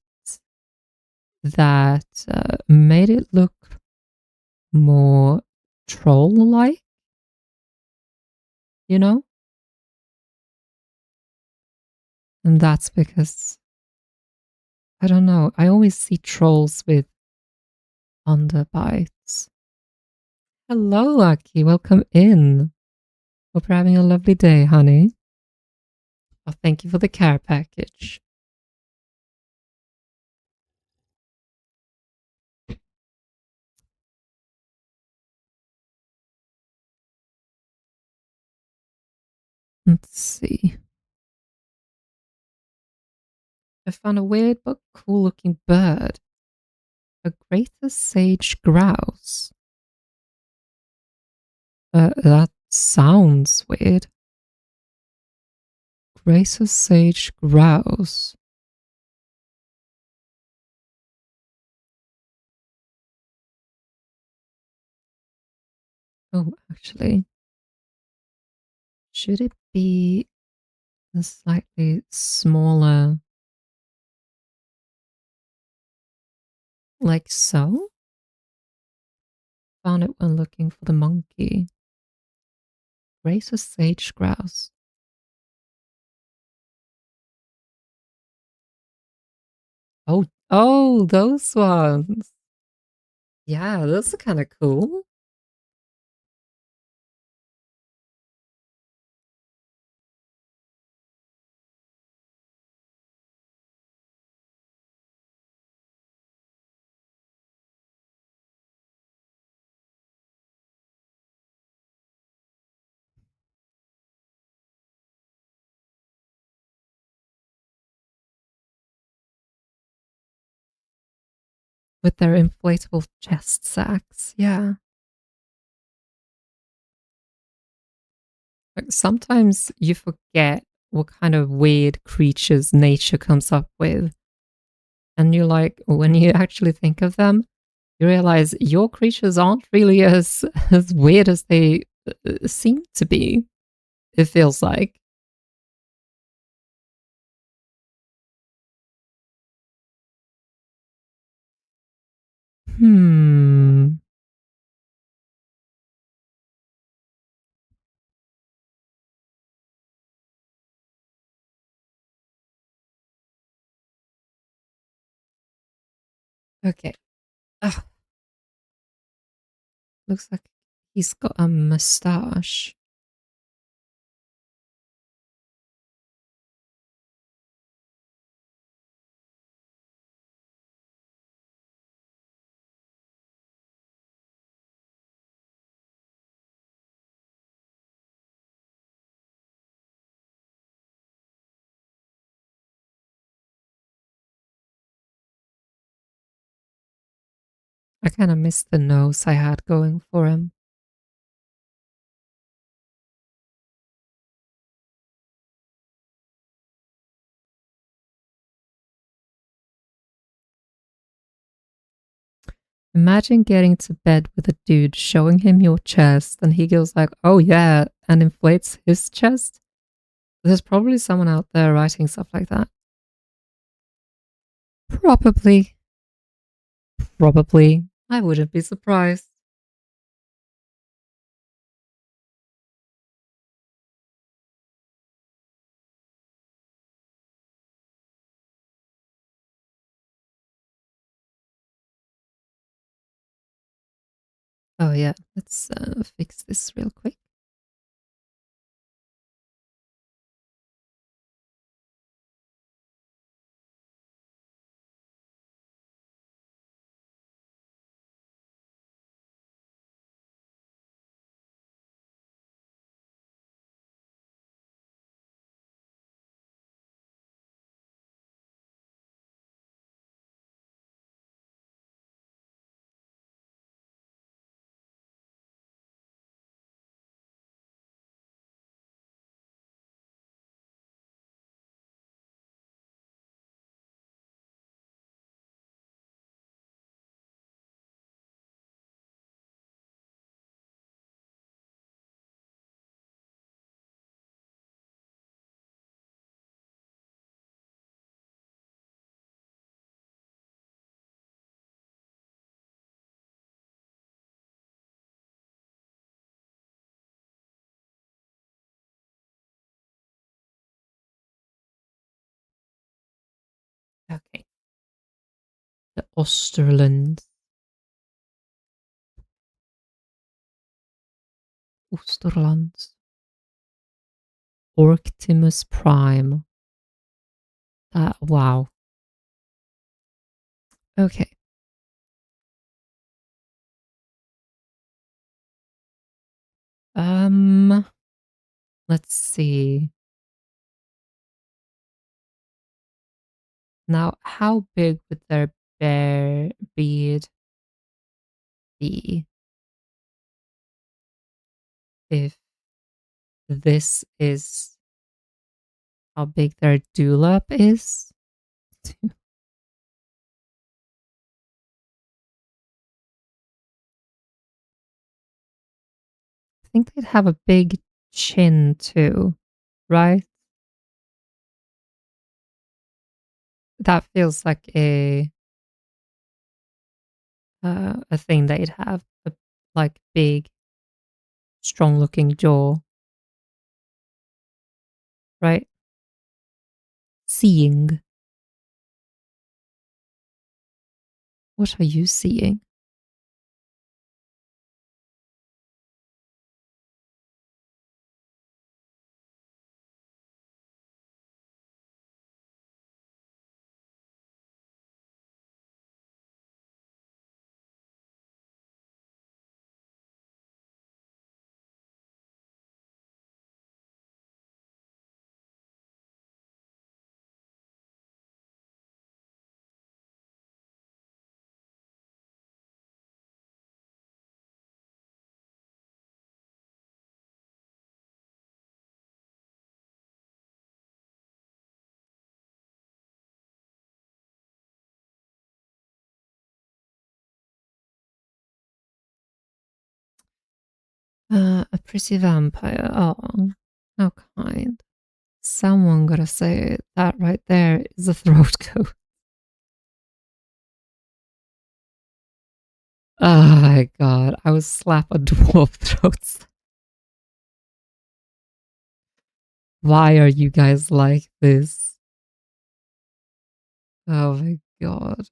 Speaker 1: that made it look more troll-like, you know? And that's because I don't know. I always see trolls with underbites. Hello, Aki. Welcome in. Hope you're having a lovely day, honey. Oh, thank you for the care package. Let's see. I found a weird but cool looking bird. A greater sage grouse. That sounds weird. Greater sage grouse. Oh, actually, should it be a slightly smaller, like so? Found it when looking for the monkey. Greater sage grouse. Oh, those ones. Yeah, those are kind of cool. With their inflatable chest sacks. Yeah. Like sometimes you forget what kind of weird creatures nature comes up with. And you're like, when you actually think of them, you realize your creatures aren't really as weird as they seem to be, it feels like. Hmm. Okay. Ugh. Looks like he's got a mustache. I kind of missed the nose I had going for him. Imagine getting to bed with a dude showing him your chest and he goes like, "Oh yeah," and inflates his chest. There's probably someone out there writing stuff like that. Probably. Probably. I wouldn't be surprised. Oh yeah, let's fix this real quick. Okay. The Osterlands. Osterlands. Orctimus Prime. Wow. Okay. Let's see. Now, how big would their beard be if this is how big their dewlap is? I think they'd have a big chin too, right? That feels like a thing they'd have, a like big, strong-looking jaw, right? Seeing. What are you seeing? A pretty vampire. Oh, how kind. Someone gotta say it. That right there is a throat coat. Oh my god, I would slap a dwarf throats. Why are you guys like this? Oh my god.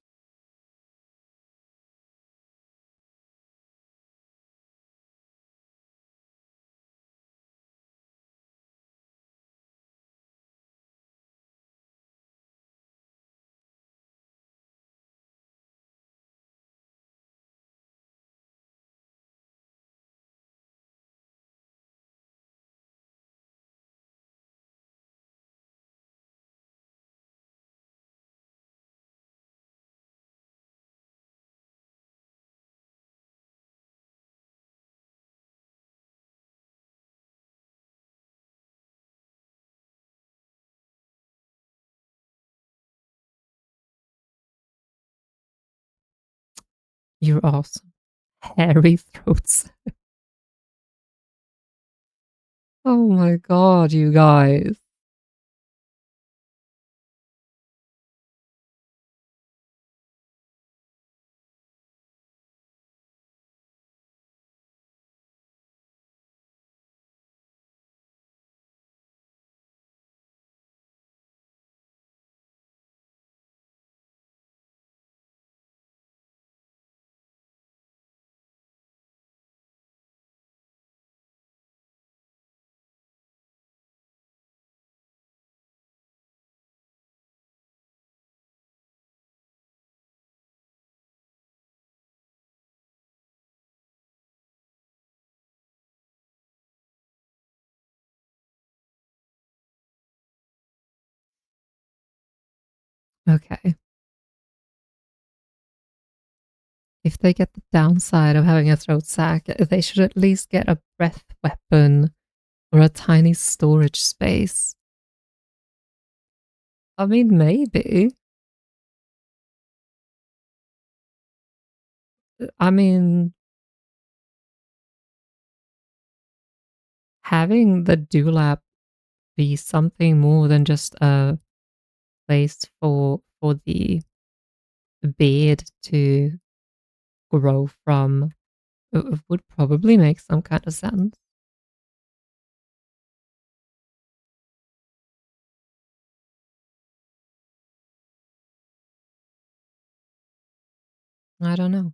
Speaker 1: You're awesome. Hairy throats. Oh my god, you guys. Okay. If they get the downside of having a throat sack, they should at least get a breath weapon or a tiny storage space. I mean, maybe. I mean, having the dewlap be something more than just a place for the beard to grow from would probably make some kind of sense. I don't know.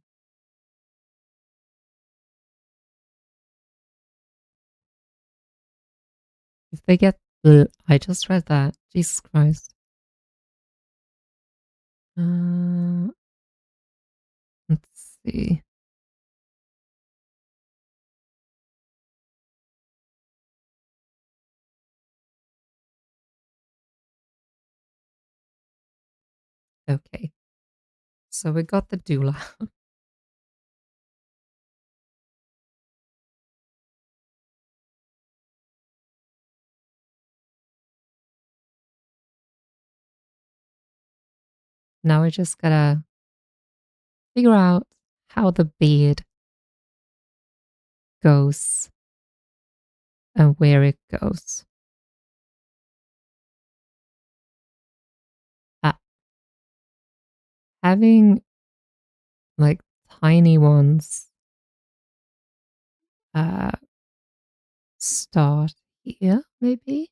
Speaker 1: If they get I just read that. Jesus Christ. Uh, let's see. Okay. So we got the doula. Now we just gotta figure out how the beard goes and where it goes. Uh, Having like tiny ones uh, start here, maybe?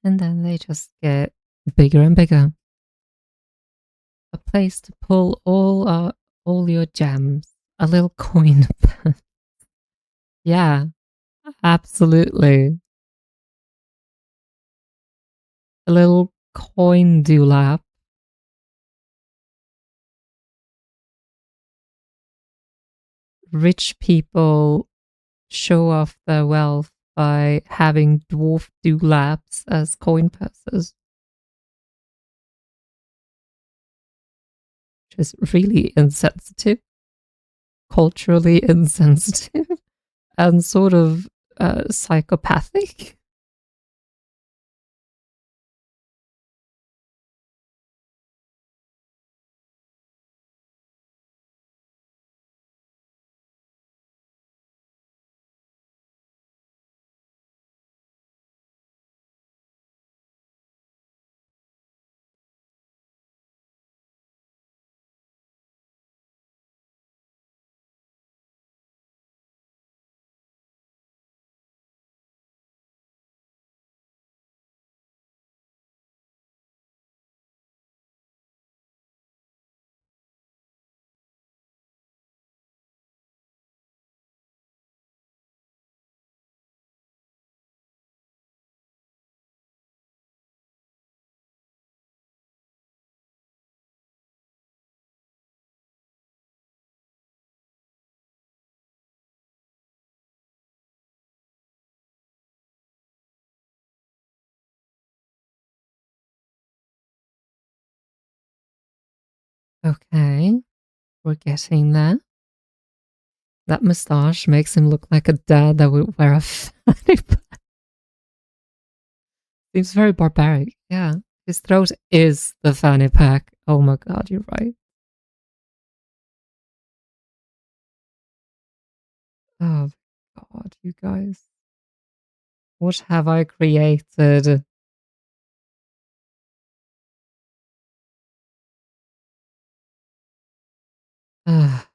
Speaker 1: And then they just get bigger and bigger. A place to pull all your gems. A little coin. Yeah, absolutely. A little coin dewlap. Rich people show off their wealth by having dwarf dewlaps as coin purses, which is really insensitive, culturally insensitive, and sort of psychopathic. Okay, we're getting there. That moustache makes him look like a dad that would wear a fanny pack. Seems very barbaric. Yeah, his throat is the fanny pack. Oh my god, you're right. Oh god, you guys. What have I created? Ah,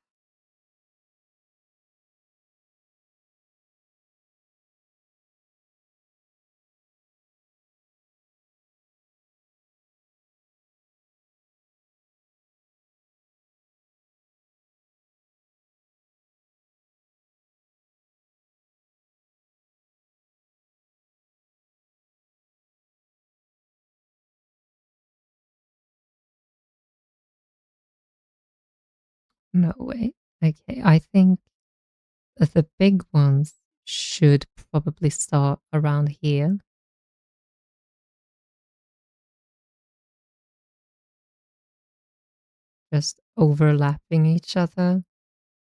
Speaker 1: no way. Okay, I think that the big ones should probably start around here. Just overlapping each other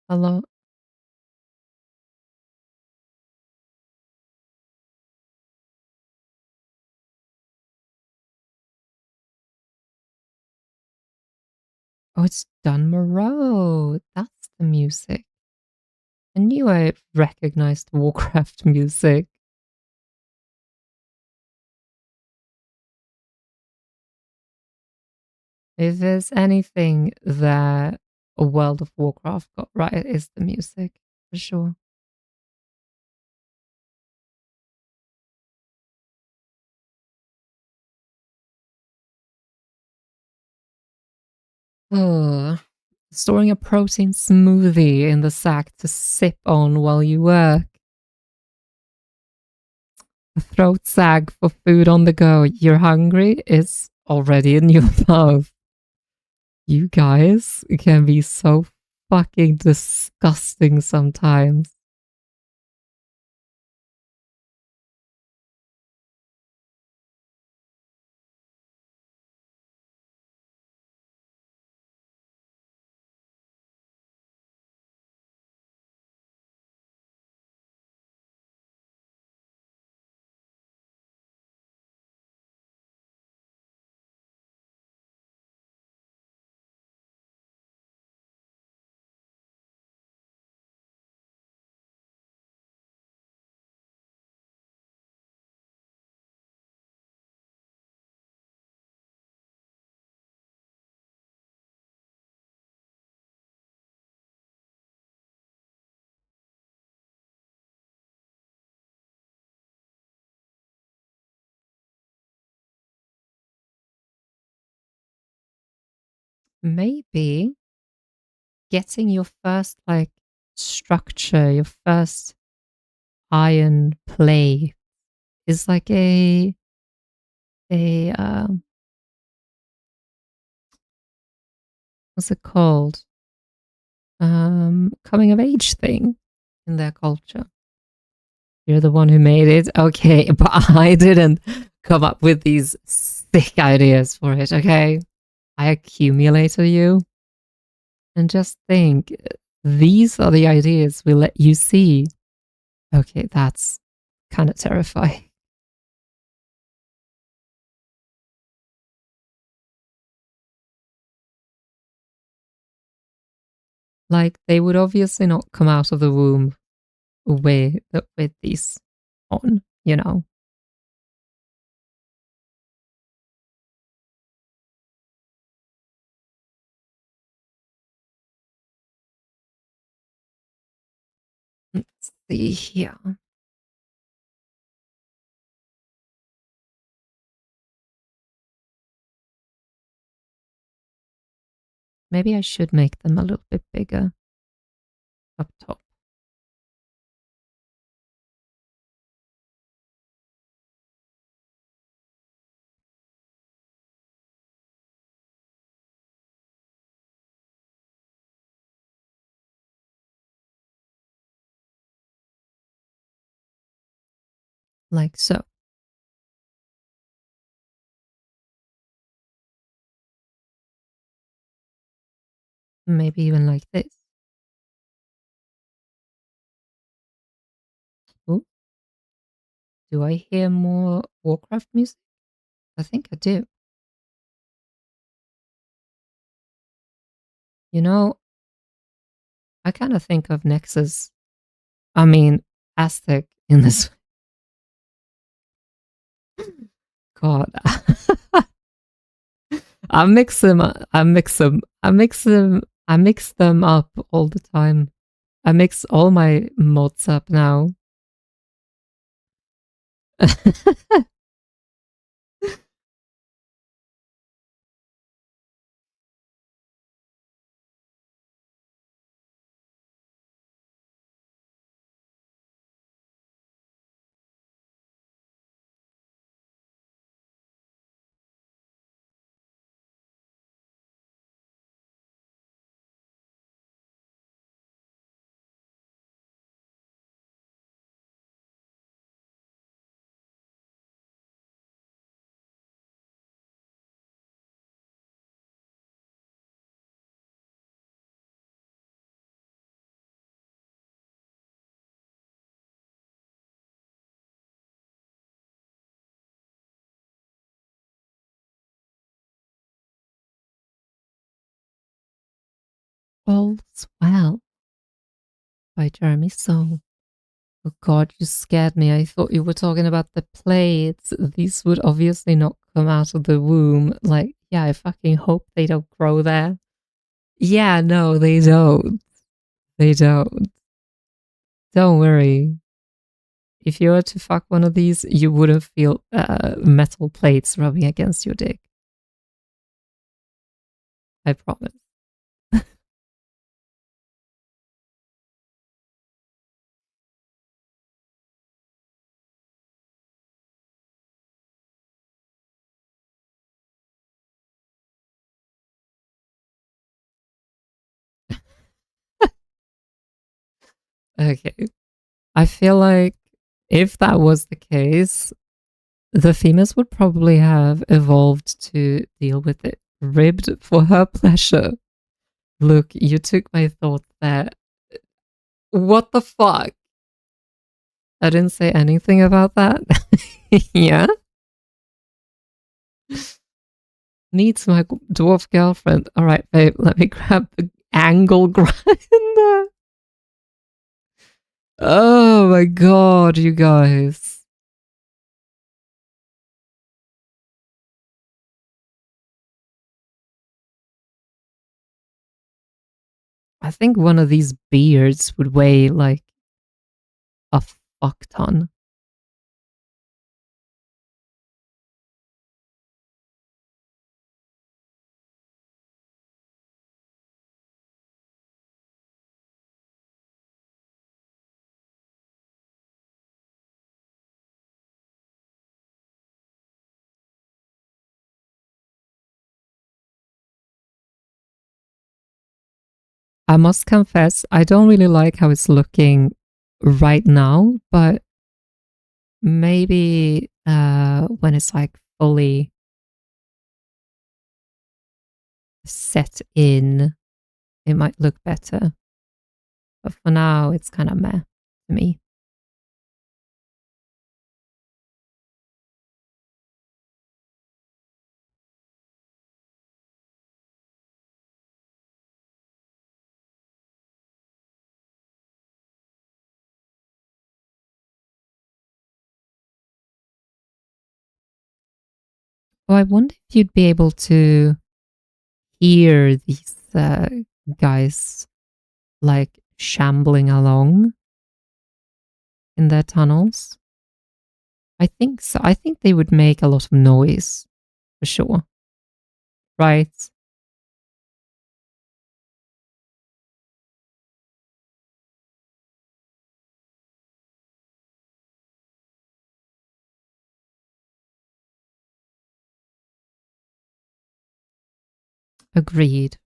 Speaker 1: a lot. Oh, it's Dun Moreau. That's the music. I knew I recognized Warcraft music. If there's anything that a World of Warcraft got right, it is the music, for sure. Oh, storing a protein smoothie in the sack to sip on while you work. A throat sag for food on the go. You're hungry? It's already in your mouth. You guys can be so fucking disgusting sometimes. Maybe getting your first like structure, your first iron play is like a what's it called? Coming of age thing in their culture. You're the one who made it. Okay, but I didn't come up with these sick ideas for it, okay? I accumulated you. And just think, these are the ideas we let you see. Okay, that's kind of terrifying. Like, they would obviously not come out of the womb with these on, you know? Let's see here. Maybe I should make them a little bit bigger up top. Like so. Maybe even like this. Ooh, do I hear more Warcraft music? I think I do. You know, I kind of think of Nexus, I mean, Aztec in this. God. I mix them up all the time. I mix all my mods up now. All's Well by Jeremy Soule. Oh God, you scared me. I thought you were talking about the plates. These would obviously not come out of the womb. Like, yeah, I fucking hope they don't grow there. Yeah, no, they don't. They don't. Don't worry. If you were to fuck one of these, you wouldn't feel metal plates rubbing against your dick. I promise. Okay. I feel like if that was the case, the femurs would probably have evolved to deal with it, ribbed for her pleasure. Look, you took my thoughts there. What the fuck? I didn't say anything about that. Yeah? Needs my dwarf girlfriend. All right, babe, let me grab the angle grinder. Oh my god, you guys. I think one of these beards would weigh like a fuck ton. I must confess, I don't really like how it's looking right now, but maybe when it's like fully set in, it might look better. But for now, it's kind of meh to me. Oh, I wonder if you'd be able to hear these guys like shambling along in their tunnels. I think so. I think they would make a lot of noise for sure. Right? Agreed.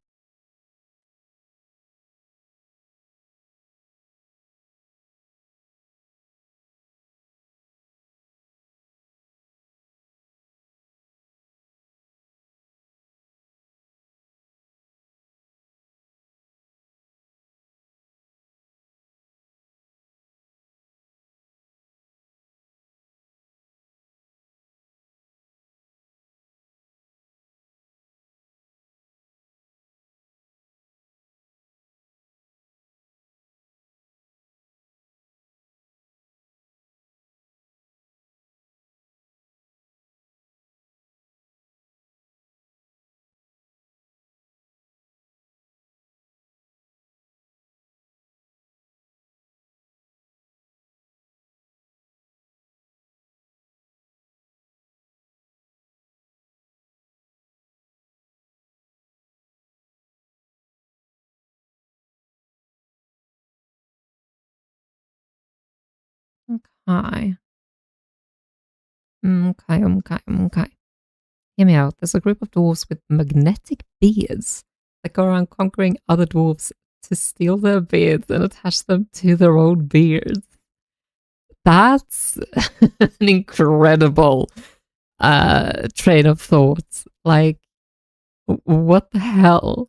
Speaker 1: Okay. Okay. Hear me out. There's a group of dwarves with magnetic beards that go around conquering other dwarves to steal their beards and attach them to their own beards. That's an incredible train of thought. Like, what the hell?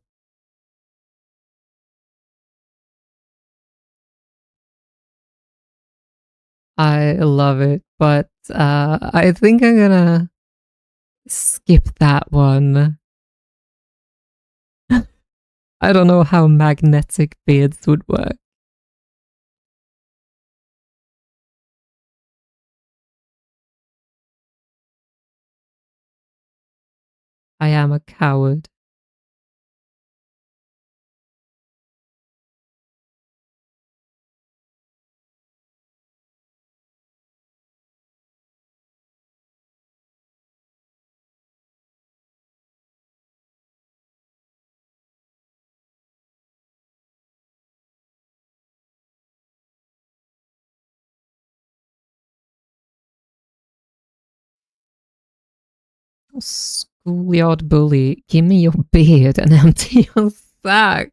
Speaker 1: I love it, but I think I'm gonna skip that one. I don't know how magnetic beards would work. I am a coward. Schoolyard bully, give me your beard and empty your sack.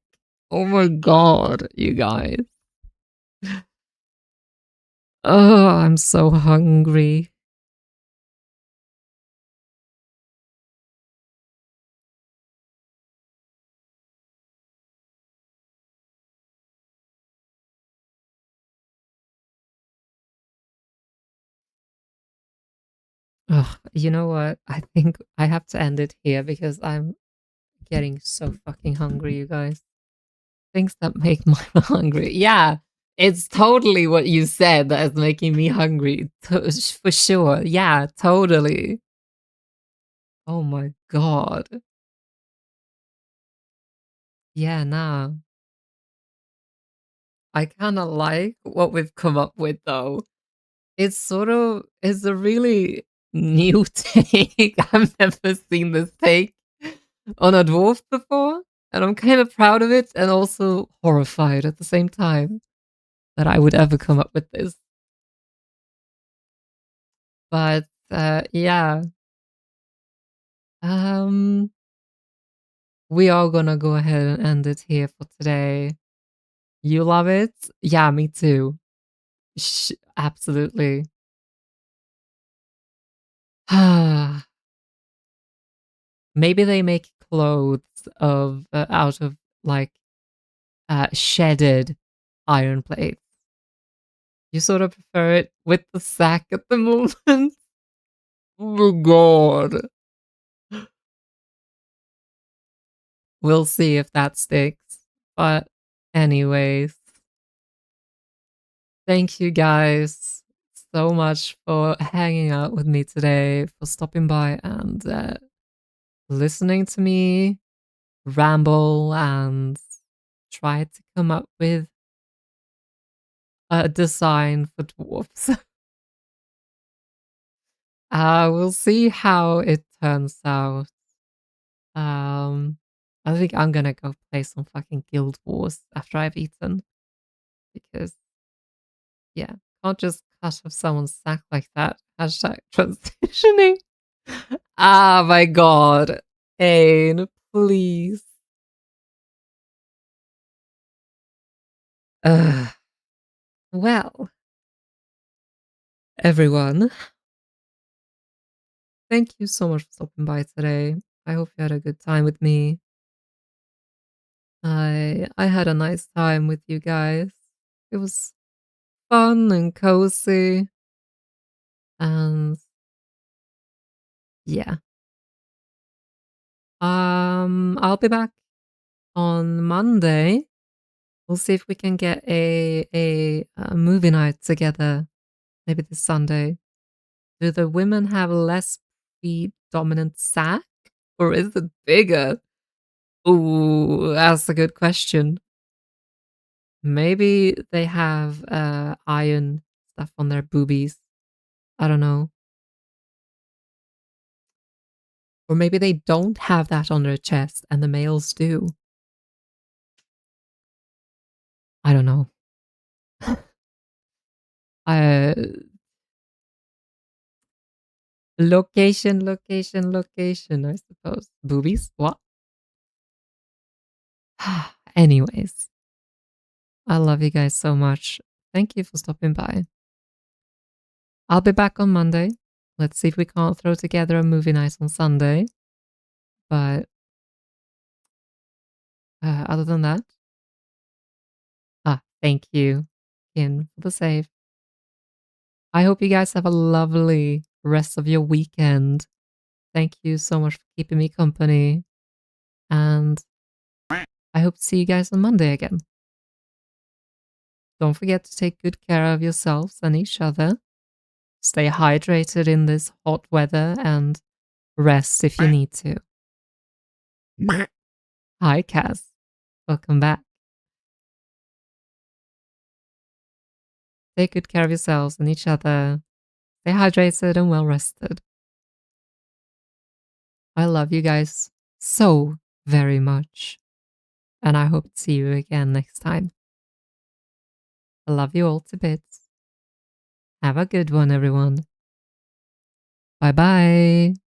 Speaker 1: Oh my god, you guys. Oh, I'm so hungry. Ugh, you know what? I think I have to end it here because I'm getting so fucking hungry, you guys. Things that make me hungry. Yeah, it's totally what you said that is making me hungry. For sure. Yeah, totally. Oh my god. Yeah, nah. I kind of like what we've come up with though. It's a really new take. I've never seen this take on a dwarf before, and I'm kind of proud of it and also horrified at the same time that I would ever come up with this. But yeah, um, we are gonna go ahead and end it here for today. You love it? Yeah, me too. Absolutely. Maybe they make clothes of out of like shedded iron plates. You sort of prefer it with the sack at the moment. Oh my god. We'll see if that sticks. But anyways, thank you guys so much for hanging out with me today, for stopping by and listening to me ramble and try to come up with a design for dwarfs. We'll see how it turns out. Um, I think I'm gonna go play some fucking Guild Wars after I've eaten because, yeah, can't just cut off someone's sack like that. Hashtag transitioning. Ah, my god. Ain, please. Ugh. Well, everyone, thank you so much for stopping by today. I hope you had a good time with me. I had a nice time with you guys. It was fun and cozy, and yeah. I'll be back on Monday. We'll see if we can get a movie night together. Maybe this Sunday. Do the women have less predominant sack, or is it bigger? Ooh, that's a good question. Maybe they have iron stuff on their boobies. I don't know. Or maybe they don't have that on their chest and the males do. I don't know. Uh, location, I suppose. Boobies? What? Anyways, I love you guys so much. Thank you for stopping by. I'll be back on Monday. Let's see if we can't throw together a movie night on Sunday. But other than that, thank you, Kin, for the save. I hope you guys have a lovely rest of your weekend. Thank you so much for keeping me company. And I hope hope to see you guys on Monday again. Don't forget to take good care of yourselves and each other. Stay hydrated in this hot weather and rest if you need to. Hi, Cass. Welcome back. Take good care of yourselves and each other. Stay hydrated and well rested. I love you guys so very much. And I hope to see you again next time. I love you all to bits. Have a good one, everyone. Bye bye.